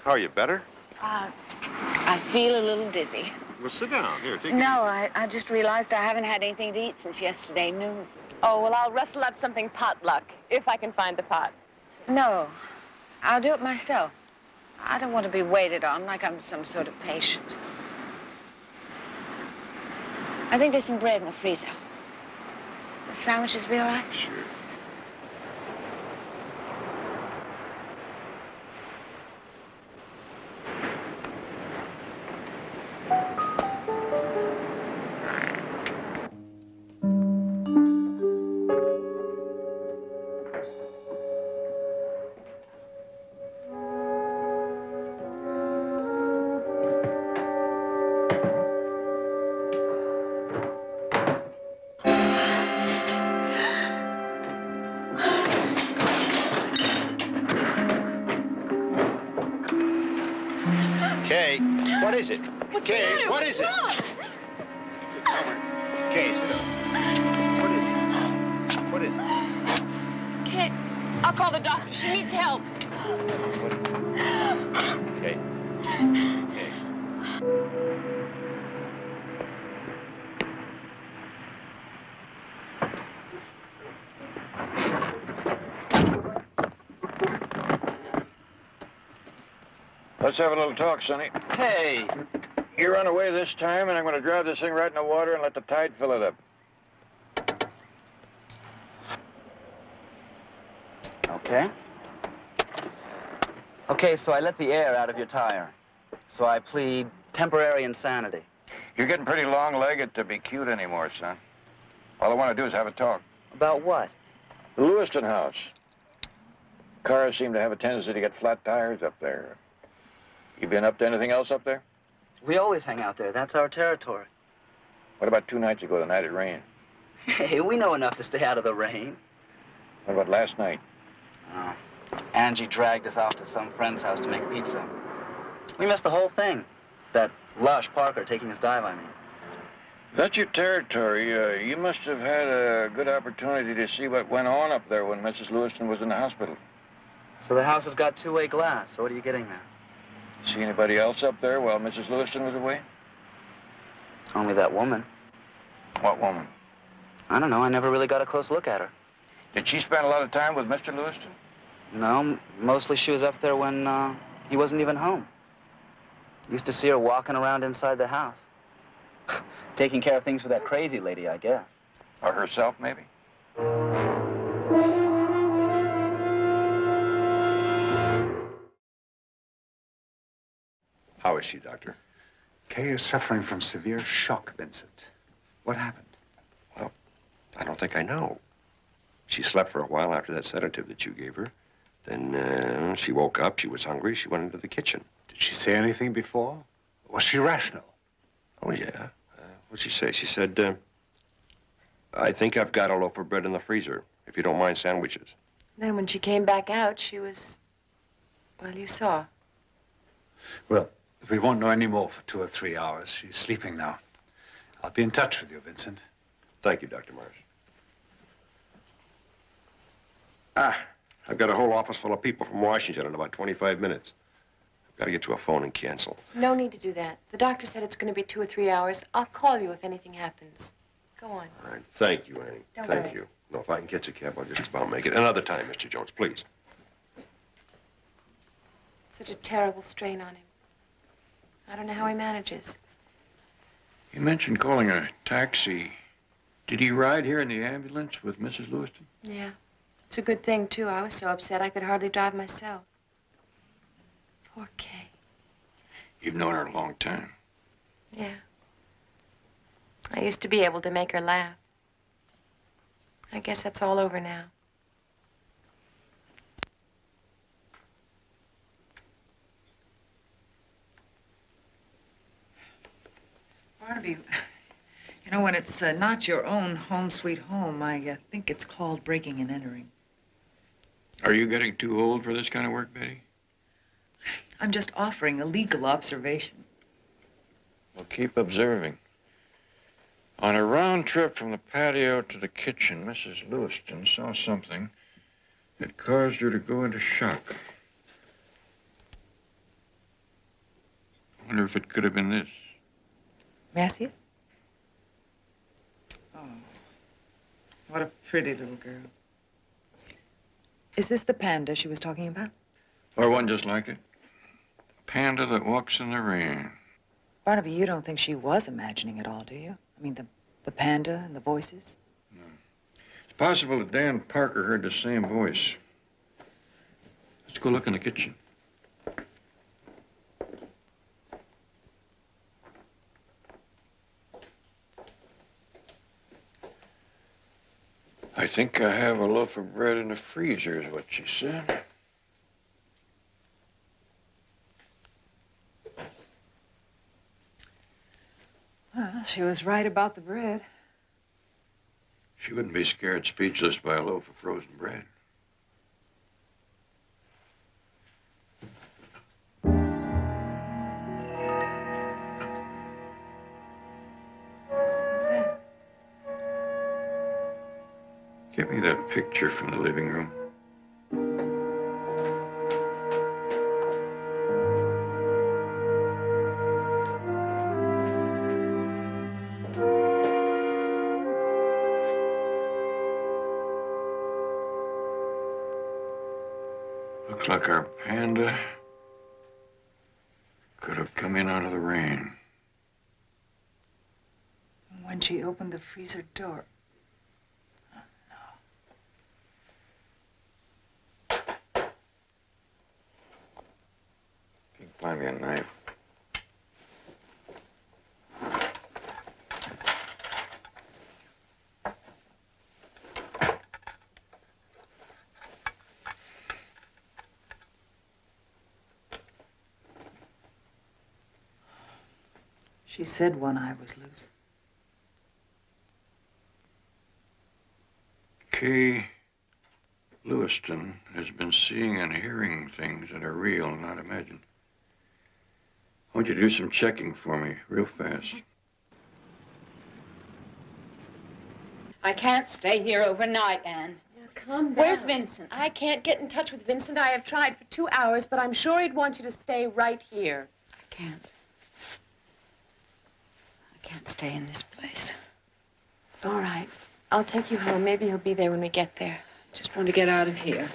Speaker 20: How are you, better?
Speaker 2: I feel a little dizzy.
Speaker 20: Well, sit down. Here, take it.
Speaker 2: No, I just realized I haven't had anything to eat since yesterday noon.
Speaker 10: Oh, well, I'll rustle up something potluck, if I can find the pot.
Speaker 2: No, I'll do it myself. I don't want to be waited on like I'm some sort of patient. I think there's some bread in the freezer. The sandwiches be all right?
Speaker 20: Sure. Kay, what is it? Kay, what is it? Kay, sit down. What is it? What is it?
Speaker 10: Kay, I'll call the doctor. She needs help.
Speaker 20: What is it? Kay.
Speaker 13: Let's have a little talk, Sonny.
Speaker 11: Hey!
Speaker 13: You run away this time, and I'm going to drive this thing right in the water and let the tide fill it up.
Speaker 11: Okay. Okay, so I let the air out of your tire. So I plead temporary insanity.
Speaker 13: You're getting pretty long-legged to be cute anymore, son. All I want to do is have a talk.
Speaker 11: About what?
Speaker 13: The Lewiston house. Cars seem to have a tendency to get flat tires up there. You been up to anything else up there?
Speaker 11: We always hang out there. That's our territory.
Speaker 13: What about 2 nights ago, the night it rained?
Speaker 11: Hey, we know enough to stay out of the rain.
Speaker 13: What about last night?
Speaker 11: Oh, Angie dragged us off to some friend's house to make pizza. We missed the whole thing. That lush Parker taking his dive, I mean.
Speaker 13: That's your territory. You must have had a good opportunity to see what went on up there when Mrs. Lewiston was in the hospital.
Speaker 11: So the house has got two-way glass. So what are you getting at?
Speaker 13: See anybody else up there while Mrs. Lewiston was away?
Speaker 11: Only that woman.
Speaker 13: What woman?
Speaker 11: I don't know. I never really got a close look at her.
Speaker 13: Did she spend a lot of time with Mr. Lewiston?
Speaker 11: No, mostly she was up there when he wasn't even home. Used to see her walking around inside the house. Taking care of things for that crazy lady, I guess.
Speaker 13: Or herself, maybe?
Speaker 20: How is she, Doctor?
Speaker 14: Kay is suffering from severe shock, Vincent. What happened?
Speaker 20: Well, I don't think I know. She slept for a while after that sedative that you gave her. Then she woke up, she was hungry, she went into the kitchen.
Speaker 14: Did she say anything before? Was she rational?
Speaker 20: Oh, yeah. What'd she say? She said, I think I've got a loaf of bread in the freezer, if you don't mind sandwiches.
Speaker 10: Then when she came back out, she was, well, you saw.
Speaker 14: Well, we won't know any more for 2 or 3 hours. She's sleeping now. I'll be in touch with you, Vincent.
Speaker 20: Thank you, Dr. Myers. I've got a whole office full of people from Washington in about 25 minutes. I've got to get to a phone and cancel.
Speaker 10: No need to do that. The doctor said it's going to be 2 or 3 hours. I'll call you if anything happens. Go on.
Speaker 20: All right. Thank you, Annie.
Speaker 10: Don't
Speaker 20: Thank
Speaker 10: worry.
Speaker 20: you. No, if I can catch a cab, I'll just about make it. Another time, Mr. Jones, please.
Speaker 10: Such a terrible strain on him. I don't know how he manages.
Speaker 13: You mentioned calling a taxi. Did he ride here in the ambulance with Mrs. Lewiston?
Speaker 10: Yeah. It's a good thing, too. I was so upset I could hardly drive myself. Poor Kay.
Speaker 13: You've known her a long time.
Speaker 10: Yeah. I used to be able to make her laugh. I guess that's all over now.
Speaker 7: Barnaby, you know, when it's not your own home sweet home, I think it's called breaking and entering.
Speaker 13: Are you getting too old for this kind of work, Betty?
Speaker 7: I'm just offering a legal observation.
Speaker 13: Well, keep observing. On a round trip from the patio to the kitchen, Mrs. Lewiston saw something that caused her to go into shock. I wonder if it could have been this.
Speaker 7: May I see it? Oh, what a pretty little girl. Is this the panda she was talking about?
Speaker 13: Or one just like it. The panda that walks in the rain.
Speaker 7: Barnaby, you don't think she was imagining it all, do you? I mean, the panda and the voices?
Speaker 13: It's possible that Dan Parker heard the same voice. Let's go look in the kitchen. I think I have a loaf of bread in the freezer, is what she said.
Speaker 7: Well, she was right about the bread.
Speaker 13: She wouldn't be scared speechless by a loaf of frozen bread.
Speaker 10: What's that?
Speaker 13: Get me that picture from the living room. Looks like our panda could have come in out of the rain.
Speaker 7: When she opened the freezer door.
Speaker 13: You can find me a knife.
Speaker 7: She said one eye was loose.
Speaker 13: Kay Lewiston has been seeing and hearing things that are real, not imagined. I want you to do some checking for me, real fast.
Speaker 2: I can't stay here overnight, Anne.
Speaker 10: Calm down.
Speaker 2: Where's Vincent?
Speaker 10: I can't get in touch with Vincent. I have tried for 2 hours, but I'm sure he'd want you to stay right here.
Speaker 2: I can't. I can't stay in this place.
Speaker 10: All right. I'll take you home. Maybe he'll be there when we get there.
Speaker 2: Just want to get out of here.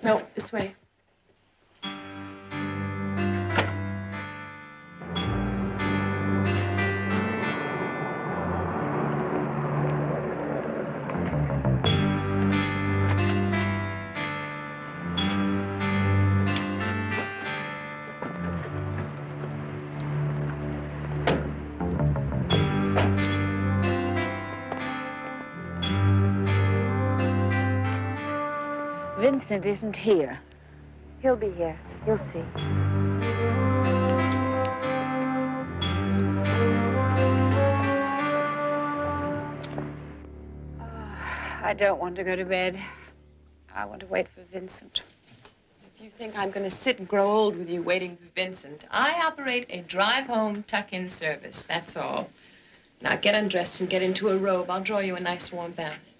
Speaker 10: No, this way.
Speaker 2: Vincent isn't here.
Speaker 4: He'll be here. You'll see.
Speaker 2: I don't want to go to bed. I want to wait for Vincent.
Speaker 10: If you think I'm going to sit and grow old with you waiting for Vincent, I operate a drive-home tuck-in service, that's all. Now get undressed and get into a robe. I'll draw you a nice warm bath.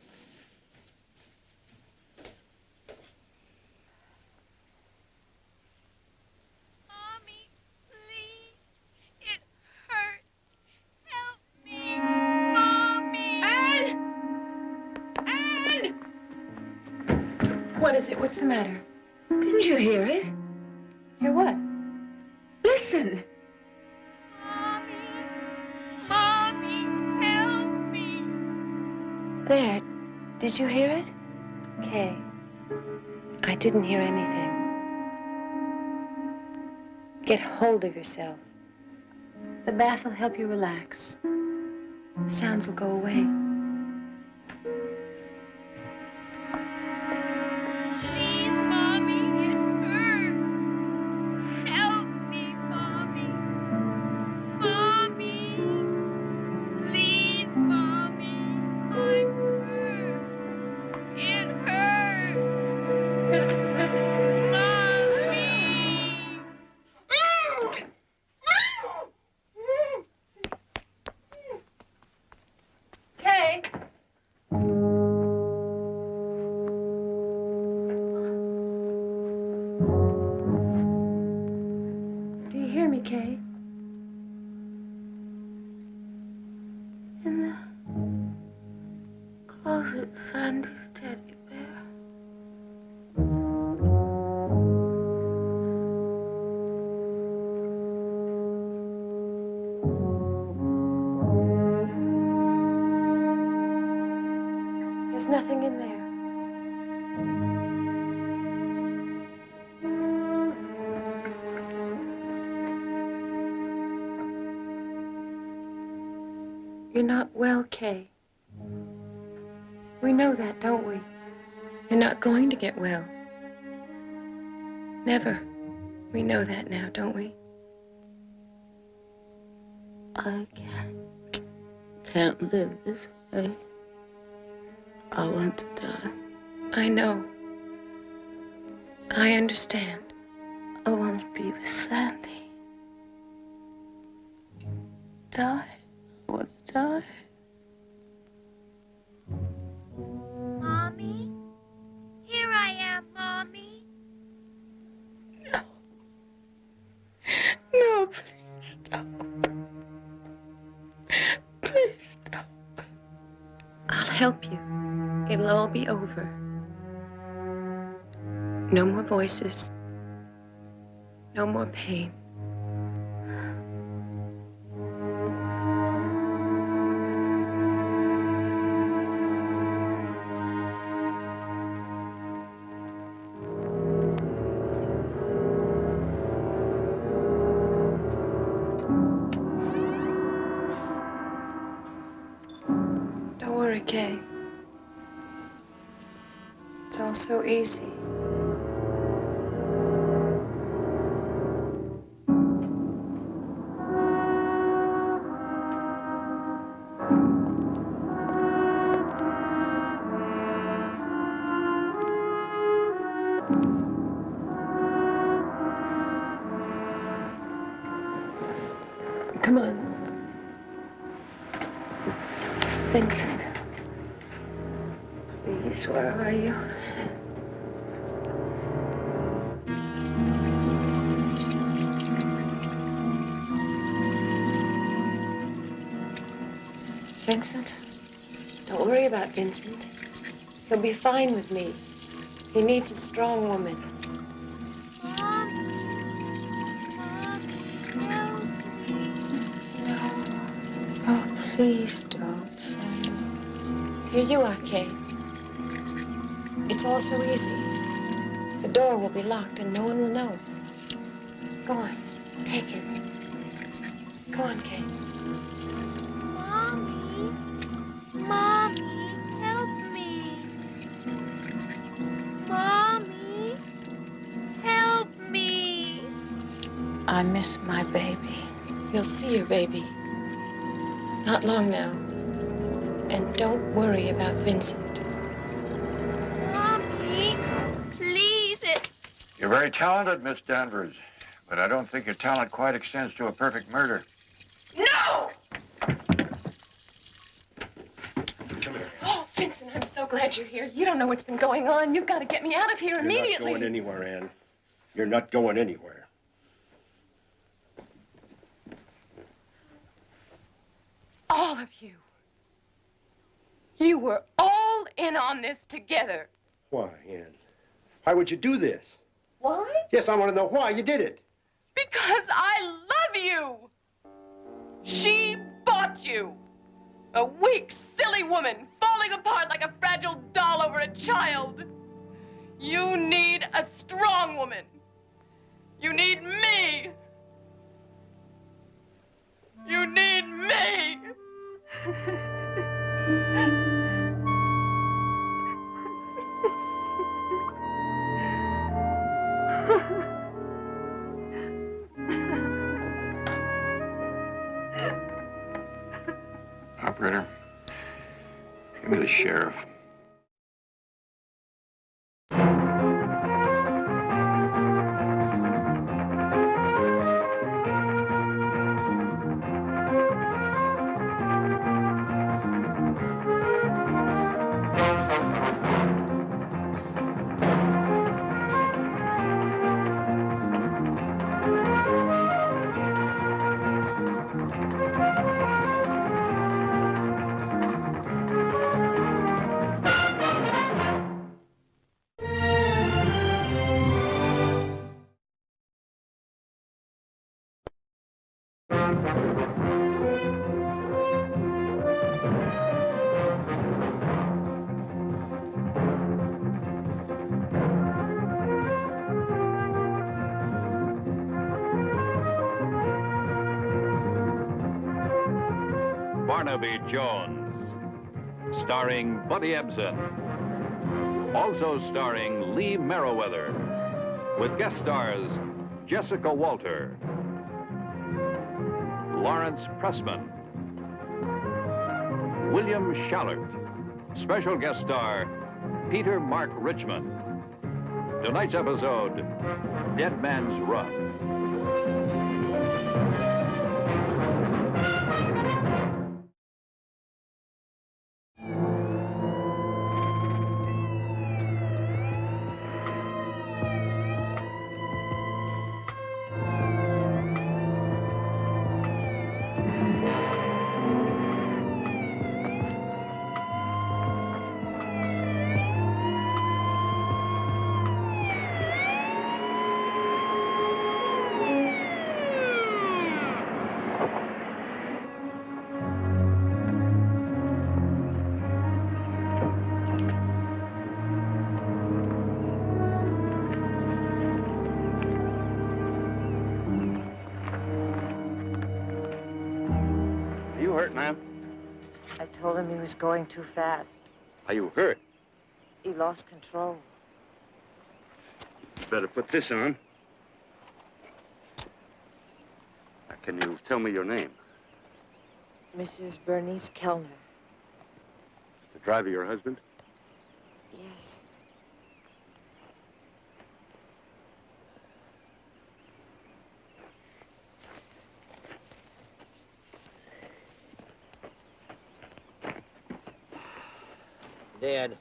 Speaker 16: Mommy, please. It hurts. Help me. Mommy.
Speaker 10: Anne! What is it? What's the matter?
Speaker 2: Didn't you hear it?
Speaker 10: Hear what?
Speaker 2: Listen.
Speaker 16: Mommy, help me.
Speaker 10: There. Did you hear it? Kay. I didn't hear anything. Get hold of yourself. The bath will help you relax. The sounds will go away.
Speaker 16: Please, Mommy, it hurts. Help me, Mommy. Mommy. Please, Mommy. I'm hurt. It hurts.
Speaker 10: Kay! Do you hear me, Kay?
Speaker 17: In the closet, Sandy's teddy bear.
Speaker 10: There's nothing in there. You're not well, Kay. We know that, don't we? You're not going to get well. Never. We know that now, don't we?
Speaker 17: I can't live this way. I want to die.
Speaker 10: I know. I understand.
Speaker 17: I want to be with Sandy. Die. I want to die.
Speaker 16: Mommy? Here I am, Mommy.
Speaker 17: No, please stop. Please stop.
Speaker 10: I'll help you. It'll all be over. No more voices. No more pain. Don't worry, Kay. It's all so easy. Come on.
Speaker 17: Vincent. Please, where are you?
Speaker 10: Vincent? Don't worry about Vincent. He'll be fine with me. He needs a strong woman. Oh, please don't, Sandy. Here you are, Kay. It's all so easy. The door will be locked and no one will know. Go on, take him. Go on, Kay.
Speaker 16: Mommy. Mommy, help me. Mommy, help me.
Speaker 10: I miss my baby. You'll see your baby. Not long now. And don't worry about Vincent.
Speaker 15: You're very talented, Miss Danvers, but I don't think your talent quite extends to a perfect murder.
Speaker 10: No! Oh, Vincent, I'm so glad you're here. You don't know what's been going on. You've got to get me out of here immediately.
Speaker 22: You're not going anywhere, Ann. You're not going anywhere.
Speaker 10: All of you. You were all in on this together.
Speaker 22: Why, Ann? Why would you do this?
Speaker 10: Why?
Speaker 22: Yes, I want to know why you did it.
Speaker 10: Because I love you. She bought you. A weak, silly woman, falling apart like a fragile doll over a child. You need a strong woman. You need me. You need me.
Speaker 13: Operator, give me the sheriff.
Speaker 23: Barnaby Jones, starring Buddy Ebsen. Also starring Lee Merriweather, with guest stars Jessica Walter, Lawrence Pressman, William Shallert, special guest star Peter Mark Richmond. Tonight's episode, Dead Man's Run.
Speaker 6: Ma'am?
Speaker 17: I told him he was going too fast.
Speaker 6: Are you hurt?
Speaker 17: He lost control.
Speaker 6: Better put this on. Now, can you tell me your name?
Speaker 17: Mrs. Bernice Kellner.
Speaker 6: Is the driver your husband?
Speaker 17: Yes.
Speaker 24: Dead.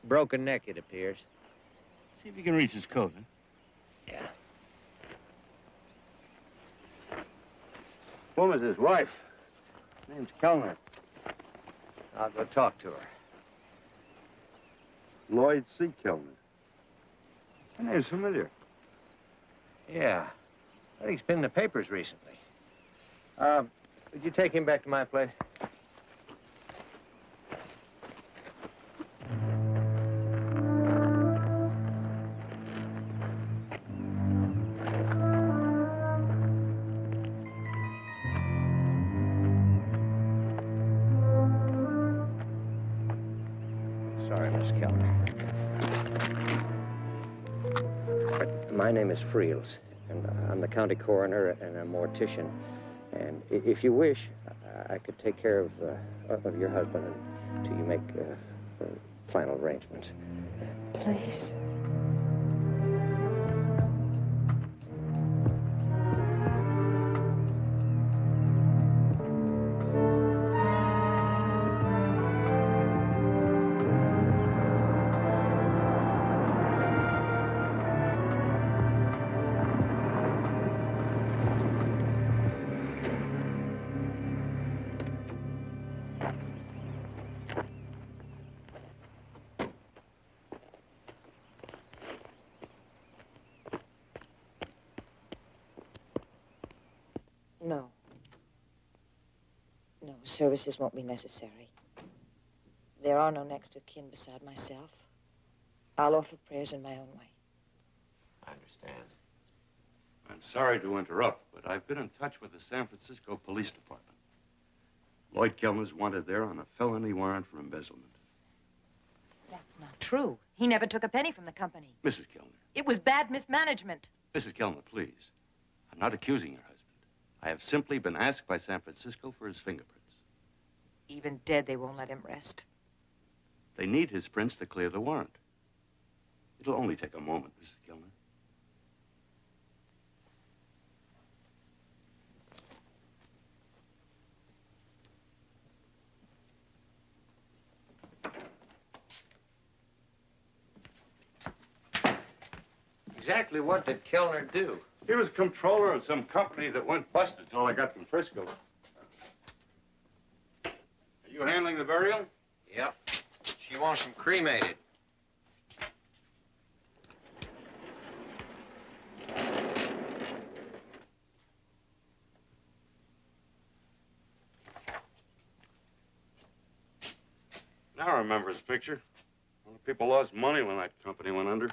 Speaker 24: Broken neck, it appears.
Speaker 6: See if you can reach his coat, huh?
Speaker 24: Yeah.
Speaker 22: Woman's his wife. Name's Kellner.
Speaker 24: I'll go talk to her.
Speaker 22: Lloyd C. Kellner. Her name's familiar.
Speaker 24: Yeah. I think he's been in the papers recently. Would you take him back to my place? Sorry, Miss Kellner. My name is Friels, and I'm the county coroner and a mortician. And if you wish, I could take care of your husband until you make final arrangements.
Speaker 17: Please.
Speaker 10: Services won't be necessary. There are no next of kin beside myself. I'll offer prayers in my own way.
Speaker 1: I understand.
Speaker 6: I'm sorry to interrupt, but I've been in touch with the San Francisco Police Department. Lloyd Kellner's wanted there on a felony warrant for embezzlement.
Speaker 12: That's not true. He never took a penny from the company.
Speaker 6: Mrs. Kellner.
Speaker 12: It was bad mismanagement.
Speaker 6: Mrs. Kellner, please. I'm not accusing your husband. I have simply been asked by San Francisco for his fingerprints.
Speaker 12: Even dead, they won't let him rest.
Speaker 6: They need his prints to clear the warrant. It'll only take a moment, Mrs. Kellner.
Speaker 3: Exactly what did Kellner do?
Speaker 6: He was controller of some company that went bust. It's all I got from Frisco. Are you handling the burial?
Speaker 3: Yep. She wants him cremated.
Speaker 6: Now I remember his picture. A lot of people lost money when that company went under.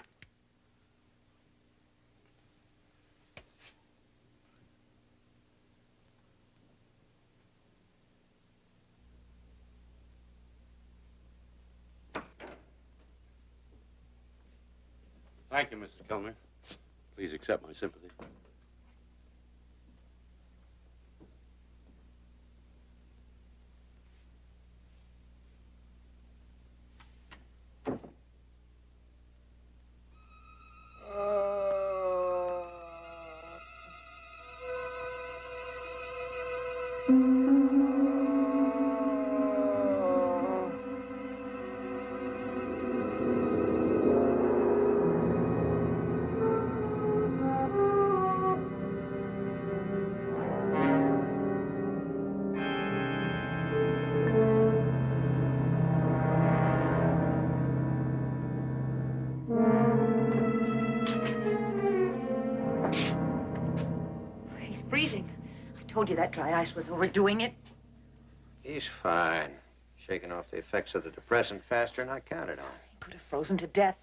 Speaker 6: Thank you, Mrs. Kellner. Please accept my sympathy.
Speaker 12: He's freezing. I told you that dry ice was overdoing it.
Speaker 3: He's fine. Shaking off the effects of the depressant faster than I counted on.
Speaker 12: He could have frozen to death.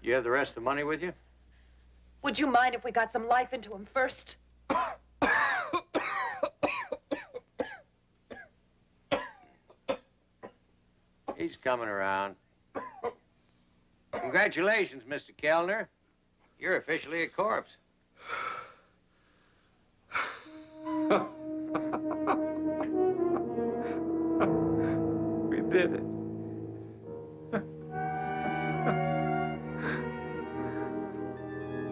Speaker 3: You have the rest of the money with you?
Speaker 12: Would you mind if we got some life into him first?
Speaker 3: He's coming around. Congratulations, Mr. Kellner. You're officially a corpse.
Speaker 9: We did it.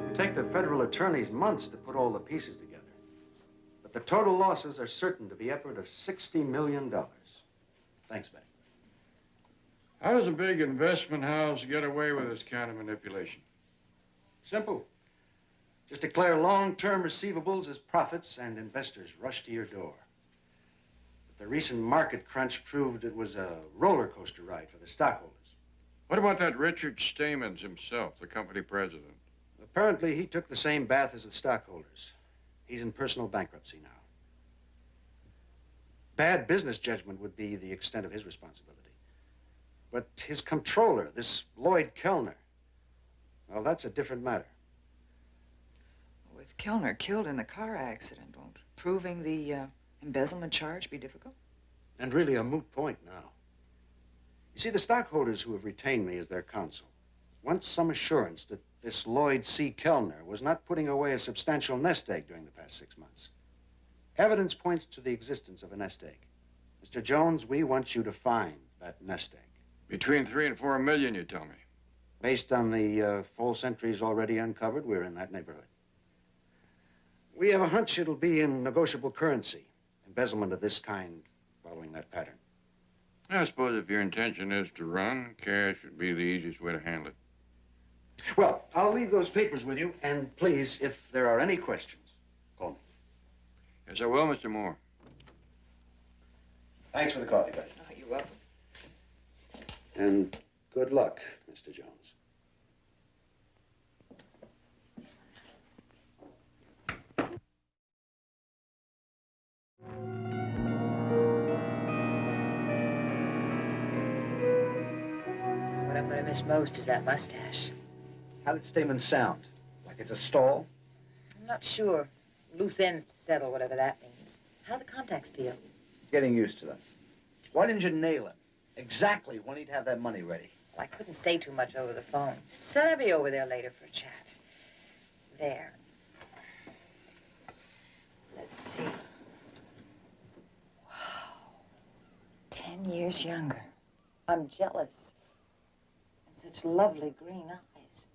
Speaker 18: It'll take the federal attorneys months to put all the pieces together. But the total losses are certain to be upward of $60 million. Thanks, Betty.
Speaker 15: How does a big investment house get away with this kind of manipulation?
Speaker 18: Simple. Just declare long-term receivables as profits and investors rush to your door. But the recent market crunch proved it was a roller coaster ride for the stockholders.
Speaker 15: What about that Richard Stamens himself, the company president?
Speaker 18: Apparently, he took the same bath as the stockholders. He's in personal bankruptcy now. Bad business judgment would be the extent of his responsibility. But his controller, this Lloyd Kellner, well, that's a different matter.
Speaker 7: With Kellner killed in the car accident, won't proving the embezzlement charge be difficult?
Speaker 18: And really a moot point now. You see, the stockholders who have retained me as their counsel want some assurance that this Lloyd C. Kellner was not putting away a substantial nest egg during the past 6 months. Evidence points to the existence of a nest egg. Mr. Jones, we want you to find that nest egg.
Speaker 15: Between 3 and 4 million, you tell me.
Speaker 18: Based on the false entries already uncovered, we're in that neighborhood. We have a hunch it'll be in negotiable currency. Embezzlement of this kind following that pattern.
Speaker 15: I suppose if your intention is to run, cash would be the easiest way to handle it.
Speaker 18: Well, I'll leave those papers with you, and please, if there are any questions, call me.
Speaker 15: Yes, I will, Mr. Moore.
Speaker 18: Thanks for the coffee, Betty.
Speaker 7: Oh, you're welcome.
Speaker 18: And good luck, Mr. Jones.
Speaker 12: What I'm going to miss most is that mustache.
Speaker 18: How did Stamen sound? Like it's a stall?
Speaker 12: I'm not sure. Loose ends to settle, whatever that means. How do the contacts feel?
Speaker 18: Getting used to them. Why didn't you nail him? Exactly when he'd have that money ready.
Speaker 12: Well, I couldn't say too much over the phone. Said I'd be over there later for a chat. There. Let's see. Wow. 10 years younger. I'm jealous. And such lovely green eyes.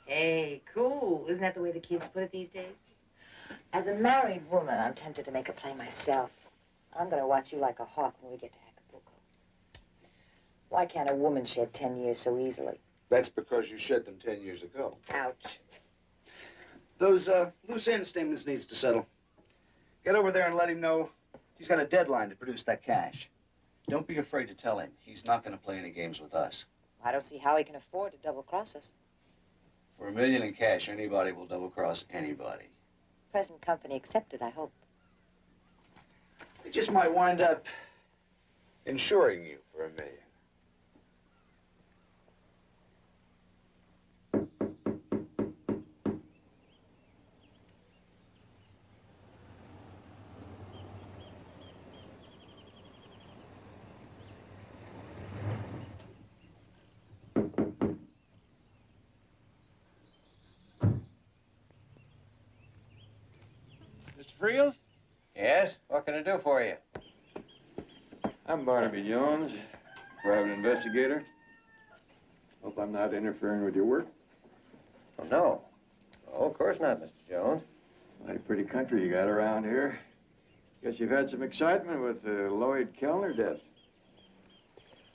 Speaker 12: Hey, cool. Isn't that the way the kids put it these days? As a married woman, I'm tempted to make a play myself. I'm going to watch you like a hawk when we get to Acapulco. Why can't a woman shed 10 years so easily?
Speaker 6: That's because you shed them 10 years ago.
Speaker 12: Ouch.
Speaker 6: Those loose end statements needs to settle. Get over there and let him know he's got a deadline to produce that cash. Don't be afraid to tell him. He's not going to play any games with us.
Speaker 12: I don't see how he can afford to double-cross us.
Speaker 6: For $1 million in cash, anybody will double-cross anybody.
Speaker 12: Present company accepted, I hope.
Speaker 6: He just might wind up insuring you for $1 million.
Speaker 13: Mr. Friels?
Speaker 3: Yes? What can I do for you?
Speaker 13: I'm Barnaby Jones, private investigator. Hope I'm not interfering with your work.
Speaker 3: Oh, no. Oh, of course not, Mr. Jones.
Speaker 13: Mighty pretty country you got around here. Guess you've had some excitement with the Lloyd Kellner death.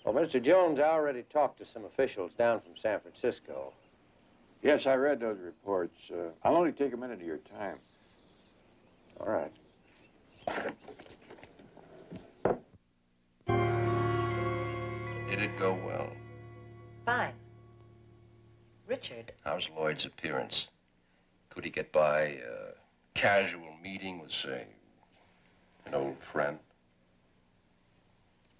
Speaker 3: Well, Mr. Jones, I already talked to some officials down from San Francisco.
Speaker 13: Yes, I read those reports. I'll only take a minute of your time.
Speaker 3: All right.
Speaker 5: Did it go well?
Speaker 12: Fine. Richard.
Speaker 5: How's Lloyd's appearance? Could he get by a casual meeting with, say, an old friend?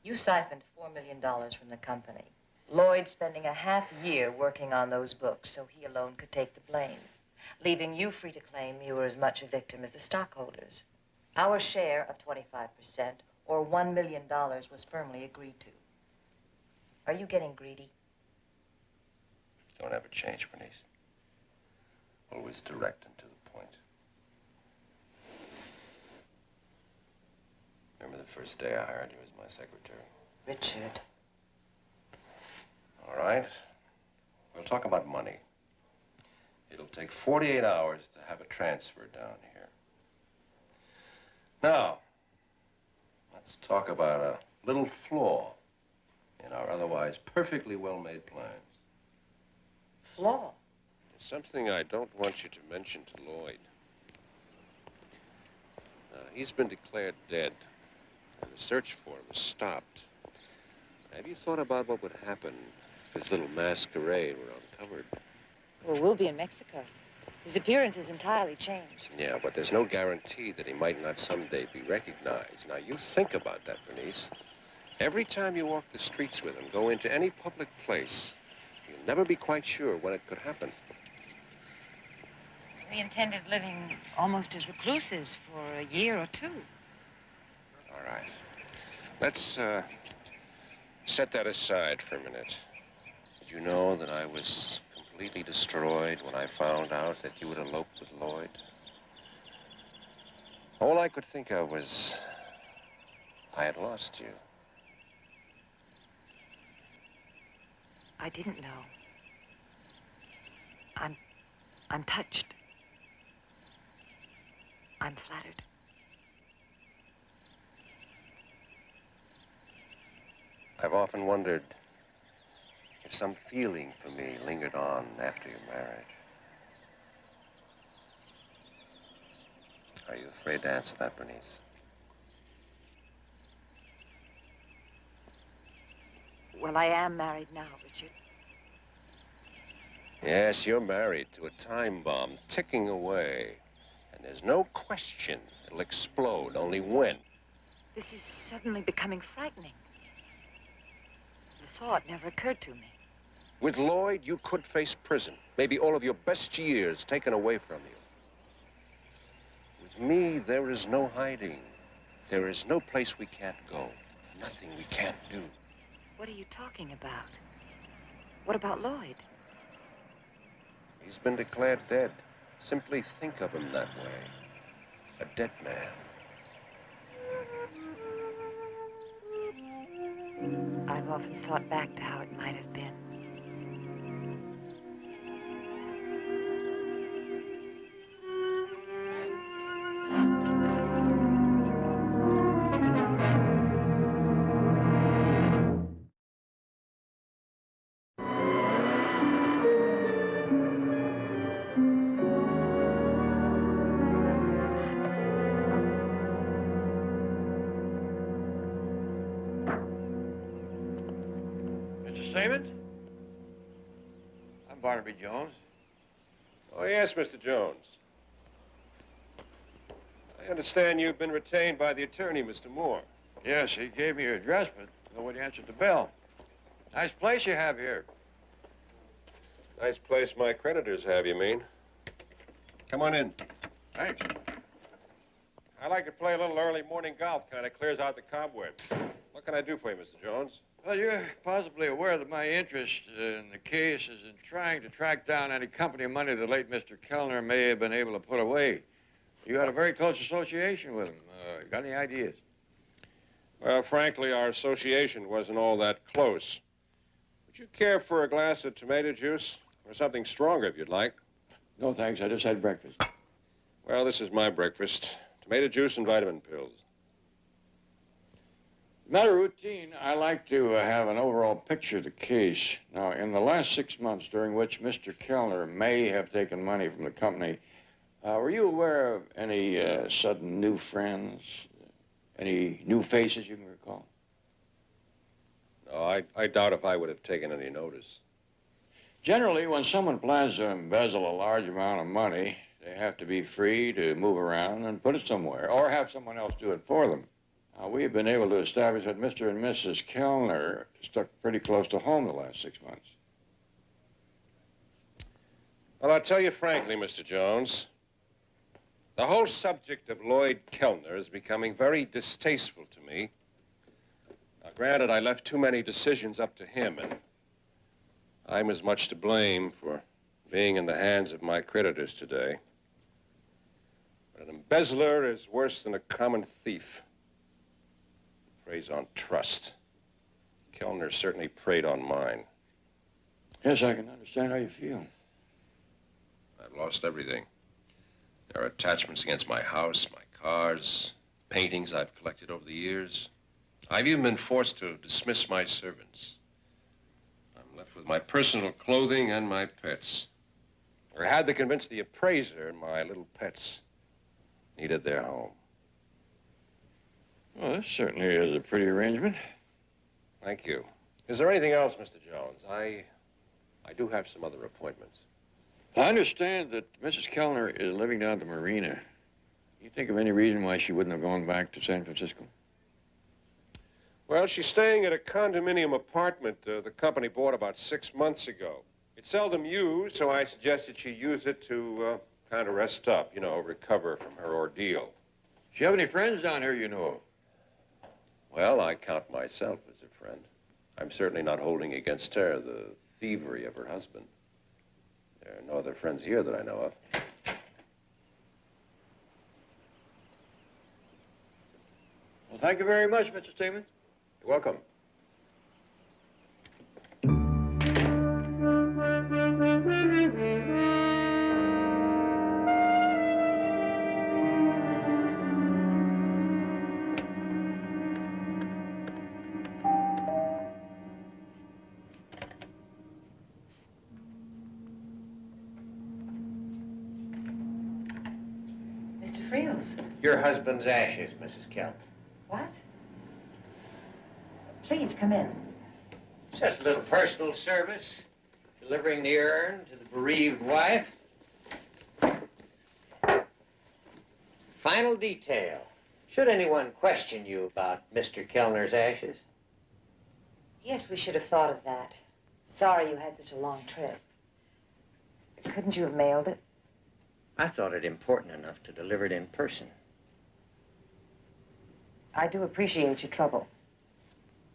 Speaker 12: You siphoned $4 million from the company. Lloyd spending a half year working on those books so he alone could take the blame, leaving you free to claim you were as much a victim as the stockholders. Our share of 25%, or $1 million, was firmly agreed to. Are you getting greedy?
Speaker 5: Don't ever change, Bernice. Always direct and to the point. Remember the first day I hired you as my secretary?
Speaker 12: Richard.
Speaker 5: All right. We'll talk about money. It'll take 48 hours to have a transfer down here. Now, let's talk about a little flaw in our otherwise perfectly well-made plans.
Speaker 12: Flaw?
Speaker 20: Something I don't want you to mention to Lloyd. He's been declared dead, and the search for him is stopped. Have you thought about what would happen if his little masquerade were uncovered?
Speaker 12: Well, we'll be in Mexico. His appearance is entirely changed.
Speaker 20: Yeah, but there's no guarantee that he might not someday be recognized. Now, you think about that, Bernice. Every time you walk the streets with him, go into any public place, you'll never be quite sure when it could happen.
Speaker 12: We intended living almost as recluses for a year or two.
Speaker 20: All right. Let's, set that aside for a minute. Did you know that I was completely destroyed when I found out that you had eloped with Lloyd? All I could think of was I had lost you.
Speaker 12: I didn't know. I'm touched. I'm flattered.
Speaker 20: I've often wondered if some feeling for me lingered on after your marriage. Are you afraid to answer that, Bernice?
Speaker 12: Well, I am married now, Richard.
Speaker 20: Yes, you're married to a time bomb ticking away. And there's no question it'll explode, only when.
Speaker 12: This is suddenly becoming frightening. The thought never occurred to me.
Speaker 20: With Lloyd, you could face prison. Maybe all of your best years taken away from you. With me, there is no hiding. There is no place we can't go. Nothing we can't do.
Speaker 12: What are you talking about? What about Lloyd?
Speaker 20: He's been declared dead. Simply think of him that way. A dead man.
Speaker 12: I've often thought back to how it might have been.
Speaker 13: David? I'm Barnaby Jones.
Speaker 20: Oh, yes, Mr. Jones. I understand you've been retained by the attorney, Mr. Moore.
Speaker 13: Yes, he gave me your address, but nobody answered the bell. Nice place you have here.
Speaker 20: Nice place my creditors have, you mean? Come on in.
Speaker 13: Thanks.
Speaker 20: I like to play a little early morning golf, kind of clears out the cobwebs. What can I do for you, Mr. Jones?
Speaker 13: Well, you're possibly aware that my interest in the case is in trying to track down any company money the late Mr. Kellner may have been able to put away. You had a very close association with him. Got any ideas?
Speaker 20: Well, frankly, our association wasn't all that close. Would you care for a glass of tomato juice? Or something stronger, if you'd like.
Speaker 13: No, thanks. I just had breakfast.
Speaker 20: Well, this is my breakfast. Tomato juice and vitamin pills.
Speaker 13: Matter of routine, I like to have an overall picture of the case. Now, in the last 6 months during which Mr. Kellner may have taken money from the company, were you aware of any sudden new friends? Any new faces you can recall?
Speaker 20: No, I doubt if I would have taken any notice.
Speaker 13: Generally, when someone plans to embezzle a large amount of money, they have to be free to move around and put it somewhere, or have someone else do it for them. We've been able to establish that Mr. and Mrs. Kellner stuck pretty close to home the last 6 months.
Speaker 20: Well, I'll tell you frankly, Mr. Jones, the whole subject of Lloyd Kellner is becoming very distasteful to me. Now, granted, I left too many decisions up to him, and I'm as much to blame for being in the hands of my creditors today. But an embezzler is worse than a common thief. Preys on trust. Kellner certainly preyed on mine.
Speaker 13: Yes, I can understand how you feel.
Speaker 20: I've lost everything. There are attachments against my house, my cars, paintings I've collected over the years. I've even been forced to dismiss my servants. I'm left with my personal clothing and my pets. I had to convince the appraiser my little pets needed their home.
Speaker 13: Well, this certainly is a pretty arrangement.
Speaker 20: Thank you. Is there anything else, Mr. Jones? I do have some other appointments.
Speaker 13: I understand that Mrs. Kellner is living down at the marina. You think of any reason why she wouldn't have gone back to San Francisco?
Speaker 20: Well, she's staying at a condominium apartment the company bought about 6 months ago. It's seldom used, so I suggested she use it to kind of rest up, you know, recover from her ordeal.
Speaker 13: Do you have any friends down here you know of?
Speaker 20: Well, I count myself as a friend. I'm certainly not holding against her the thievery of her husband. There are no other friends here that I know of.
Speaker 13: Well, thank you very much, Mr. Stevens.
Speaker 20: You're welcome.
Speaker 12: Mr. Friels.
Speaker 8: Your husband's ashes, Mrs. Kellner.
Speaker 12: What? Please come in.
Speaker 8: Just a little personal service. delivering the urn to the bereaved wife. Final detail. Should anyone question you about Mr. Kellner's ashes?
Speaker 12: Yes, we should have thought of that. Sorry you had such a long trip. Couldn't you have mailed it?
Speaker 8: I thought it important enough to deliver it in person.
Speaker 12: I do appreciate your trouble.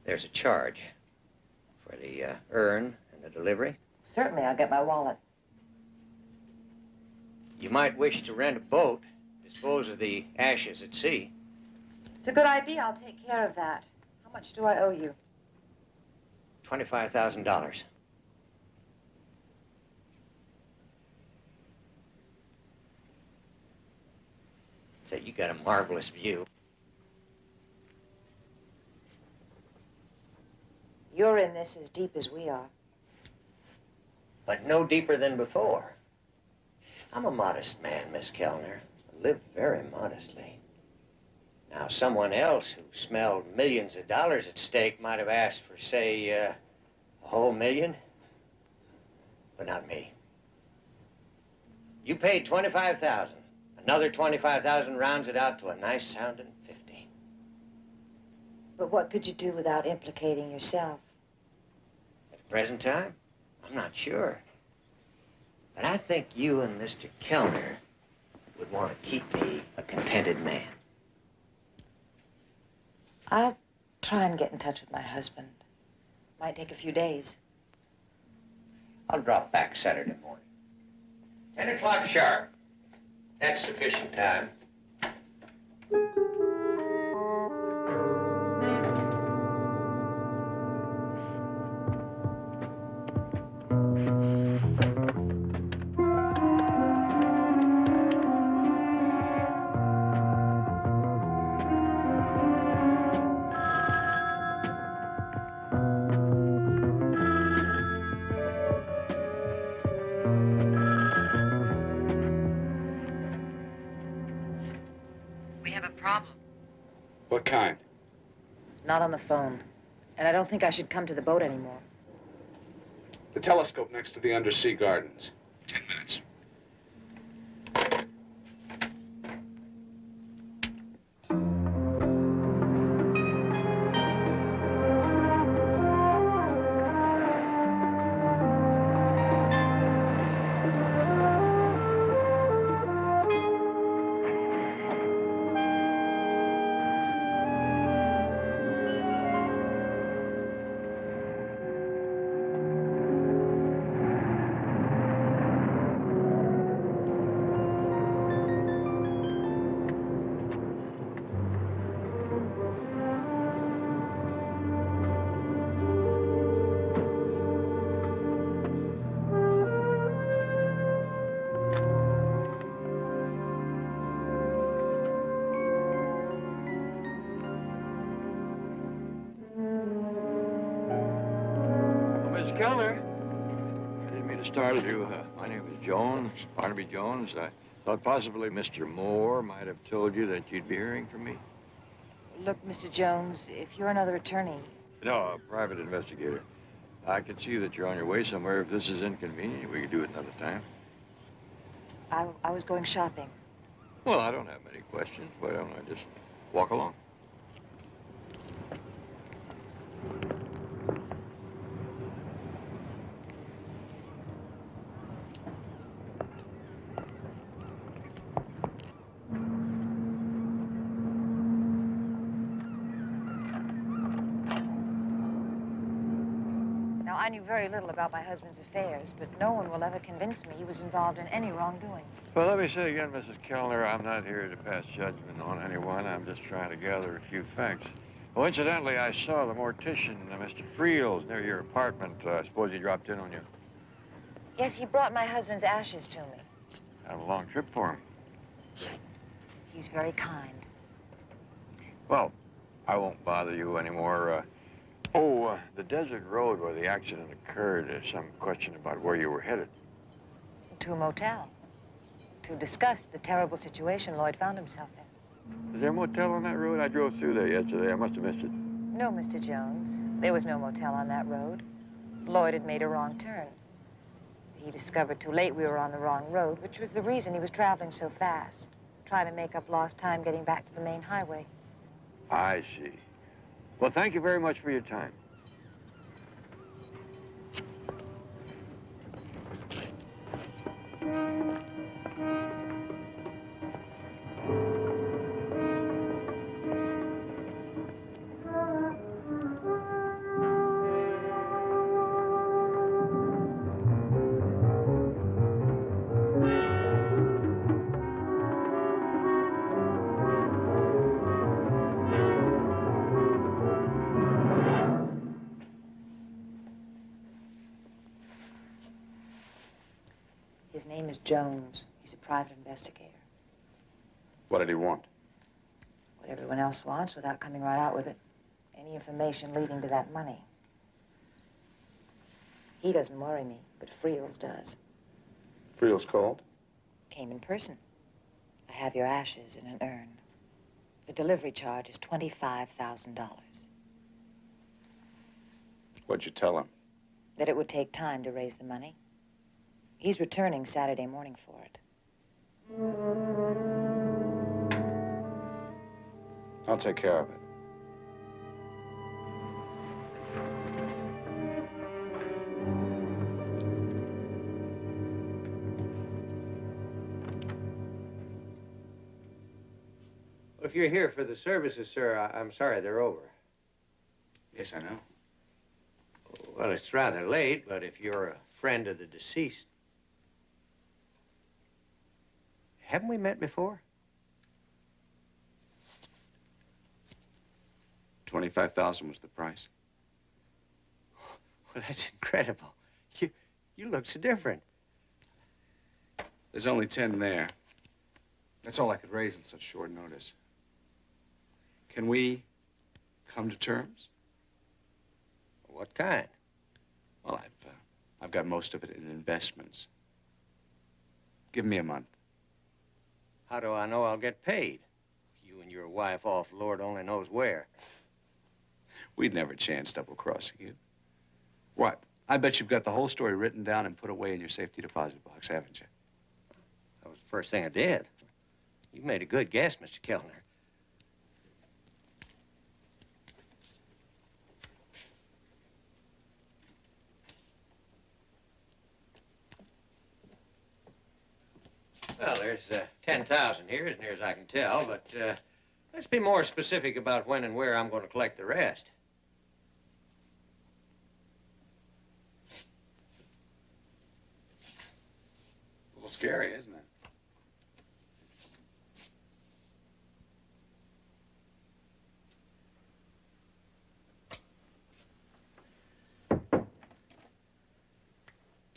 Speaker 8: There's a charge for the urn and the delivery.
Speaker 12: Certainly, I'll get my wallet.
Speaker 8: You might wish to rent a boat, dispose of the ashes at sea.
Speaker 12: It's a good idea. I'll take care of that. How much do I owe you?
Speaker 8: $25,000. So you got a marvelous view.
Speaker 12: You're in this as deep as we are.
Speaker 8: But no deeper than before. I'm a modest man, Miss Kellner. I live very modestly. Now, someone else who smelled millions of dollars at stake might have asked for, say, a whole million. But not me. You paid $25,000. Another $25,000 rounds it out to a nice sounding 50.
Speaker 12: But what could you do without implicating yourself?
Speaker 8: At the present time, I'm not sure. But I think you and Mr. Kellner would want to keep me a contented man.
Speaker 12: I'll try and get in touch with my husband. Might take a few days.
Speaker 8: I'll drop back Saturday morning. 10 o'clock sharp. That's sufficient time.
Speaker 15: What kind?
Speaker 12: Not on the phone. And I don't think I should come to the boat anymore.
Speaker 15: The telescope next to the undersea gardens. 10 minutes.
Speaker 13: Miss Kellner, I didn't mean to startle you. My name is Jones, Barnaby Jones. I thought possibly Mr. Moore might have told you that you'd be hearing from me.
Speaker 12: Look, Mr. Jones, if you're another attorney...
Speaker 13: No, a private investigator. I can see that you're on your way somewhere. If this is inconvenient, we could do it another time.
Speaker 12: I was going shopping.
Speaker 13: Well, I don't have many questions. Why don't I just walk along?
Speaker 12: Now, I knew very little about my husband's affairs, but no one will ever convince me he was involved in any wrongdoing.
Speaker 13: Well, let me say again, Mrs. Kellner, I'm not here to pass judgment on anyone. I'm just trying to gather a few facts. Oh, incidentally, I saw the mortician, Mr. Friels, near your apartment. I suppose he dropped in on you.
Speaker 12: Yes, he brought my husband's ashes to me.
Speaker 13: Had a long trip for him.
Speaker 12: He's very kind.
Speaker 13: Well, I won't bother you anymore. The desert road where the accident occurred, there's some question about where you were headed.
Speaker 12: To a motel. To discuss the terrible situation Lloyd found himself in.
Speaker 13: Is there a motel on that road? I drove through there yesterday. I must have missed it.
Speaker 12: No, Mr. Jones. There was no motel on that road. Lloyd had made a wrong turn. He discovered too late we were on the wrong road, which was the reason he was traveling so fast, trying to make up lost time getting back to the main highway.
Speaker 15: I see. Well, thank you very much for your time.
Speaker 12: His name is Jones. He's a private investigator.
Speaker 15: What did he want?
Speaker 12: What everyone else wants without coming right out with it. Any information leading to that money. He doesn't worry me, but Friels does.
Speaker 15: Friels called?
Speaker 12: Came in person. I have your ashes in an urn. The delivery charge is $25,000.
Speaker 15: What'd you tell him?
Speaker 12: That it would take time to raise the money. He's returning Saturday morning for it.
Speaker 15: I'll take care of it.
Speaker 8: Well, if you're here for the services, sir, I'm sorry they're over.
Speaker 18: Yes, I know.
Speaker 8: Well, it's rather late, but if you're a friend of the deceased... Haven't we met before?
Speaker 18: 25,000 was the price.
Speaker 8: Well, that's incredible. You look so different.
Speaker 18: There's only 10 there. That's all I could raise in such short notice. Can we come to terms?
Speaker 8: What kind?
Speaker 18: Well, I've got most of it in investments. Give me a month.
Speaker 8: How do I know I'll get paid? You and your wife off, Lord only knows where.
Speaker 18: We'd never chance double-crossing you. What? I bet you've got the whole story written down and put away in your safety deposit box, haven't you?
Speaker 8: That was the first thing I did. You made a good guess, Mr. Kellner. Well, there's 10,000 here, as near as I can tell, but let's be more specific about when and where I'm going to collect the rest.
Speaker 18: A little scary, isn't it?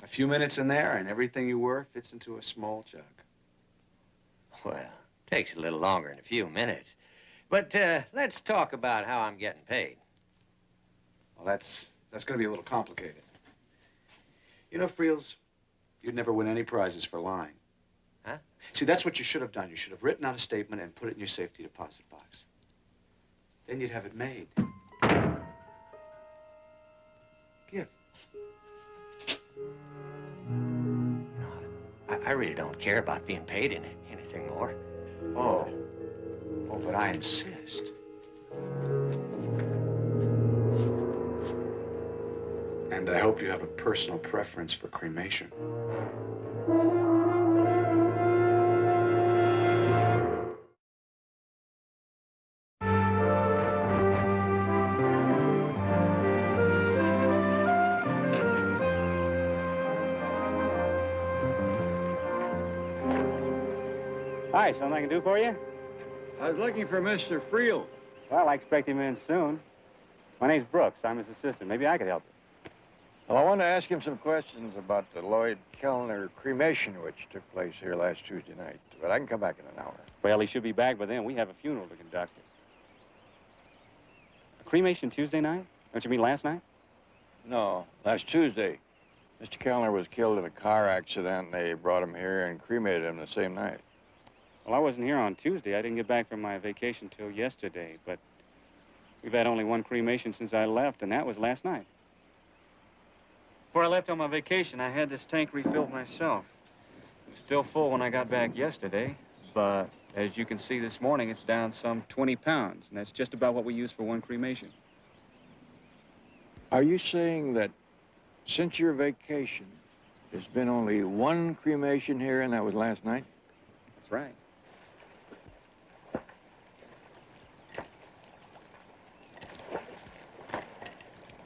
Speaker 18: A few minutes in there, and everything you were fits into a small jug.
Speaker 8: Well, takes a little longer than a few minutes. But let's talk about how I'm getting paid.
Speaker 18: Well, that's going to be a little complicated. You know, Friels, you'd never win any prizes for lying.
Speaker 8: Huh?
Speaker 18: See, that's what you should have done. You should have written out a statement and put it in your safety deposit box. Then you'd have it made. Give.
Speaker 8: I really don't care about being paid anything more.
Speaker 18: Oh, but I insist. And I hope you have a personal preference for cremation.
Speaker 11: Hi, something I can do for you?
Speaker 22: I was looking for Mr. Friel.
Speaker 11: Well, I expect him in soon. My name's Brooks. I'm his assistant. Maybe I could help you.
Speaker 3: Well, I want to ask him some questions about the Lloyd Kellner cremation, which took place here last Tuesday night. But I can come back in an hour.
Speaker 11: Well, he should be back by then. We have a funeral to conduct. A cremation Tuesday night? Don't you mean last night?
Speaker 3: No, last Tuesday. Mr. Kellner was killed in a car accident, and they brought him here and cremated him the same night.
Speaker 11: Well, I wasn't here on Tuesday. I didn't get back from my vacation till yesterday, but we've had only one cremation since I left, and that was last night. Before I left on my vacation, I had this tank refilled myself. It was still full when I got back yesterday, but as you can see this morning, it's down some 20 pounds, and that's just about what we use for one cremation.
Speaker 13: Are you saying that since your vacation, there's been only one cremation here, and that was last night?
Speaker 11: That's right.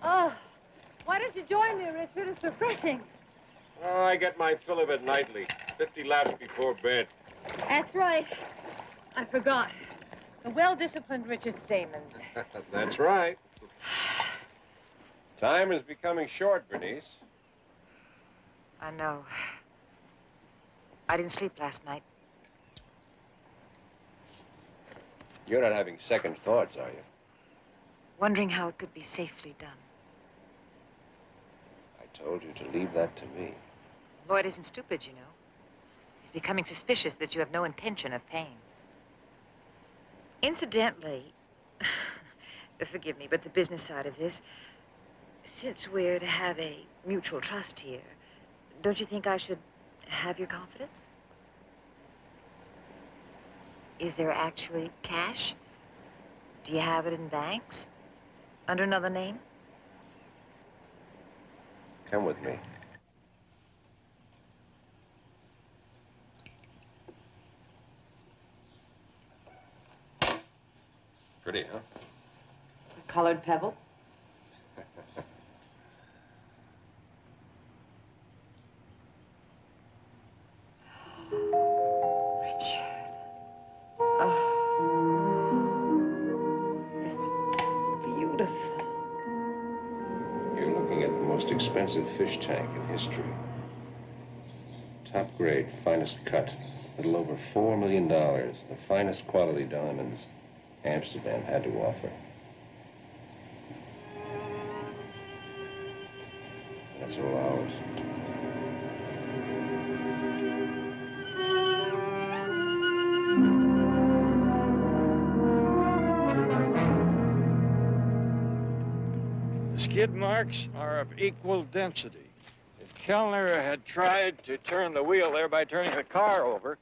Speaker 4: Oh, why don't you join me, Richard? It's refreshing.
Speaker 20: Oh, I get my fill of it nightly. 50 laps before bed.
Speaker 4: That's right. I forgot. The well-disciplined Richard Stamens.
Speaker 20: That's right. Time is becoming short, Bernice.
Speaker 12: I know. I didn't sleep last night.
Speaker 5: You're not having second thoughts, are you?
Speaker 12: Wondering how it could be safely done.
Speaker 5: I told you to leave that to me.
Speaker 12: Lloyd isn't stupid, you know. He's becoming suspicious that you have no intention of paying. Incidentally, forgive me, but the business side of this, since we're to have a mutual trust here, don't you think I should have your confidence? Is there actually cash? Do you have it in banks? Under another name?
Speaker 5: Come with me. Pretty, huh?
Speaker 12: A colored pebble? Richard. Oh. It's beautiful.
Speaker 5: You're looking at the most expensive fish tank in history. Top grade, finest cut. A little over $4 million. The finest quality diamonds Amsterdam had to offer. That's all ours.
Speaker 13: The skid marks are of equal density. If Kellner had tried to turn the wheel there by turning the car over,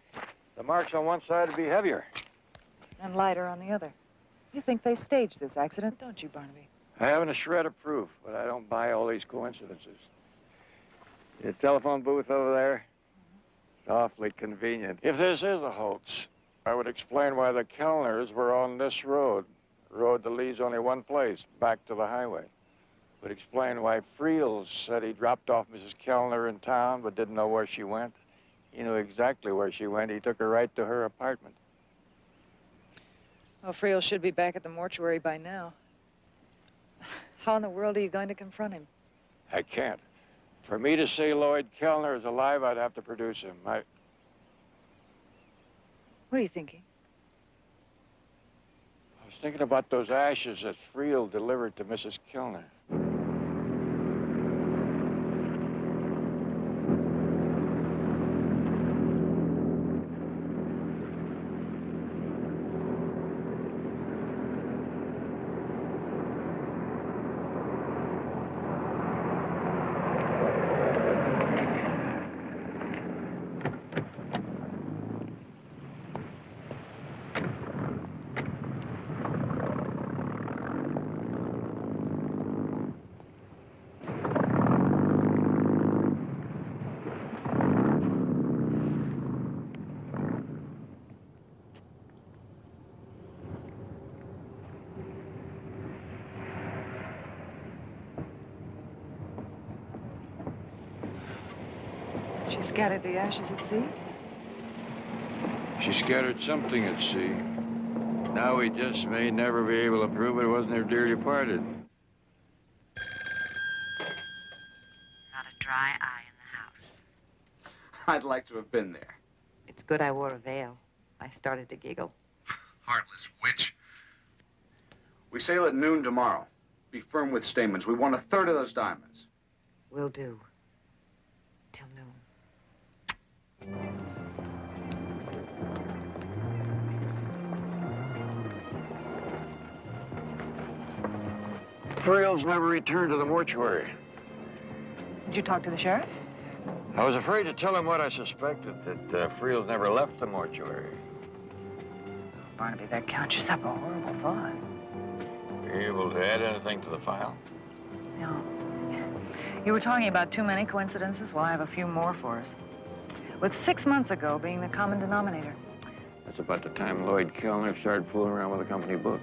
Speaker 13: the marks on one side would be heavier.
Speaker 7: And lighter on the other. You think they staged this accident, don't you, Barnaby?
Speaker 13: I haven't a shred of proof, but I don't buy all these coincidences. Your telephone booth over there? It's awfully convenient. If this is a hoax, I would explain why the Kellners were on this road, a road that leads only one place, back to the highway. Would explain why Friels said he dropped off Mrs. Kellner in town but didn't know where she went. He knew exactly where she went. He took her right to her apartment.
Speaker 7: Well, Friel should be back at the mortuary by now. How in the world are you going to confront him?
Speaker 13: I can't. For me to say Lloyd Kellner is alive, I'd have to produce him.
Speaker 7: What are you thinking?
Speaker 13: I was thinking about those ashes that Friel delivered to Mrs. Kellner.
Speaker 7: She scattered the ashes at sea?
Speaker 13: She scattered something at sea. Now we just may never be able to prove it wasn't her dear departed.
Speaker 12: Not a dry eye in the house.
Speaker 14: I'd like to have been there.
Speaker 12: It's good I wore a veil. I started to giggle.
Speaker 14: Heartless witch. We sail at noon tomorrow. Be firm with Stamens. We want a third of those diamonds.
Speaker 12: Will do. Till noon.
Speaker 13: Friels never returned to the mortuary.
Speaker 7: Did you talk to the sheriff?
Speaker 13: I was afraid to tell him what I suspected, that Friels never left the mortuary.
Speaker 7: Barnaby, that conjures up a horrible thought.
Speaker 13: Were you able to add anything to the file?
Speaker 7: No. You were talking about too many coincidences? Well, I have a few more for us. With 6 months ago being the common denominator.
Speaker 13: That's about the time Lloyd Kellner started fooling around with the company books.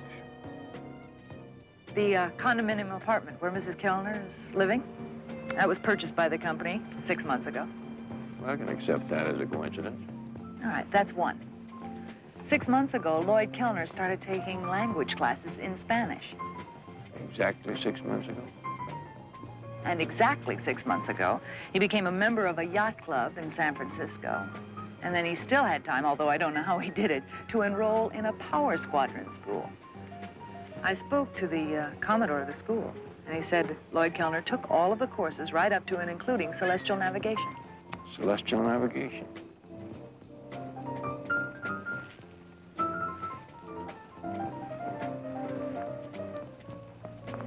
Speaker 7: The condominium apartment where Mrs. Kellner is living, that was purchased by the company 6 months ago.
Speaker 13: Well, I can accept that as a coincidence.
Speaker 7: All right, that's one. 6 months ago, Lloyd Kellner started taking language classes in Spanish.
Speaker 13: Exactly 6 months ago.
Speaker 7: And exactly 6 months ago, he became a member of a yacht club in San Francisco. And then he still had time, although I don't know how he did it, to enroll in a power squadron school. I spoke to the commodore of the school, and he said Lloyd Kellner took all of the courses right up to and including celestial navigation.
Speaker 13: Celestial navigation.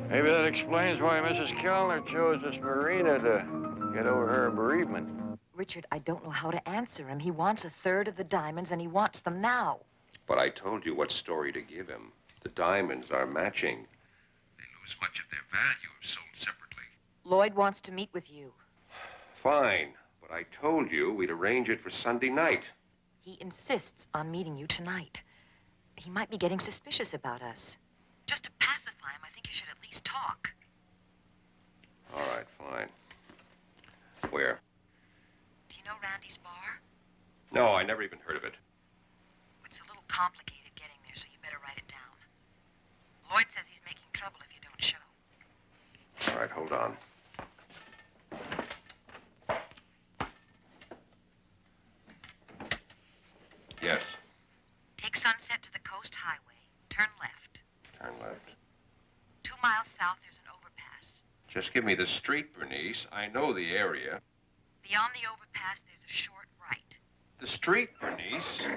Speaker 13: Maybe that explains why Mrs. Kellner chose this marina to get over her bereavement.
Speaker 12: Richard, I don't know how to answer him. He wants a third of the diamonds, and he wants them now.
Speaker 5: But I told you what story to give him. The diamonds are matching. They lose much of their value if sold separately.
Speaker 12: Lloyd wants to meet with you.
Speaker 5: Fine, but I told you we'd arrange it for Sunday night.
Speaker 12: He insists on meeting you tonight. He might be getting suspicious about us. Just to pacify him, I think you should at least talk.
Speaker 5: All right, fine. Where?
Speaker 12: Do you know Randy's bar?
Speaker 5: No, I never even heard of it.
Speaker 12: It's a little complicated getting there, so you better write it down. Lloyd says he's making trouble if you don't show.
Speaker 5: All right, hold on. Yes,
Speaker 12: Take Sunset to the Coast Highway. Turn left.
Speaker 5: turn left.
Speaker 12: 2 miles south, there's an overpass.
Speaker 5: Just give me the street, Bernice. I know the area.
Speaker 12: Beyond the overpass, there's a short right.
Speaker 5: The street, Bernice.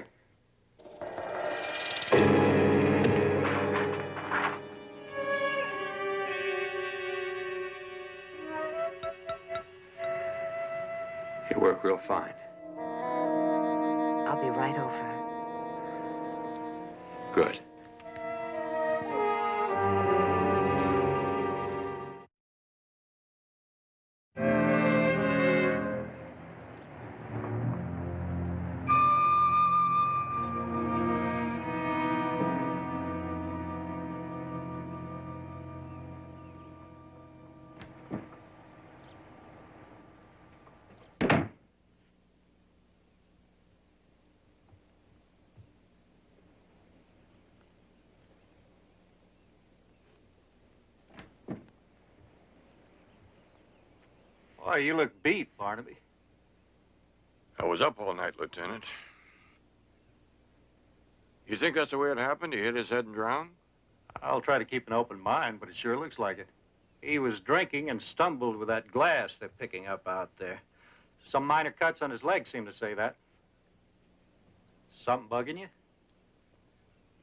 Speaker 14: You work real fine.
Speaker 12: I'll be right over.
Speaker 14: Good.
Speaker 18: Why, you look beat, Barnaby.
Speaker 15: I was up all night, Lieutenant. You think that's the way it happened? He hit his head and drowned?
Speaker 18: I'll try to keep an open mind, but it sure looks like it. He was drinking and stumbled with that glass they're picking up out there. Some minor cuts on his leg seem to say that. Something bugging you?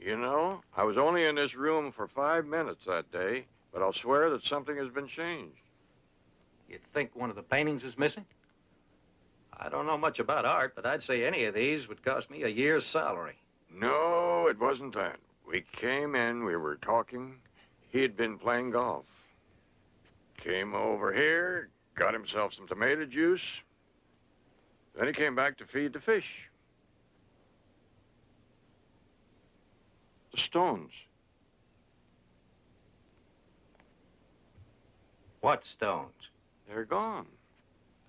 Speaker 15: You know, I was only in this room for 5 minutes that day, but I'll swear that something has been changed.
Speaker 18: You think one of the paintings is missing? I don't know much about art, but I'd say any of these would cost me a year's salary.
Speaker 15: No, it wasn't that. We came in, we were talking. He had been playing golf. Came over here, got himself some tomato juice. Then he came back to feed the fish. The stones.
Speaker 18: What stones?
Speaker 15: They're gone.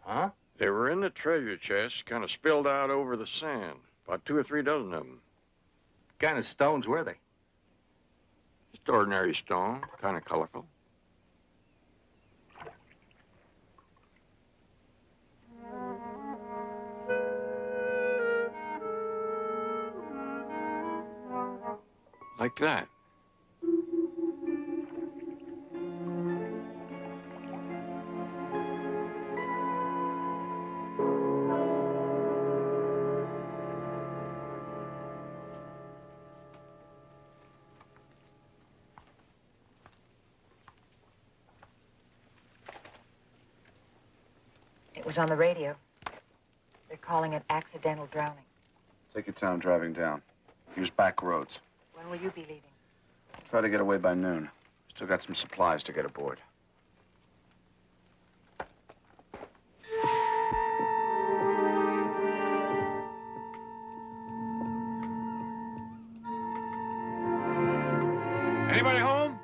Speaker 18: Huh?
Speaker 15: They were in the treasure chest, kind of spilled out over the sand. About 2 or 3 dozen of them.
Speaker 18: What kind of stones were they?
Speaker 15: Just ordinary stone, kind of colorful. Like that.
Speaker 12: was on the radio. They're calling it accidental drowning.
Speaker 11: Take your time driving down. Use back roads.
Speaker 12: When will you be leaving?
Speaker 11: Try to get away by noon. Still got some supplies to get aboard.
Speaker 15: Anybody home?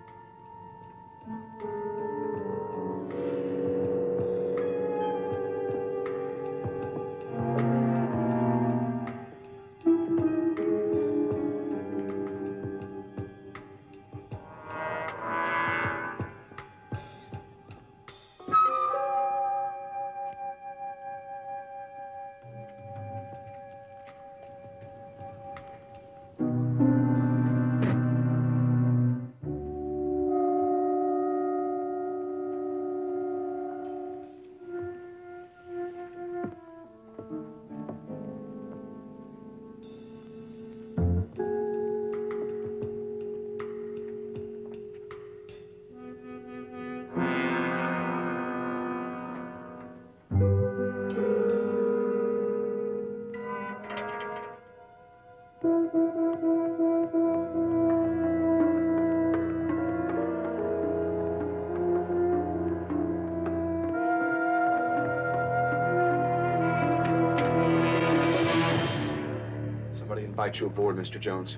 Speaker 11: Somebody invite you aboard, Mr. Jones.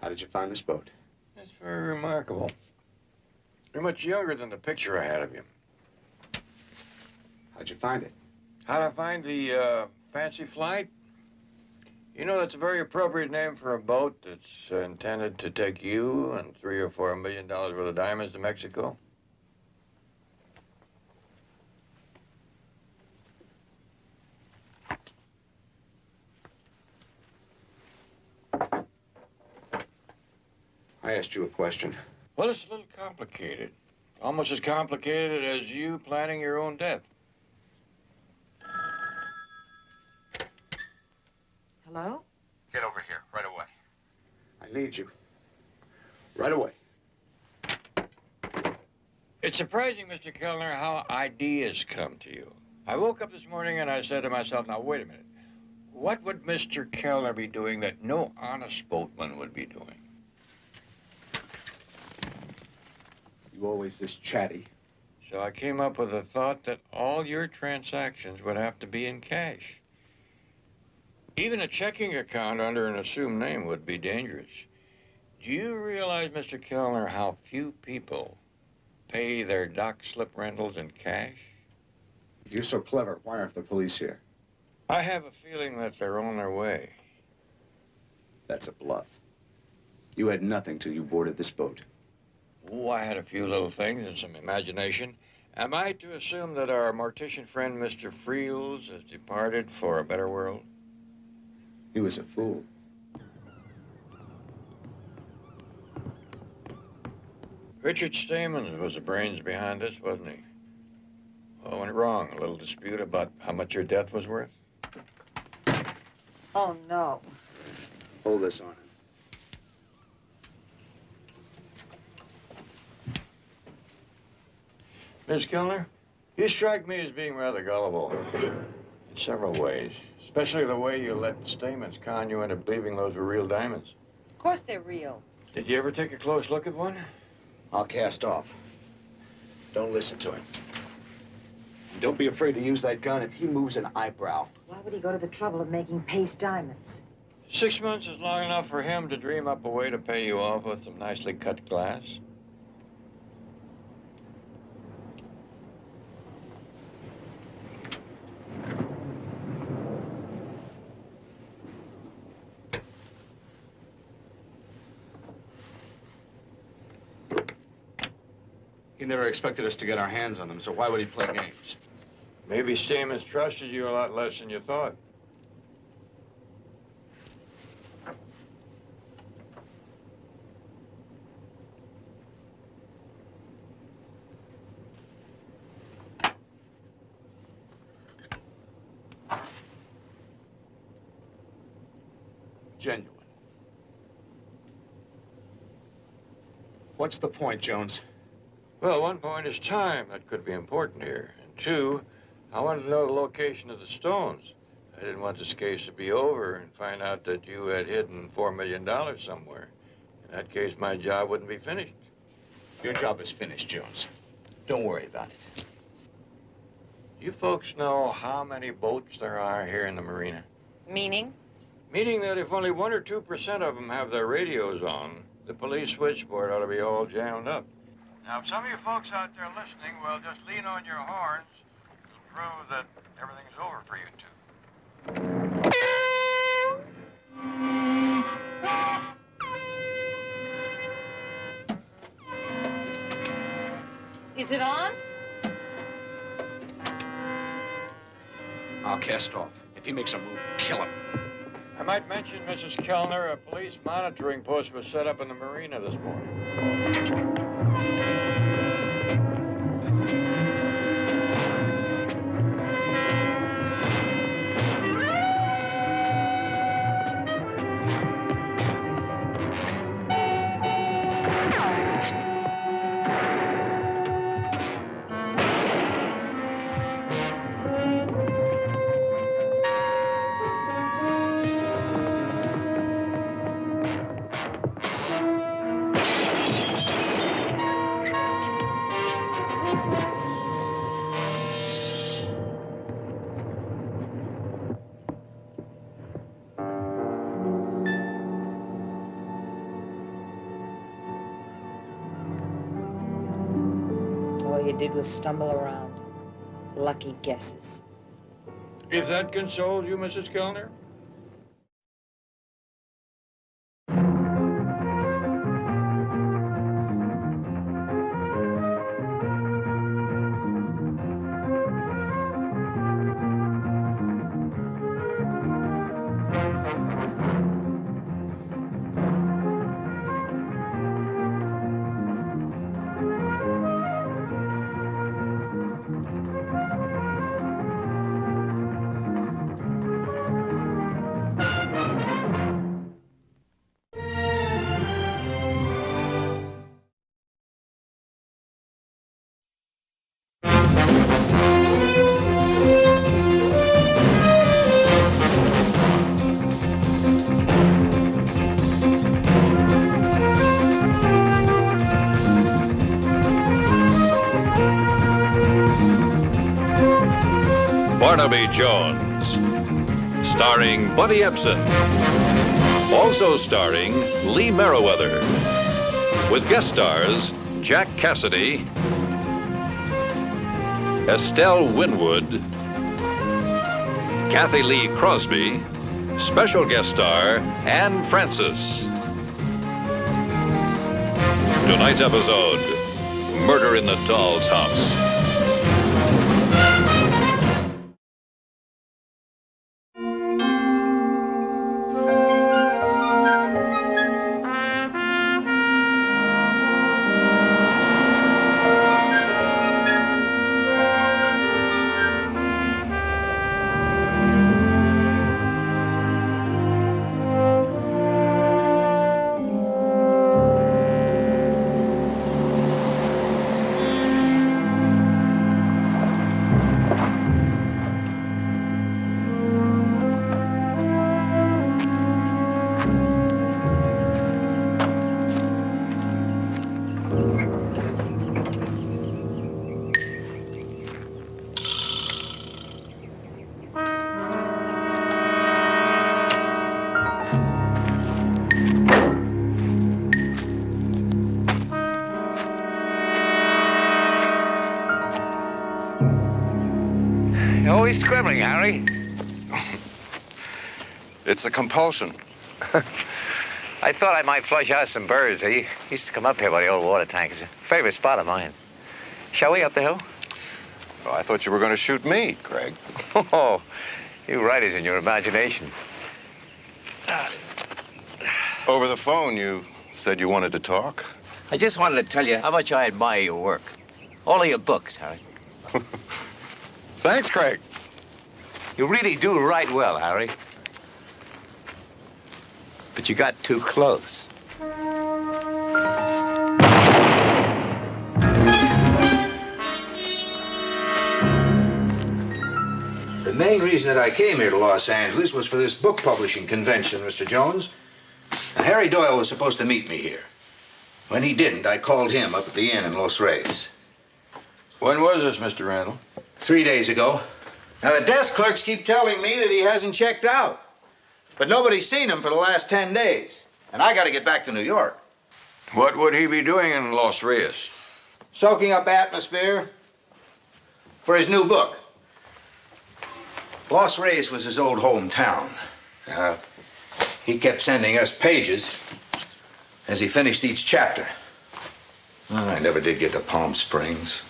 Speaker 11: How did you find this boat?
Speaker 15: That's very remarkable. You're much younger than the picture I had of you.
Speaker 11: How'd you find it?
Speaker 15: How'd I find the fancy flight? You know, that's a very appropriate name for a boat that's intended to take you and $3 or $4 million worth of diamonds to Mexico.
Speaker 11: I asked you a question.
Speaker 15: Well, it's a little complicated. Almost as complicated as you planning your own death.
Speaker 12: Hello?
Speaker 11: Get over here, right away. I need you. Right away.
Speaker 15: It's surprising, Mr. Kellner, how ideas come to you. I woke up this morning and I said to myself, now, wait a minute. What would Mr. Kellner be doing that no honest boatman would be doing?
Speaker 11: You always this chatty.
Speaker 15: So I came up with a thought that all your transactions would have to be in cash. Even a checking account under an assumed name would be dangerous. Do you realize, Mr. Kellner, how few people pay their dock slip rentals in cash?
Speaker 11: If you're so clever, why aren't the police here?
Speaker 15: I have a feeling that they're on their way.
Speaker 11: That's a bluff. You had nothing till you boarded this boat.
Speaker 15: Oh, I had a few little things and some imagination. Am I to assume that our mortician friend, Mr. Friels, has departed for a better world?
Speaker 11: He was a fool.
Speaker 15: Richard Stamens was the brains behind this, wasn't he? What went wrong? A little dispute about how much your death was worth?
Speaker 12: Oh, no.
Speaker 11: Hold this on him.
Speaker 15: Miss Kellner, you strike me as being rather gullible in several ways, especially the way you let Stamens con you into believing those were real diamonds.
Speaker 12: Of course they're real.
Speaker 15: Did you ever take a close look at one?
Speaker 11: I'll cast off. Don't listen to him. And don't be afraid to use that gun if he moves an eyebrow.
Speaker 12: Why would he go to the trouble of making paste diamonds?
Speaker 15: 6 months is long enough for him to dream up a way to pay you off with some nicely cut glass.
Speaker 11: He never expected us to get our hands on them, so why would he play games?
Speaker 15: Maybe Stamens trusted you a lot less than you thought.
Speaker 11: Genuine. What's the point, Jones?
Speaker 15: Well, one point is time. That could be important here. And two, I wanted to know the location of the stones. I didn't want this case to be over and find out that you had hidden $4 million somewhere. In that case, my job wouldn't be finished.
Speaker 2: Your job is finished, Jones. Don't worry about it.
Speaker 15: You folks know how many boats there are here in the marina?
Speaker 7: Meaning?
Speaker 15: Meaning that if only 1 or 2% of them have their radios on, the police switchboard ought to be all jammed up. Now, if some of you folks out there listening, well, just lean on your horns to prove that everything's over for you two.
Speaker 4: Is it on?
Speaker 2: I'll cast off. If he makes a move, kill him.
Speaker 15: I might mention, Mrs. Kellner, a police monitoring post was set up in the marina this morning.
Speaker 12: All you did was stumble around. Lucky guesses.
Speaker 15: If that consoles you, Mrs. Kellner?
Speaker 23: Barnaby Jones, starring Buddy Ebsen. Also starring Lee Merriweather, with guest stars Jack Cassidy, Estelle Winwood, Kathy Lee Crosby, special guest star Anne Francis. Tonight's episode, Murder in the Doll's House.
Speaker 16: You're always scribbling, Harry.
Speaker 19: It's a compulsion.
Speaker 16: I thought I might flush out some birds. He used to come up here by the old water tank. It's a favorite spot of mine. Shall we up the hill?
Speaker 19: Well, I thought you were going to shoot me, Craig.
Speaker 16: Oh, you writers in your imagination.
Speaker 19: Over the phone, you said you wanted to talk.
Speaker 16: I just wanted to tell you how much I admire your work. All of your books, Harry.
Speaker 19: Thanks, Craig.
Speaker 16: You really do write well, Harry. But you got too close.
Speaker 18: The main reason that I came here to Los Angeles was for this book publishing convention, Mr. Jones. Now, Harry Doyle was supposed to meet me here. When he didn't, I called him up at the inn in Los Reyes.
Speaker 15: When was this, Mr. Randall?
Speaker 18: 3 days ago. Now, the desk clerks keep telling me that he hasn't checked out. But nobody's seen him for the last 10 days. And I got to get back to New York.
Speaker 15: What would he be doing in Los Reyes?
Speaker 18: Soaking up atmosphere for his new book. Los Reyes was his old hometown. He kept sending us pages as he finished each chapter. Well, I never did get to Palm Springs.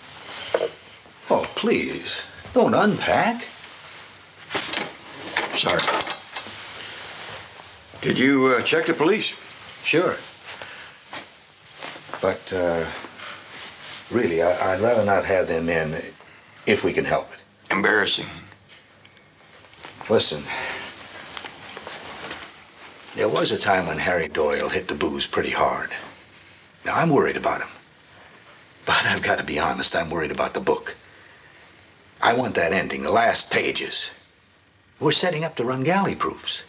Speaker 18: Oh, please, don't unpack.
Speaker 15: Sorry. Did you check the police?
Speaker 18: Sure. But, really, I'd rather not have them in if we can help it.
Speaker 15: Embarrassing.
Speaker 18: Listen, there was a time when Harry Doyle hit the booze pretty hard. Now, I'm worried about him. But I've got to be honest, I'm worried about the book. I want that ending, the last pages. We're setting up to run galley proofs.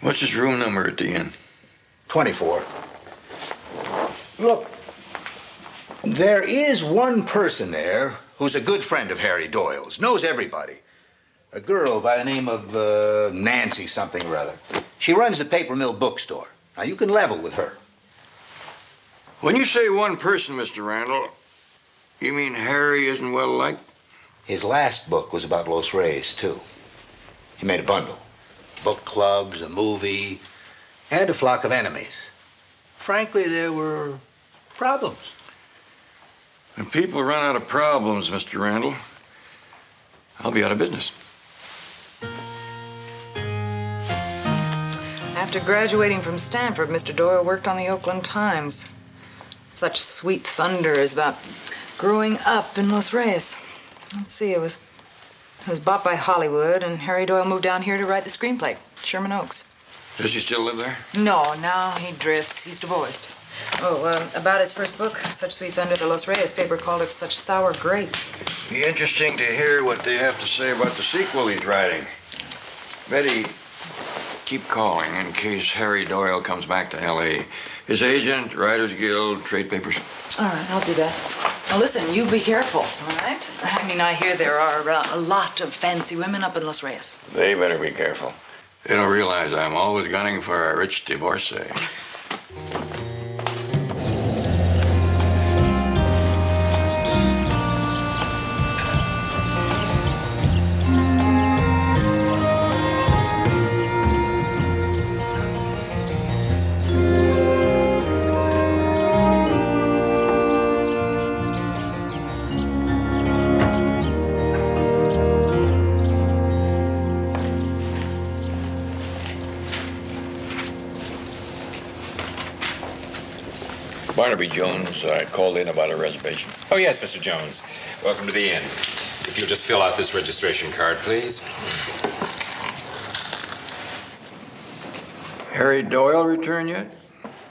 Speaker 15: What's his room number at the inn?
Speaker 18: 24. Look, there is one person there who's a good friend of Harry Doyle's, knows everybody. A girl by the name of Nancy something or other. She runs the Paper Mill bookstore. Now, you can level with her.
Speaker 15: When you say one person, Mr. Randall, you mean Harry isn't well liked?
Speaker 18: His last book was about Los Reyes, too. He made a bundle. Book clubs, a movie, and a flock of enemies. Frankly, there were problems.
Speaker 15: When people run out of problems, Mr. Randall, I'll be out of business.
Speaker 7: After graduating from Stanford, Mr. Doyle worked on the Oakland Times. Such sweet thunder is about growing up in Los Reyes. Let's see, it was bought by Hollywood, and Harry Doyle moved down here to write the screenplay, Sherman Oaks.
Speaker 15: Does he still live there?
Speaker 7: No, now he drifts. He's divorced. Oh, about his first book, Such Sweet Thunder, the Los Reyes paper called it Such Sour Grapes.
Speaker 15: Be interesting to hear what they have to say about the sequel he's writing. Betty, keep calling in case Harry Doyle comes back to L.A. His agent, Writers Guild, trade papers.
Speaker 7: All right, I'll do that. Now, listen, you be careful, all right? I mean, I hear there are a lot of fancy women up in Los Reyes.
Speaker 15: They better be careful. They don't realize I'm always gunning for a rich divorcee. Barnaby Jones, I called in about a reservation.
Speaker 1: Oh, yes, Mr. Jones. Welcome to the inn. If you'll just fill out this registration card, please.
Speaker 15: Harry Doyle returned yet?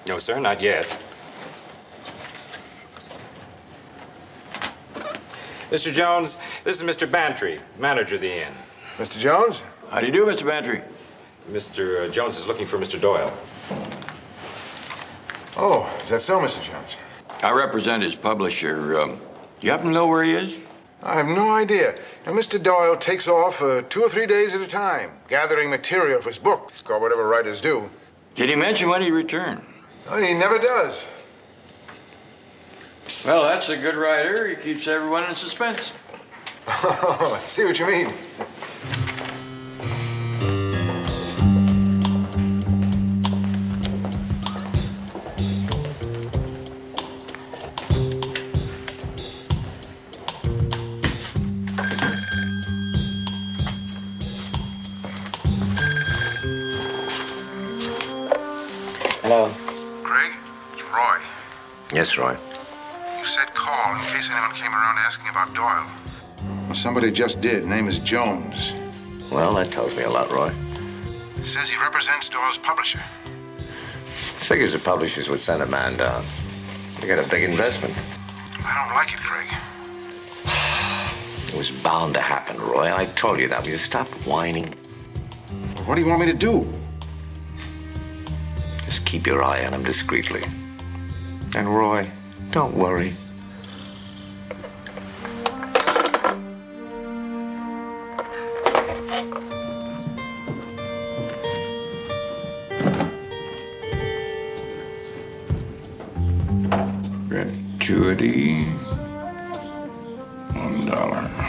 Speaker 1: No, sir, not yet. Mr. Jones, this is Mr. Bantry, manager of the inn.
Speaker 20: Mr. Jones?
Speaker 15: How do you do, Mr. Bantry?
Speaker 1: Mr. Jones is looking for Mr. Doyle.
Speaker 20: Oh, is that so, Mr. Jones?
Speaker 15: I represent his publisher. Do you happen to know where he is?
Speaker 20: I have no idea. Now, Mr. Doyle takes off 2 or 3 days at a time, gathering material for his book, or whatever writers do.
Speaker 15: Did he mention when he'd return?
Speaker 20: Oh, he never does.
Speaker 15: Well, that's a good writer. He keeps everyone in suspense.
Speaker 20: Oh, I see what you mean.
Speaker 1: Hello.
Speaker 20: Craig, it's Roy.
Speaker 16: Yes, Roy.
Speaker 20: You said call in case anyone came around asking about Doyle. Well, somebody just did. Name is Jones.
Speaker 16: Well, that tells me a lot, Roy.
Speaker 20: Says he represents Doyle's publisher.
Speaker 16: Figures the publishers would send a man down. They got a big investment.
Speaker 20: I don't like it, Craig.
Speaker 16: It was was bound to happen, Roy. I told you that. Will you stop whining?
Speaker 15: What do you want me to do?
Speaker 16: Just keep your eye on him discreetly. And Roy, don't worry.
Speaker 13: Gratuity, $1.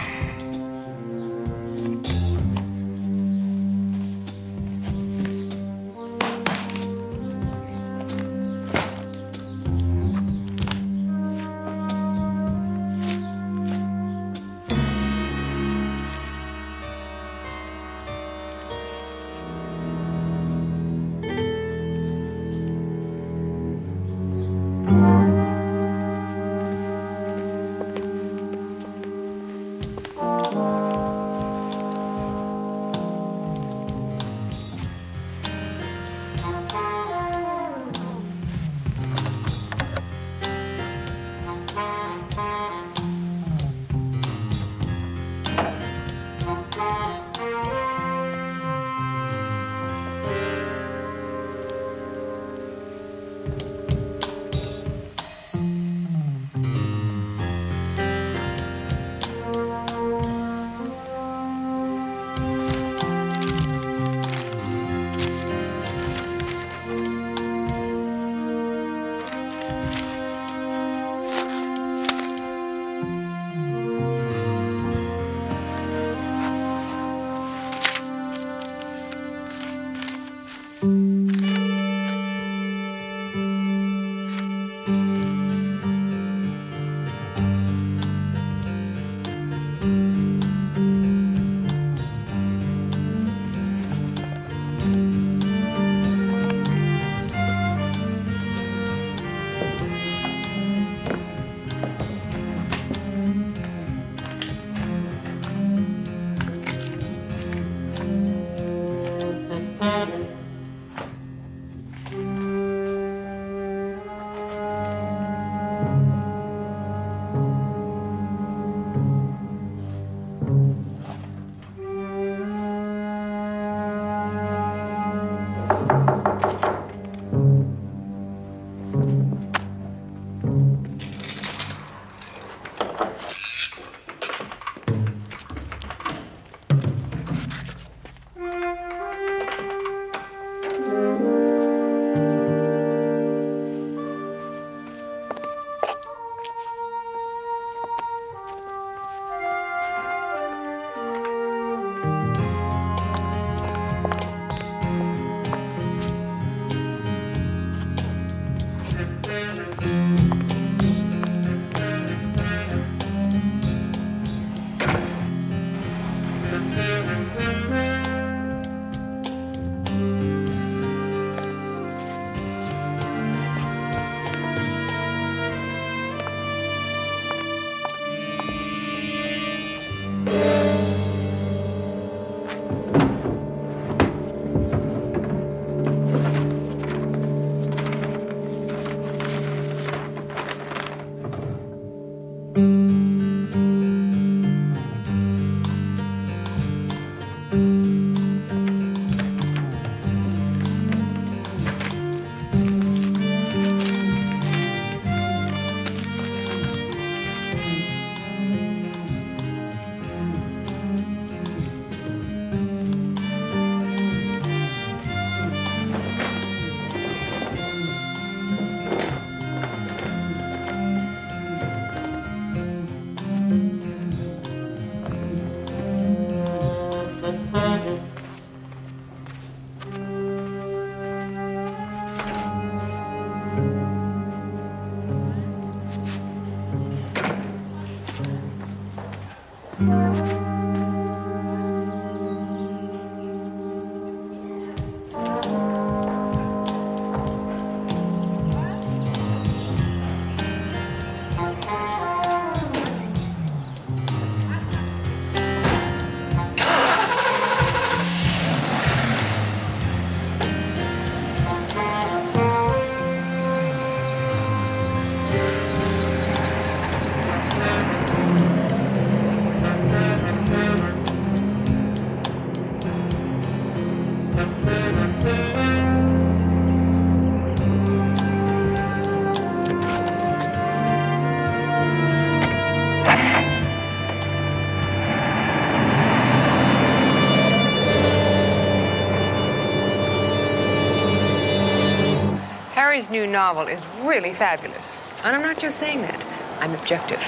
Speaker 10: Harry's new novel is really fabulous. And I'm not just saying that. I'm objective.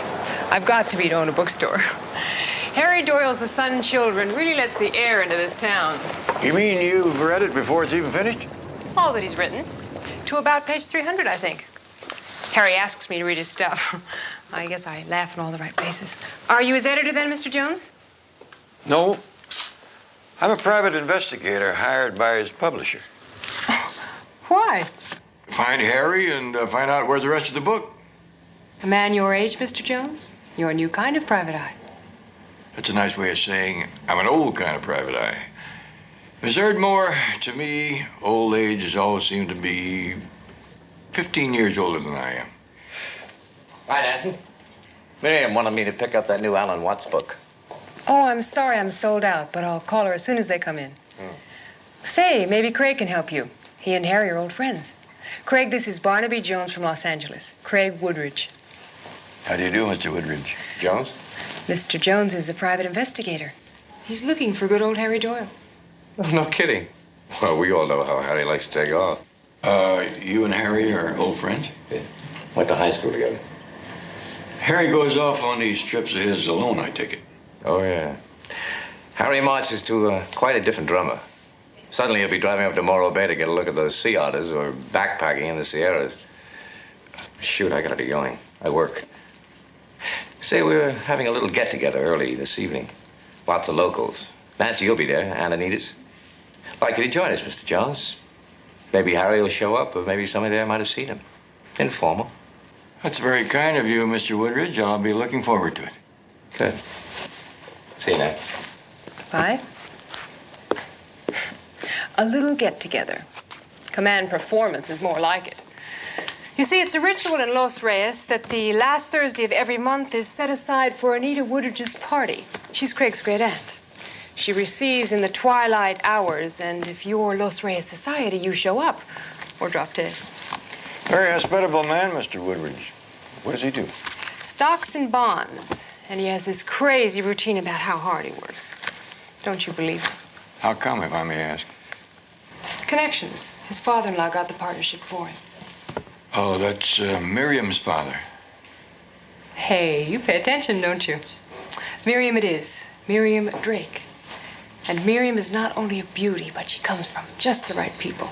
Speaker 10: I've got to be to own a bookstore. Harry Doyle's The Sun and Children really lets the air into this town.
Speaker 15: You mean you've read it before it's even finished?
Speaker 10: All that he's written. To about page 300, I think. Harry asks me to read his stuff. I guess I laugh in all the right places. Are you his editor then, Mr. Jones?
Speaker 15: No. I'm a private investigator hired by his publisher.
Speaker 10: Why?
Speaker 15: Find Harry and find out where's the rest of the book.
Speaker 10: A man your age, Mr. Jones? You're a new kind of private eye.
Speaker 15: That's a nice way of saying I'm an old kind of private eye. Miss Erdmore, to me, old age has always seemed to be 15 years older than I am.
Speaker 16: Hi, Nancy. Miriam wanted me to pick up that new Alan Watts book.
Speaker 10: Oh, I'm sorry I'm sold out, but I'll call her as soon as they come in. Say, maybe Craig can help you. He and Harry are old friends. Craig, this is Barnaby Jones from Los Angeles. Craig Woodridge.
Speaker 15: How do you do, Mr. Woodridge?
Speaker 16: Jones?
Speaker 10: Mr. Jones is a private investigator. He's looking for good old Harry Doyle.
Speaker 16: No kidding. Well, we all know how Harry likes to take off.
Speaker 15: You and Harry are old friends?
Speaker 16: Yeah. Went to high school together.
Speaker 15: Harry goes off on these trips of his alone, I take it.
Speaker 16: Oh, yeah. Harry marches to quite a different drummer. Suddenly he'll be driving up to Morro Bay to get a look at those sea otters or backpacking in the Sierras. Shoot, I gotta be going. I work. Say, we're having a little get-together early this evening. Lots of locals. Nancy, you'll be there, and Anita's. Why, could you join us, Mr. Jones? Maybe Harry will show up, or maybe somebody there might have seen him. Informal.
Speaker 15: That's very kind of you, Mr. Woodridge. I'll be looking forward to it.
Speaker 16: Good. See you, Nance.
Speaker 10: Bye. A little get-together. Command performance is more like it. You see, it's a ritual in Los Reyes that the last Thursday of every month is set aside for Anita Woodridge's party. She's Craig's great aunt. She receives in the twilight hours, and if you're Los Reyes society, you show up or drop dead.
Speaker 15: Very hospitable man, Mr. Woodridge. What does he do?
Speaker 10: Stocks and bonds, and he has this crazy routine about how hard he works. Don't you believe it?
Speaker 15: How come, if I may ask?
Speaker 10: Connections. His father-in-law got the partnership for him.
Speaker 15: Oh, that's Miriam's father.
Speaker 10: Hey, you pay attention, don't you? Miriam it is. Miriam Drake. And Miriam is not only a beauty, but she comes from just the right people.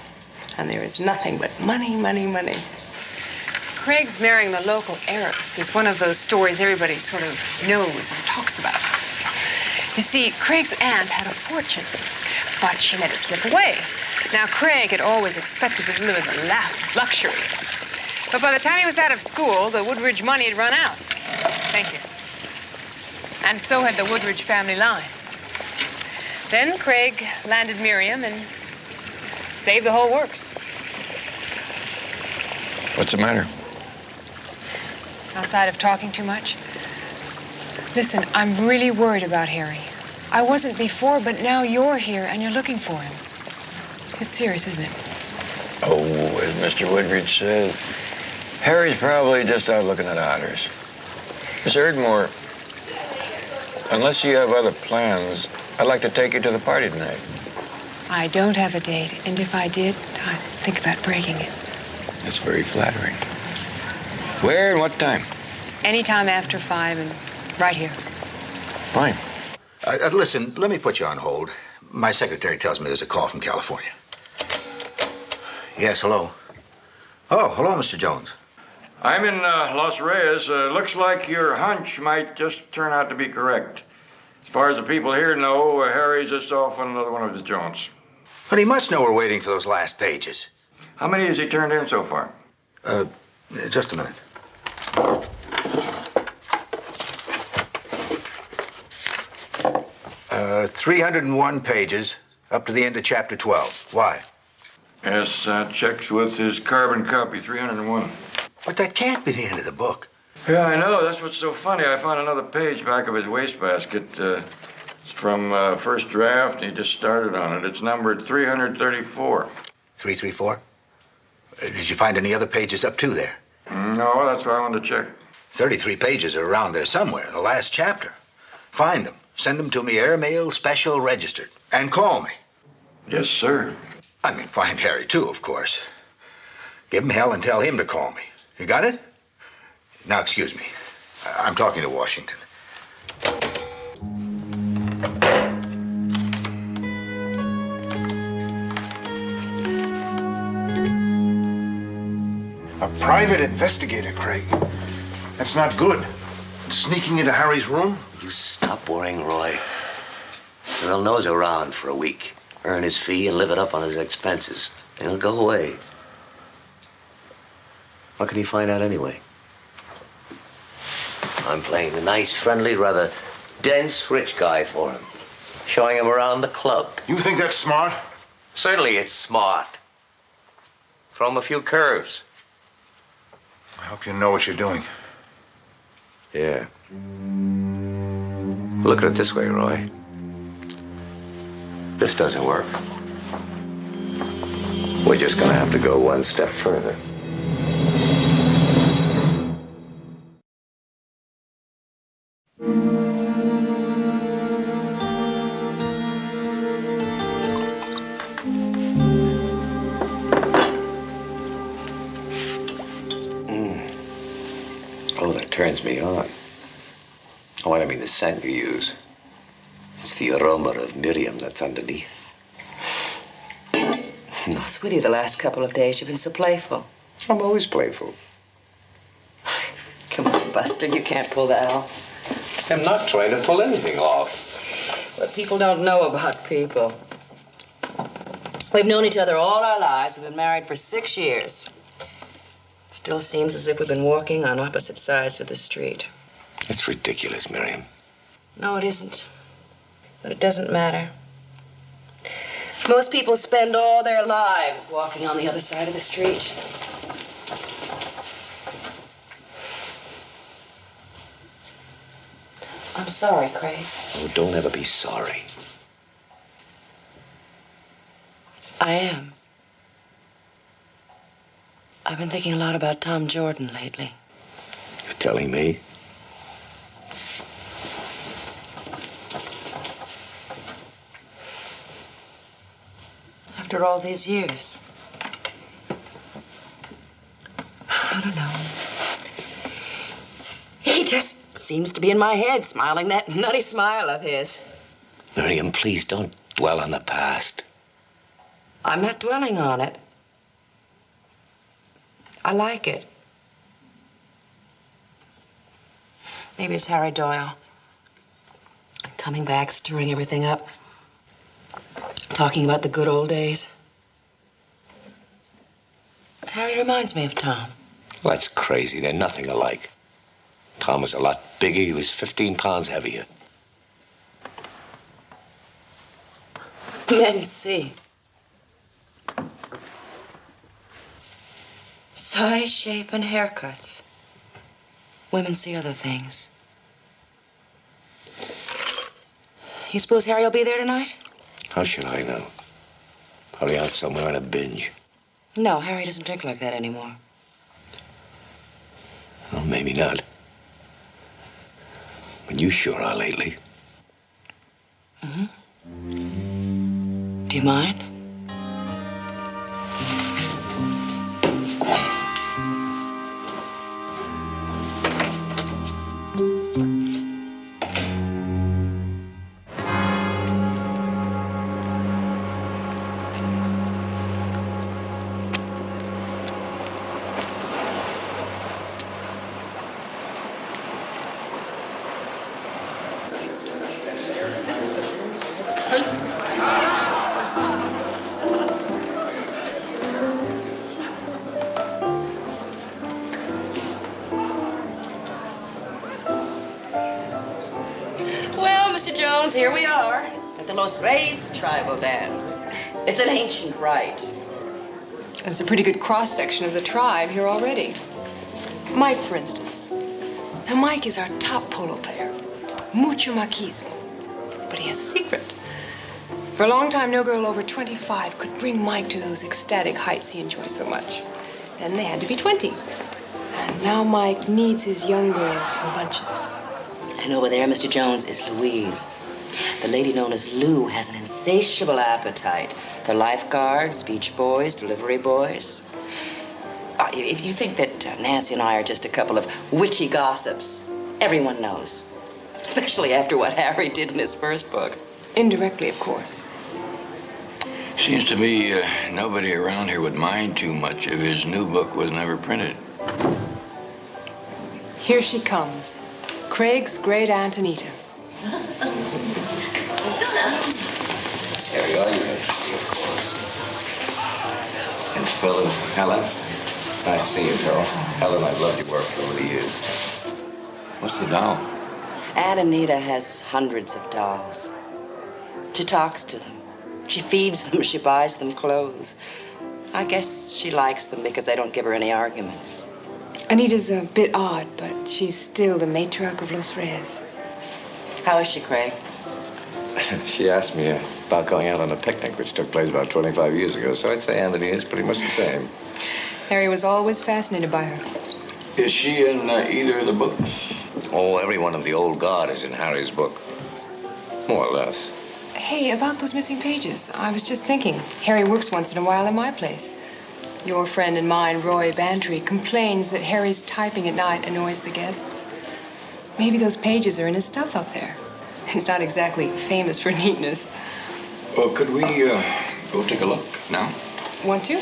Speaker 10: And there is nothing but money, money, money. Craig's marrying the local heiress is one of those stories everybody sort of knows and talks about. You see, Craig's aunt had a fortune, but she let it slip away. Now, Craig had always expected to live in luxury. But by the time he was out of school, the Woodridge money had run out. Thank you. And so had the Woodridge family line. Then Craig landed Miriam and saved the whole works.
Speaker 15: What's the matter?
Speaker 10: Outside of talking too much? Listen, I'm really worried about Harry. I wasn't before, but now you're here and you're looking for him. It's serious, isn't it?
Speaker 15: Oh, as Mr. Woodridge says, Harry's probably just out looking at otters. Miss Erdmore, unless you have other plans, I'd like to take you to the party tonight.
Speaker 10: I don't have a date, and if I did, I'd think about breaking it.
Speaker 15: That's very flattering. Where and what time?
Speaker 10: Anytime after 5 and right here.
Speaker 15: Fine.
Speaker 17: Listen, let me put you on hold. My secretary tells me there's a call from California. Yes, hello. Oh, hello, Mr. Jones.
Speaker 15: I'm in Los Reyes. Looks like your hunch might just turn out to be correct. As far as the people here know, Harry's just off on another one of his jaunts.
Speaker 17: But he must know we're waiting for those last pages.
Speaker 15: How many has he turned in so far?
Speaker 17: Just a minute. 301 pages, up to the end of chapter 12. Why?
Speaker 15: Yes, that checks with his carbon copy, 301.
Speaker 17: But that can't be the end of the book.
Speaker 15: Yeah, I know. That's what's so funny. I found another page back of his wastebasket. It's from first draft. He just started on it. It's numbered 334.
Speaker 17: 334? Did you find any other pages up to there?
Speaker 15: No, that's why I wanted to check.
Speaker 17: 33 pages are around there somewhere, the last chapter. Find them. Send them to me, airmail, special, registered. And call me.
Speaker 15: Yes, sir.
Speaker 17: I mean, find Harry, too, of course. Give him hell and tell him to call me. You got it? Now, excuse me. I'm talking to Washington.
Speaker 22: A private investigator, Craig. That's not good. Sneaking into Harry's room?
Speaker 6: You stop worrying, Roy. Earl knows around for a week. Earn his fee and live it up on his expenses. And he'll go away. What can he find out anyway? I'm playing the nice, friendly, rather dense rich guy for him. Showing him around the club.
Speaker 22: You think that's smart?
Speaker 6: Certainly it's smart. Throw him a few curves.
Speaker 22: I hope you know what you're doing.
Speaker 6: Yeah. Look at it this way, Roy. This doesn't work. We're just gonna have to go one step further. Oh, that turns me on. Oh, I don't mean the scent you use. It's the aroma of Miriam that's underneath.
Speaker 9: What's with you the last couple of days? You've been so playful.
Speaker 6: I'm always playful.
Speaker 9: Come on, Buster, you can't pull that off.
Speaker 6: I'm not trying to pull anything off.
Speaker 9: What people don't know about people. We've known each other all our lives. We've been married for 6 years. Still seems as if we've been walking on opposite sides of the street.
Speaker 6: It's ridiculous, Miriam.
Speaker 9: No, it isn't. But it doesn't matter. Most people spend all their lives walking on the other side of the street. I'm sorry, Craig.
Speaker 6: Oh, don't ever be sorry.
Speaker 9: I am. I've been thinking a lot about Tom Jordan lately.
Speaker 6: You're telling me?
Speaker 9: After all these years. I don't know. He just seems to be in my head, smiling that nutty smile of his.
Speaker 6: Miriam, please don't dwell on the past.
Speaker 9: I'm not dwelling on it. I like it. Maybe it's Harry Doyle. Coming back, stirring everything up. Talking about the good old days. Harry reminds me of Tom.
Speaker 6: Well, that's crazy. They're nothing alike. Tom was a lot bigger. He was 15 pounds heavier.
Speaker 9: Men see. Size, shape, and haircuts. Women see other things. You suppose Harry will be there tonight?
Speaker 6: How should I know? Probably out somewhere on a binge.
Speaker 9: No, Harry doesn't drink like that anymore.
Speaker 6: Well, maybe not. But you sure are lately.
Speaker 9: Mm-hmm. Do you mind? Well, Mr. Jones, here we are at the Los Reyes tribal dance. It's an ancient rite.
Speaker 10: That's a pretty good cross-section of the tribe here already. Mike, for instance. Now, Mike is our top polo player. Mucho machismo. But he has a secret. For a long time, no girl over 25 could bring Mike to those ecstatic heights he enjoys so much. Then they had to be 20. And now Mike needs his young girls in bunches.
Speaker 9: And over there, Mr. Jones, is Louise. The lady known as Lou has an insatiable appetite for lifeguards, beach boys, delivery boys. If you think that Nancy and I are just a couple of witchy gossips, everyone knows. Especially after what Harry did in his first book.
Speaker 10: Indirectly, of course.
Speaker 13: Seems to me nobody around here would mind too much if his new book was never printed.
Speaker 10: Here she comes. Craig's great Aunt Anita.
Speaker 16: Harry, are you? Of course. And Phil and Helen. Nice to see you, Phil. Helen, I've loved your work for over the years. What's the doll?
Speaker 9: Aunt Anita has hundreds of dolls. She talks to them. She feeds them. She buys them clothes. I guess she likes them because they don't give her any arguments.
Speaker 10: Anita's a bit odd, but she's still the matriarch of Los Reyes.
Speaker 9: How is she, Craig?
Speaker 16: She asked me about going out on a picnic, which took place about 25 years ago, so I'd say Aunt Anita's pretty much the same.
Speaker 10: Harry was always fascinated by her.
Speaker 13: Is she in either of the books?
Speaker 16: Oh, every one of the old guard is in Harry's book. More or less.
Speaker 10: Hey, about those missing pages, I was just thinking. Harry works once in a while in my place. Your friend and mine, Roy Bantry, complains that Harry's typing at night annoys the guests. Maybe those pages are in his stuff up there. He's not exactly famous for neatness.
Speaker 13: Well, could we go take a look now?
Speaker 10: Want to?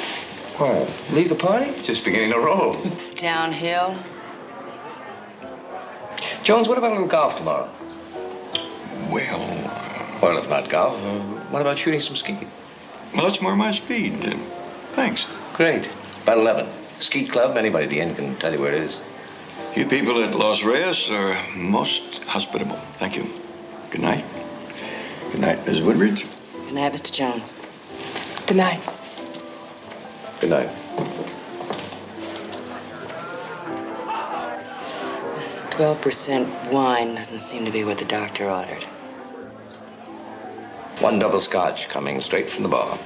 Speaker 16: Why? Leave the party? It's just beginning to roll.
Speaker 9: Downhill.
Speaker 16: Jones, what about a little golf tomorrow? Well, if not golf, what about shooting some ski?
Speaker 13: Well, that's more my speed. Thanks.
Speaker 16: Great. About 11. Skeet club, anybody at the inn can tell you where it is.
Speaker 13: You people at Los Reyes are most hospitable. Thank you. Good night. Good night, Miss Woodbridge.
Speaker 9: Good night, Mr. Jones.
Speaker 10: Good night.
Speaker 16: Good night.
Speaker 9: This 12% wine doesn't seem to be what the doctor ordered.
Speaker 16: 1 double scotch coming straight from the bar.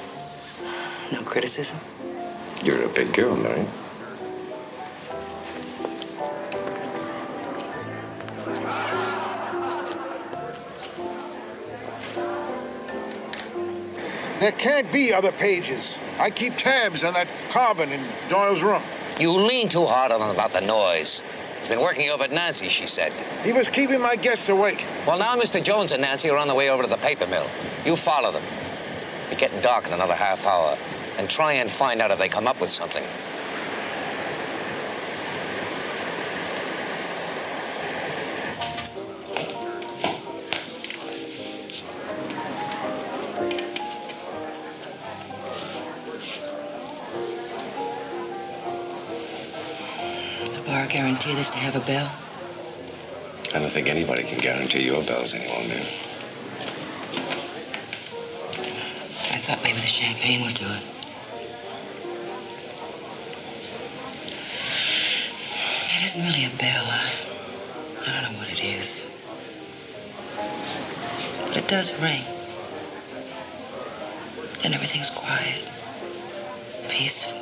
Speaker 9: No criticism?
Speaker 16: You're a big girl, Mary.
Speaker 22: There can't be other pages. I keep tabs on that carbon in Doyle's room.
Speaker 6: You lean too hard on him about the noise. He's been working over at Nancy's, she said.
Speaker 22: He was keeping my guests awake.
Speaker 6: Well, now Mr. Jones and Nancy are on the way over to the paper mill. You follow them. It's getting dark in another half hour. And try and find out if they come up with something.
Speaker 9: The bar guarantee this to have a bell?
Speaker 16: I don't think anybody can guarantee your bells any longer.
Speaker 9: I thought maybe the champagne would do it. It isn't really a bell. I don't know what it is. But it does ring. Then everything's quiet, peaceful,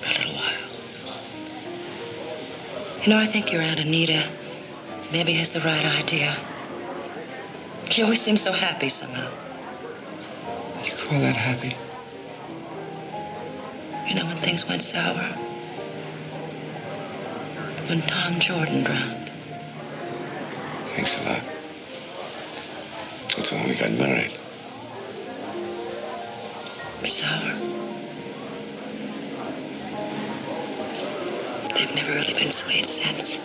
Speaker 9: for a little while. You know, I think your Aunt Anita maybe has the right idea. She always seems so happy somehow.
Speaker 16: You call that happy?
Speaker 9: You know when things went sour? When Tom Jordan drowned.
Speaker 16: Thanks a lot. That's when we got married.
Speaker 9: Sour. They've never really been sweet since.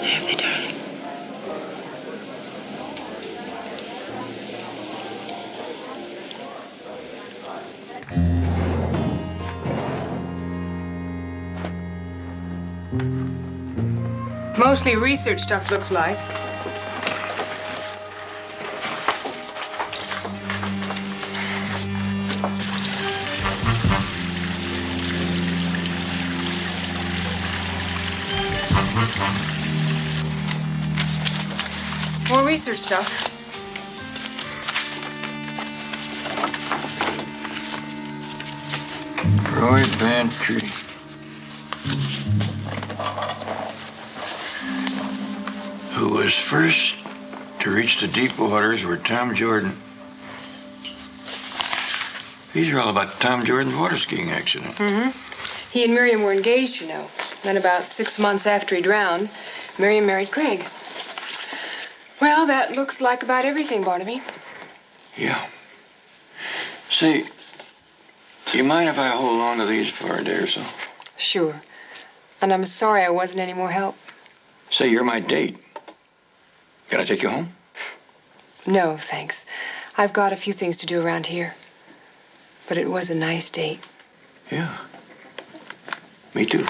Speaker 9: Have they, darling?
Speaker 10: Mostly research stuff, looks like. More research stuff.
Speaker 13: Roy Bantry. Who was first to reach the deep waters where Tom Jordan
Speaker 15: These are all about Tom Jordan's water skiing accident.
Speaker 10: Mm-hmm. He and Miriam were engaged, you know. Then about 6 months after he drowned, Miriam married Craig. Well, that looks like about everything, Barnaby.
Speaker 15: Yeah. Say, do you mind if I hold on to these for a day or so?
Speaker 10: Sure. And I'm sorry I wasn't any more help.
Speaker 15: Say, you're my date. Can I take you home?
Speaker 10: No, thanks. I've got a few things to do around here. But it was a nice date.
Speaker 15: Yeah. Me too.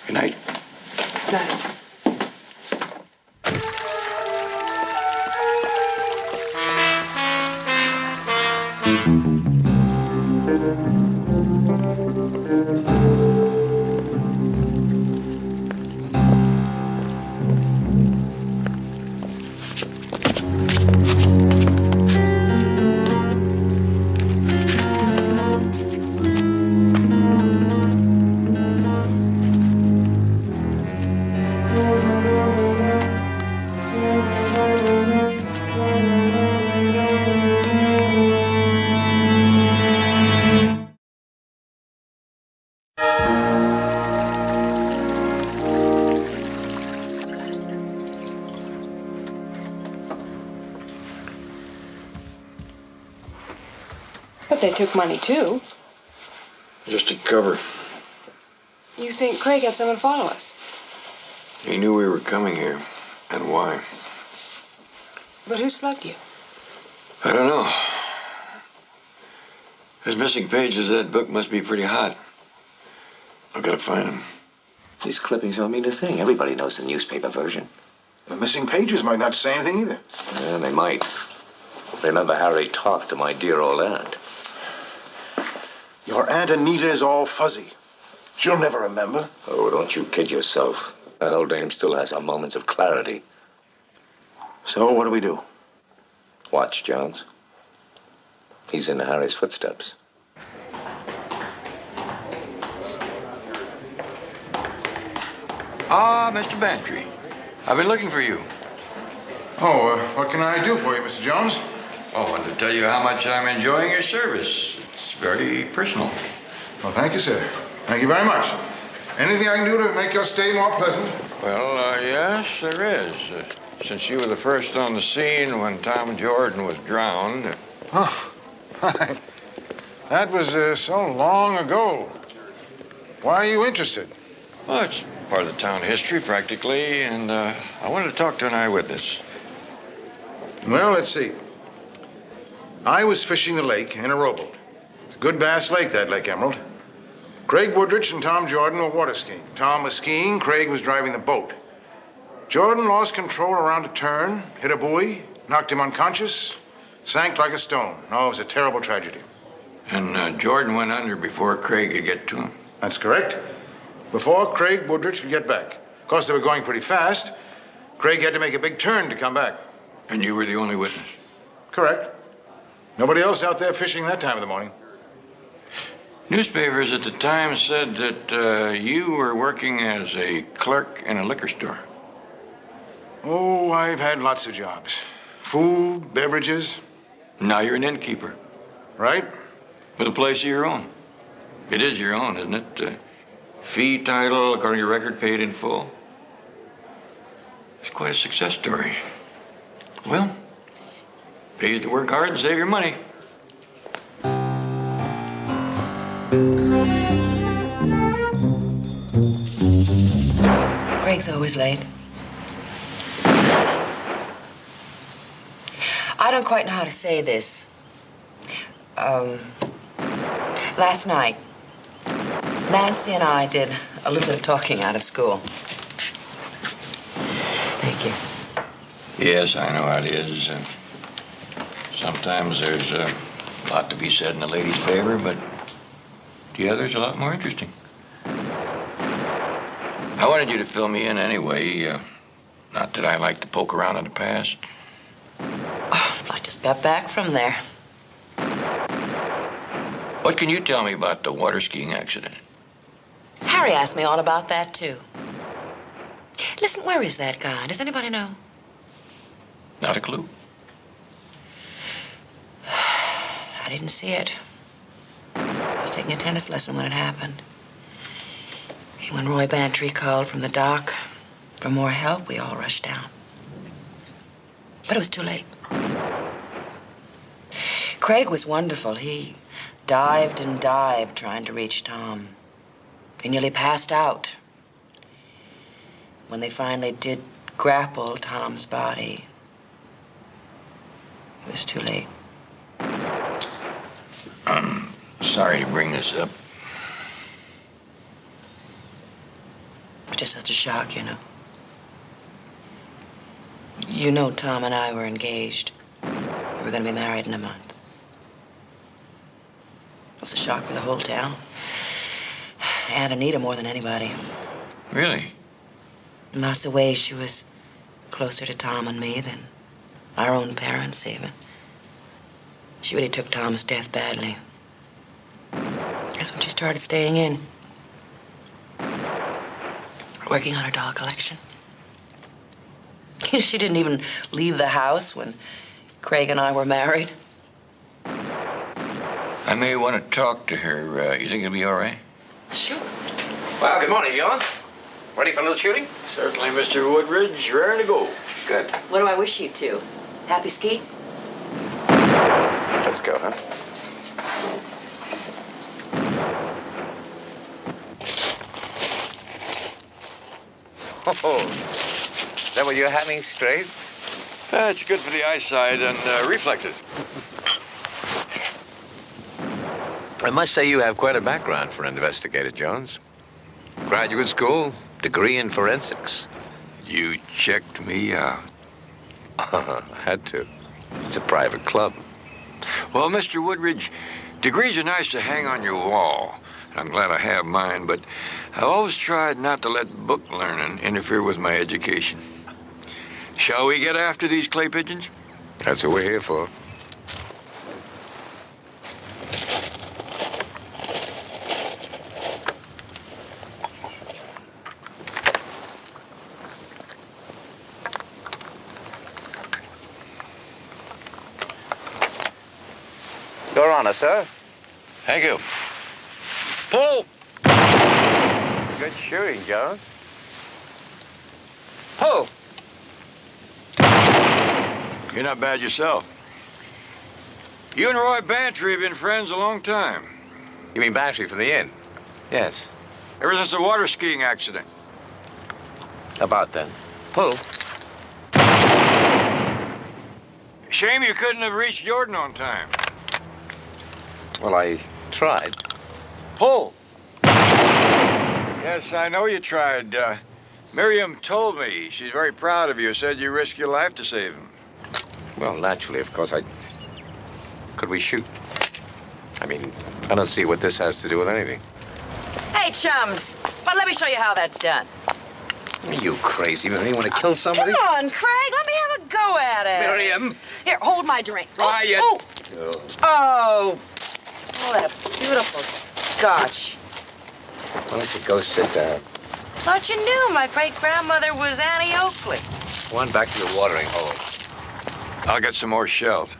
Speaker 15: Good night.
Speaker 10: Good night. But they took money, too.
Speaker 15: Just to cover.
Speaker 10: You think Craig had someone follow us?
Speaker 15: He knew we were coming here. And why?
Speaker 10: But who slugged you?
Speaker 15: I don't know. Those missing pages of that book must be pretty hot. I've got to find them.
Speaker 6: These clippings don't mean a thing. Everybody knows the newspaper version.
Speaker 22: The missing pages might not say anything either.
Speaker 6: Yeah, they might. Remember Harry talked to my dear old aunt.
Speaker 22: Your Aunt Anita is all fuzzy. She'll never remember.
Speaker 6: Oh, don't you kid yourself. That old dame still has her moments of clarity.
Speaker 22: So, what do we do?
Speaker 6: Watch, Jones. He's in Harry's footsteps.
Speaker 15: Ah, Mr. Bantry. I've been looking for you.
Speaker 22: Oh, what can I do for you, Mr. Jones?
Speaker 15: Oh, I wanted to tell you how much I'm enjoying your service. It's very personal.
Speaker 22: Well, thank you, sir. Thank you very much. Anything I can do to make your stay more pleasant?
Speaker 15: Well, yes, there is. Since you were the first on the scene when Tom Jordan was drowned.
Speaker 22: Oh, that was so long ago. Why are you interested?
Speaker 15: Well, it's part of the town history, practically, and I wanted to talk to an eyewitness.
Speaker 22: Well, let's see. I was fishing the lake in a rowboat. It's a good bass lake, that Lake Emerald. Craig Woodrich and Tom Jordan were water skiing. Tom was skiing, Craig was driving the boat. Jordan lost control around a turn, hit a buoy, knocked him unconscious, sank like a stone. Oh, it was a terrible tragedy.
Speaker 15: And Jordan went under before Craig could get to him.
Speaker 22: That's correct. Before Craig Woodrich could get back. Of course, they were going pretty fast. Craig had to make a big turn to come back.
Speaker 15: And you were the only witness?
Speaker 22: Correct. Nobody else out there fishing that time of the morning.
Speaker 15: Newspapers at the time said that you were working as a clerk in a liquor store.
Speaker 22: Oh, I've had lots of jobs. Food, beverages.
Speaker 15: Now you're an innkeeper.
Speaker 22: Right.
Speaker 15: With a place of your own. It is your own, isn't it? Fee title, according to your record, paid in full. It's quite a success story. Well, pays to work hard and save your money.
Speaker 9: Craig's always late. I don't quite know how to say this. Last night, Nancy and I did a little bit of talking out of school. Thank you.
Speaker 15: Yes, I know how it is. Sometimes there's a lot to be said in a lady's favor, but the other's a lot more interesting. I wanted you to fill me in anyway. Not that I like to poke around in the past.
Speaker 9: Oh, I just got back from there.
Speaker 15: What can you tell me about the water skiing accident?
Speaker 9: Harry asked me all about that, too. Listen, where is that guy? Does anybody know?
Speaker 16: Not a clue?
Speaker 9: I didn't see it. I was taking a tennis lesson when it happened. And when Roy Bantry called from the dock for more help, we all rushed down. But it was too late. Craig was wonderful. He dived and dived trying to reach Tom. He nearly passed out. When they finally did grapple Tom's body, it was too late.
Speaker 15: I'm sorry to bring this up.
Speaker 9: It was just such a shock, you know. You know Tom and I were engaged. We were going to be married in a month. It was a shock for the whole town. And Anita more than anybody.
Speaker 15: Really?
Speaker 9: In lots of ways, she was closer to Tom and me than our own parents, even. She really took Tom's death badly. That's when she started staying in. Working on her doll collection. She didn't even leave the house when Craig and I were married.
Speaker 15: I may want to talk to her. You think it'll be all right?
Speaker 9: Sure.
Speaker 16: Well, good morning, Jones. Ready for a little shooting?
Speaker 15: Certainly, Mr. Woodridge. Raring to go.
Speaker 16: Good.
Speaker 9: What do I wish you to? Happy skeets?
Speaker 16: Let's go, huh? Oh, is that what you're having straight?
Speaker 15: It's good for the eyesight and reflexes.
Speaker 16: I must say you have quite a background for an investigator, Jones. Graduate school, degree in forensics.
Speaker 15: You checked me out.
Speaker 16: I had to. It's a private club.
Speaker 15: Well, Mr. Woodridge, degrees are nice to hang on your wall. I'm glad I have mine, but I've always tried not to let book learning interfere with my education. Shall we get after these clay pigeons?
Speaker 16: That's what we're here for. Your Honor, sir.
Speaker 15: Thank you. Pull!
Speaker 16: Good shooting, Jones. Pull!
Speaker 15: You're not bad yourself. You and Roy Bantry have been friends a long time.
Speaker 16: You mean Bantry from the inn? Yes.
Speaker 15: Ever since the water skiing accident.
Speaker 16: About then. Pull.
Speaker 15: Shame you couldn't have reached Jordan on time.
Speaker 16: Well, I tried.
Speaker 15: Pull! Yes, I know you tried. Miriam told me. She's very proud of you. Said you risked your life to save him.
Speaker 16: Well, naturally, of course, Could we shoot? I mean, I don't see what this has to do with anything.
Speaker 9: Hey, chums. But let me show you how that's done.
Speaker 16: Are you crazy? You want to kill somebody?
Speaker 9: Come on, Craig. Let me have a go at it.
Speaker 16: Miriam!
Speaker 9: Here, hold my drink.
Speaker 16: Quiet.
Speaker 9: Oh, oh. Oh, that beautiful scotch.
Speaker 16: Why don't you go sit down?
Speaker 9: Thought you knew my great-grandmother was Annie Oakley.
Speaker 16: Go on back to your watering hole.
Speaker 15: I'll get some more shells.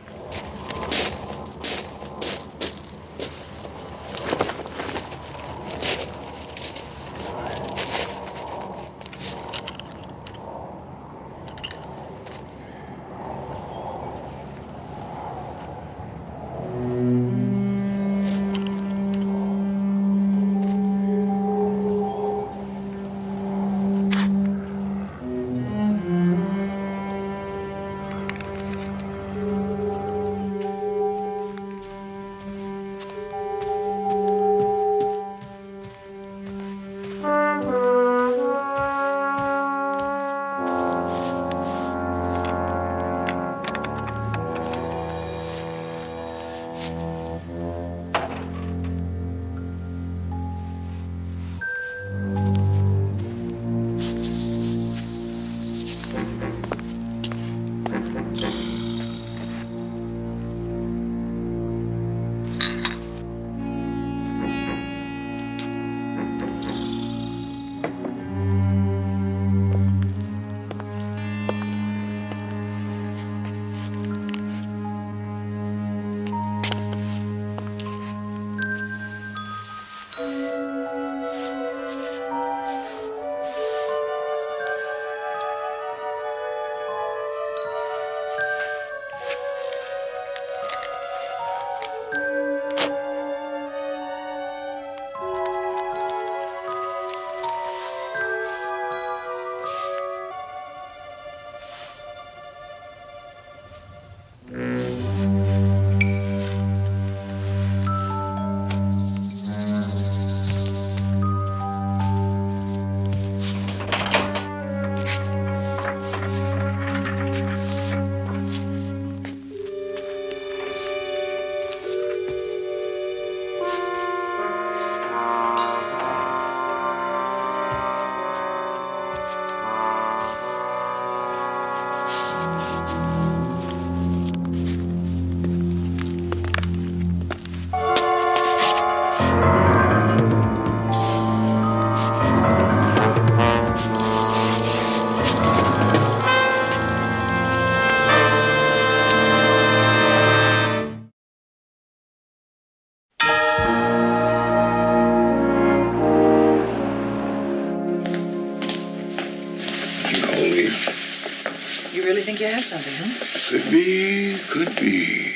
Speaker 7: You really think you have something, huh?
Speaker 13: Could be, could be.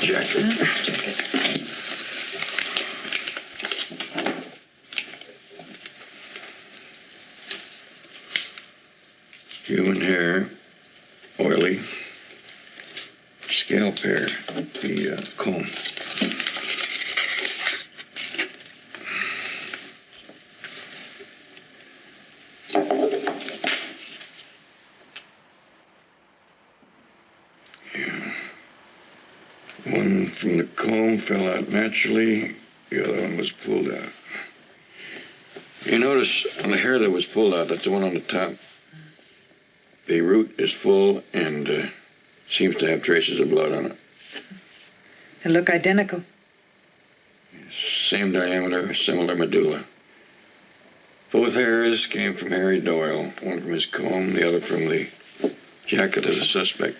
Speaker 13: Jacket. Human hair, oily. Scalp hair, the comb. One from the comb fell out naturally, the other one was pulled out. You notice on the hair that was pulled out, that's the one on the top. The root is full and seems to have traces of blood on it.
Speaker 7: They look identical.
Speaker 13: Same diameter, similar medulla. Both hairs came from Harry Doyle, one from his comb, the other from the jacket of the suspect.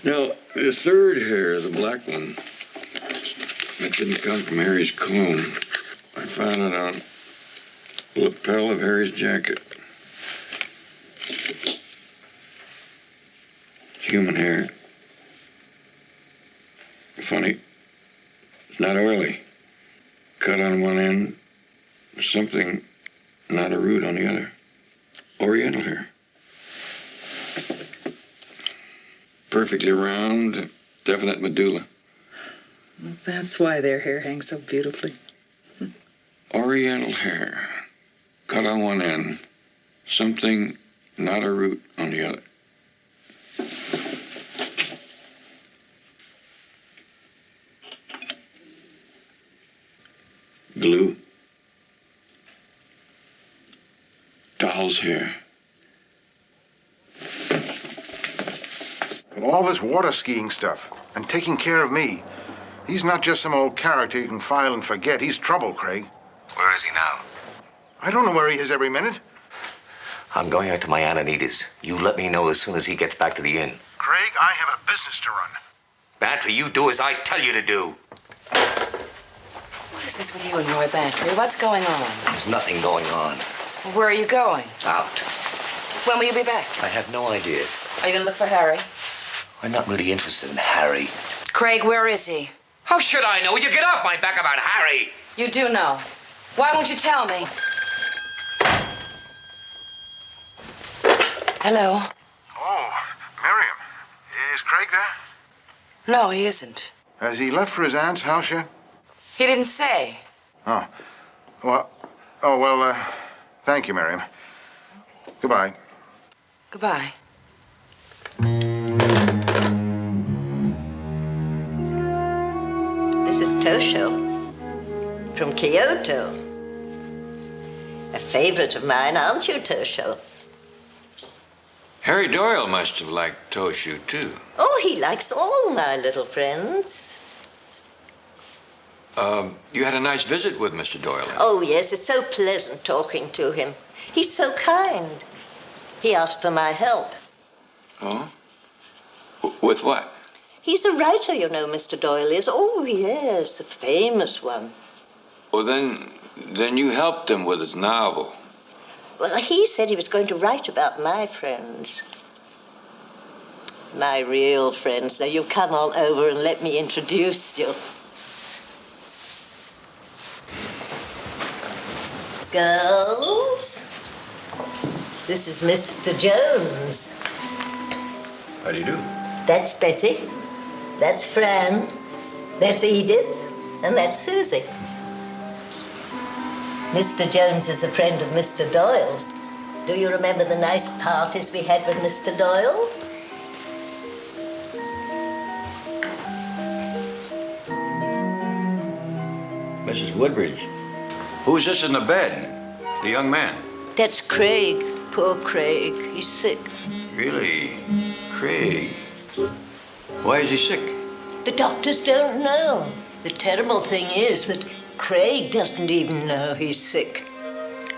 Speaker 13: Now, the third hair, the black one, that didn't come from Harry's comb. I found it on the lapel of Harry's jacket. Human hair. Funny, it's not oily. Cut on one end, something, not a root on the other. Oriental hair. Perfectly round, definite medulla.
Speaker 7: Well, that's why their hair hangs so beautifully.
Speaker 13: Oriental hair. Cut on one end, something, not a root on the other. Glue. Doll's hair.
Speaker 22: But all this water skiing stuff and taking care of me, he's not just some old character you can file and forget. He's trouble, Craig.
Speaker 6: Where is he now?
Speaker 22: I don't know where he is every minute.
Speaker 6: I'm going out to my Aunt Anita's. You let me know as soon as he gets back to the inn.
Speaker 22: Craig, I have a business to run.
Speaker 6: Bantry, you do as I tell you to do.
Speaker 9: What is this with you and Roy Bantry? What's going on?
Speaker 6: There's nothing going on.
Speaker 9: Well, where are you going?
Speaker 6: Out.
Speaker 9: When will you be back?
Speaker 6: I have no idea.
Speaker 9: Are you going to look for Harry?
Speaker 6: I'm not really interested in Harry.
Speaker 9: Craig, where is he?
Speaker 6: How should I know? You get off my back about Harry.
Speaker 9: You do know. Why won't you tell me? Hello?
Speaker 22: Oh, Miriam. Is Craig there?
Speaker 9: No, he isn't.
Speaker 22: Has he left for his aunt's house yet?
Speaker 9: He didn't say.
Speaker 22: Oh. Well, thank you, Miriam. Goodbye.
Speaker 9: Goodbye.
Speaker 3: This is Tosho from Kyoto. A favorite of mine, aren't you, Tosho?
Speaker 13: Harry Doyle must have liked Toshu, too.
Speaker 3: Oh, he likes all my little friends.
Speaker 13: You had a nice visit with Mr. Doyle.
Speaker 3: Oh, yes, it's so pleasant talking to him. He's so kind. He asked for my help.
Speaker 13: Oh? With what?
Speaker 3: He's a writer, you know, Mr. Doyle is. Oh, yes, a famous one.
Speaker 13: Well, then you helped him with his novel.
Speaker 3: Well, he said he was going to write about my friends. My real friends. Now, you come on over and let me introduce you. Girls, this is Mr. Jones.
Speaker 17: How do you do?
Speaker 3: That's Betty. That's Fran. That's Edith. And that's Susie. Mr. Jones is a friend of Mr. Doyle's. Do you remember the nice parties we had with Mr. Doyle?
Speaker 17: Mrs. Woodbridge. Who's this in the bed? The young man.
Speaker 3: That's Craig. Poor Craig. He's sick.
Speaker 17: Really? Craig. Why is he sick?
Speaker 3: The doctors don't know. The terrible thing is that Craig doesn't even know he's sick.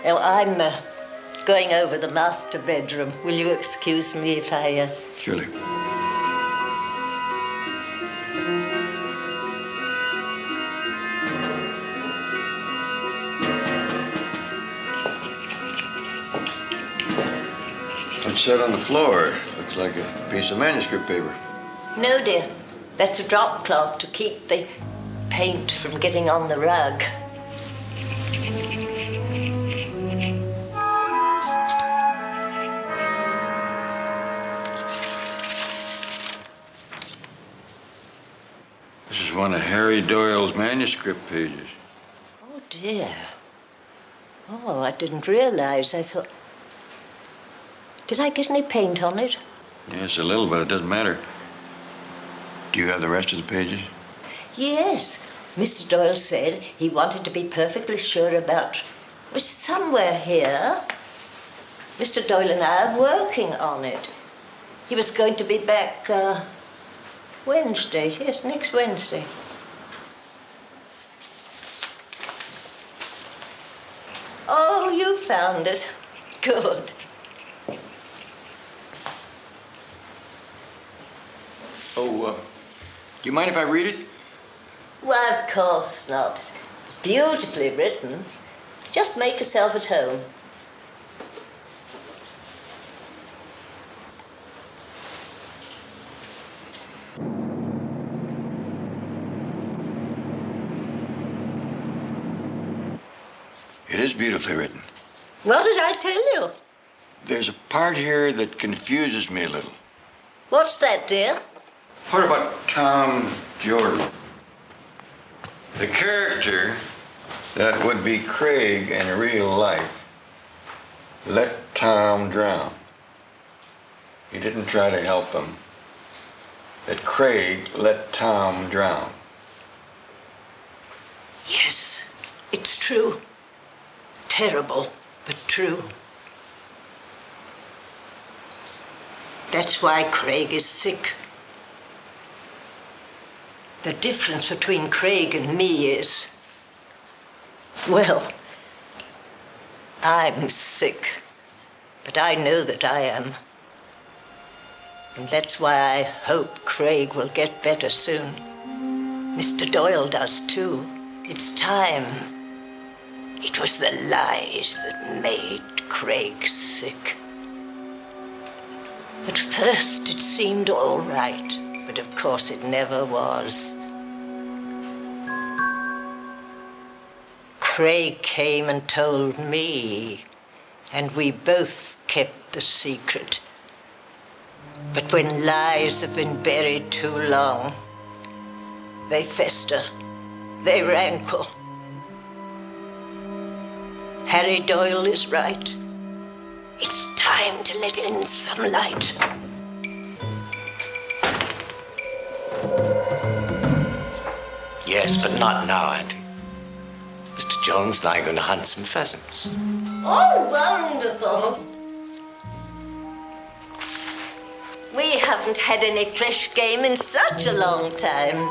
Speaker 3: Now, I'm going over the master bedroom. Will you excuse me if I...
Speaker 17: Surely.
Speaker 15: it said on the floor? Looks like a piece of manuscript paper.
Speaker 3: No, dear. That's a drop cloth to keep the paint from getting on the rug.
Speaker 15: This is one of Harry Doyle's manuscript pages.
Speaker 3: Oh, dear. Oh, I didn't realize. I thought... Did I get any paint on it?
Speaker 15: Yes, a little, but it doesn't matter. Do you have the rest of the pages?
Speaker 3: Yes. Mr. Doyle said he wanted to be perfectly sure about... It was somewhere here. Mr. Doyle and I are working on it. He was going to be back, Wednesday. Yes, next Wednesday. Oh, you found it. Good.
Speaker 15: Oh, do you mind if I read it?
Speaker 3: Why, of course not. It's beautifully written. Just make yourself at home.
Speaker 15: It is beautifully written.
Speaker 3: What did I tell you?
Speaker 15: There's a part here that confuses me a little.
Speaker 3: What's that, dear?
Speaker 15: Part about Tom Jordan. The character that would be Craig in real life let Tom drown. He didn't try to help him. That Craig let Tom drown.
Speaker 3: Yes, it's true. Terrible, but true. That's why Craig is sick. The difference between Craig and me is, well, I'm sick, but I know that I am. And that's why I hope Craig will get better soon. Mr. Doyle does too. It's time. It was the lies that made Craig sick. At first it seemed all right, but of course it never was. Craig came and told me, and we both kept the secret. But when lies have been buried too long, they fester, they rankle. Harry Doyle is right. It's time to let in some light.
Speaker 6: Yes, but not now, Auntie. Mr. Jones and I are going to hunt some pheasants.
Speaker 3: Oh, wonderful. We haven't had any fresh game in such a long time.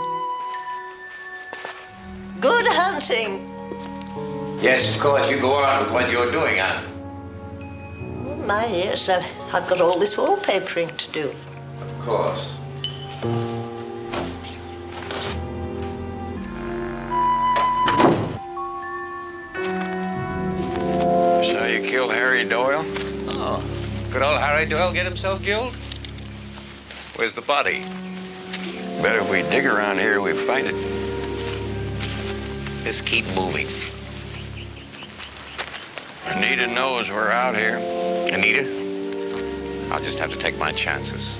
Speaker 3: Good hunting.
Speaker 6: Yes, of course, you go on with what you're doing, Aunt.
Speaker 3: Oh, my, yes, I've got all this wallpapering to do.
Speaker 6: Of course.
Speaker 15: So you killed Harry Doyle?
Speaker 6: Oh, could old Harry Doyle get himself killed? Where's the body?
Speaker 15: Bet if we dig around here, we find it.
Speaker 6: Just keep moving.
Speaker 15: Anita knows we're out here.
Speaker 6: Anita? I'll just have to take my chances.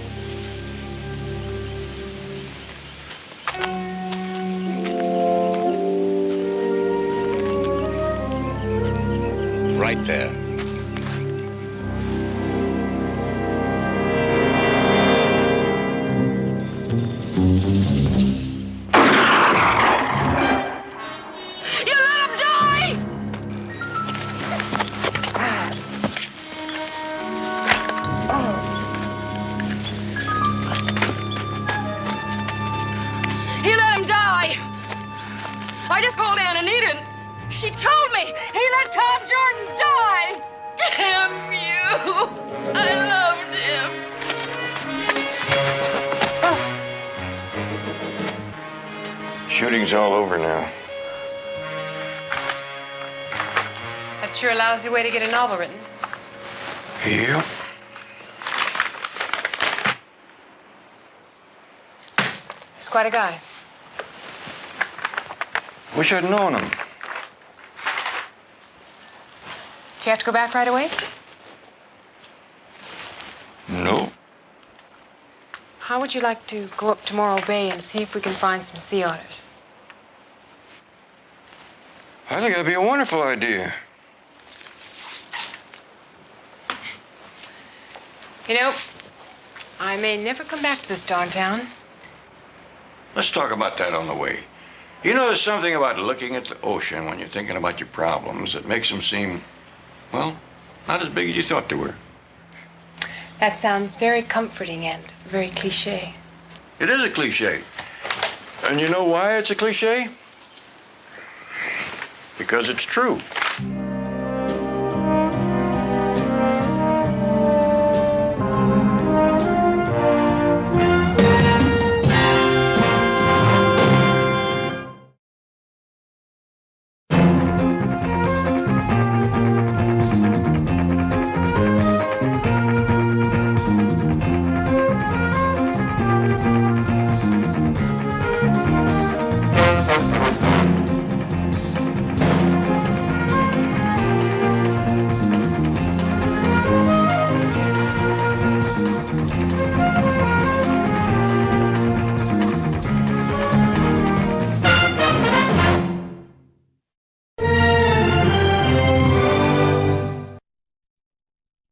Speaker 6: Right there.
Speaker 9: She told me he let Tom Jordan die. Damn you. I loved him.
Speaker 15: Shooting's all over now.
Speaker 10: That's sure a lousy way to get a novel written.
Speaker 15: Yep.
Speaker 10: quite a guy.
Speaker 20: Wish I'd known him.
Speaker 10: Do you have to go back right away?
Speaker 20: No.
Speaker 10: How would you like to go up to Morro Bay and see if we can find some sea otters?
Speaker 20: I think that'd be a wonderful idea.
Speaker 10: You know, I may never come back to this darn town.
Speaker 15: Let's talk about that on the way. You know, there's something about looking at the ocean when you're thinking about your problems that makes them seem, well, not as big as you thought they were.
Speaker 10: That sounds very comforting and very cliche.
Speaker 15: It is a cliche. And you know why it's a cliche? Because it's true.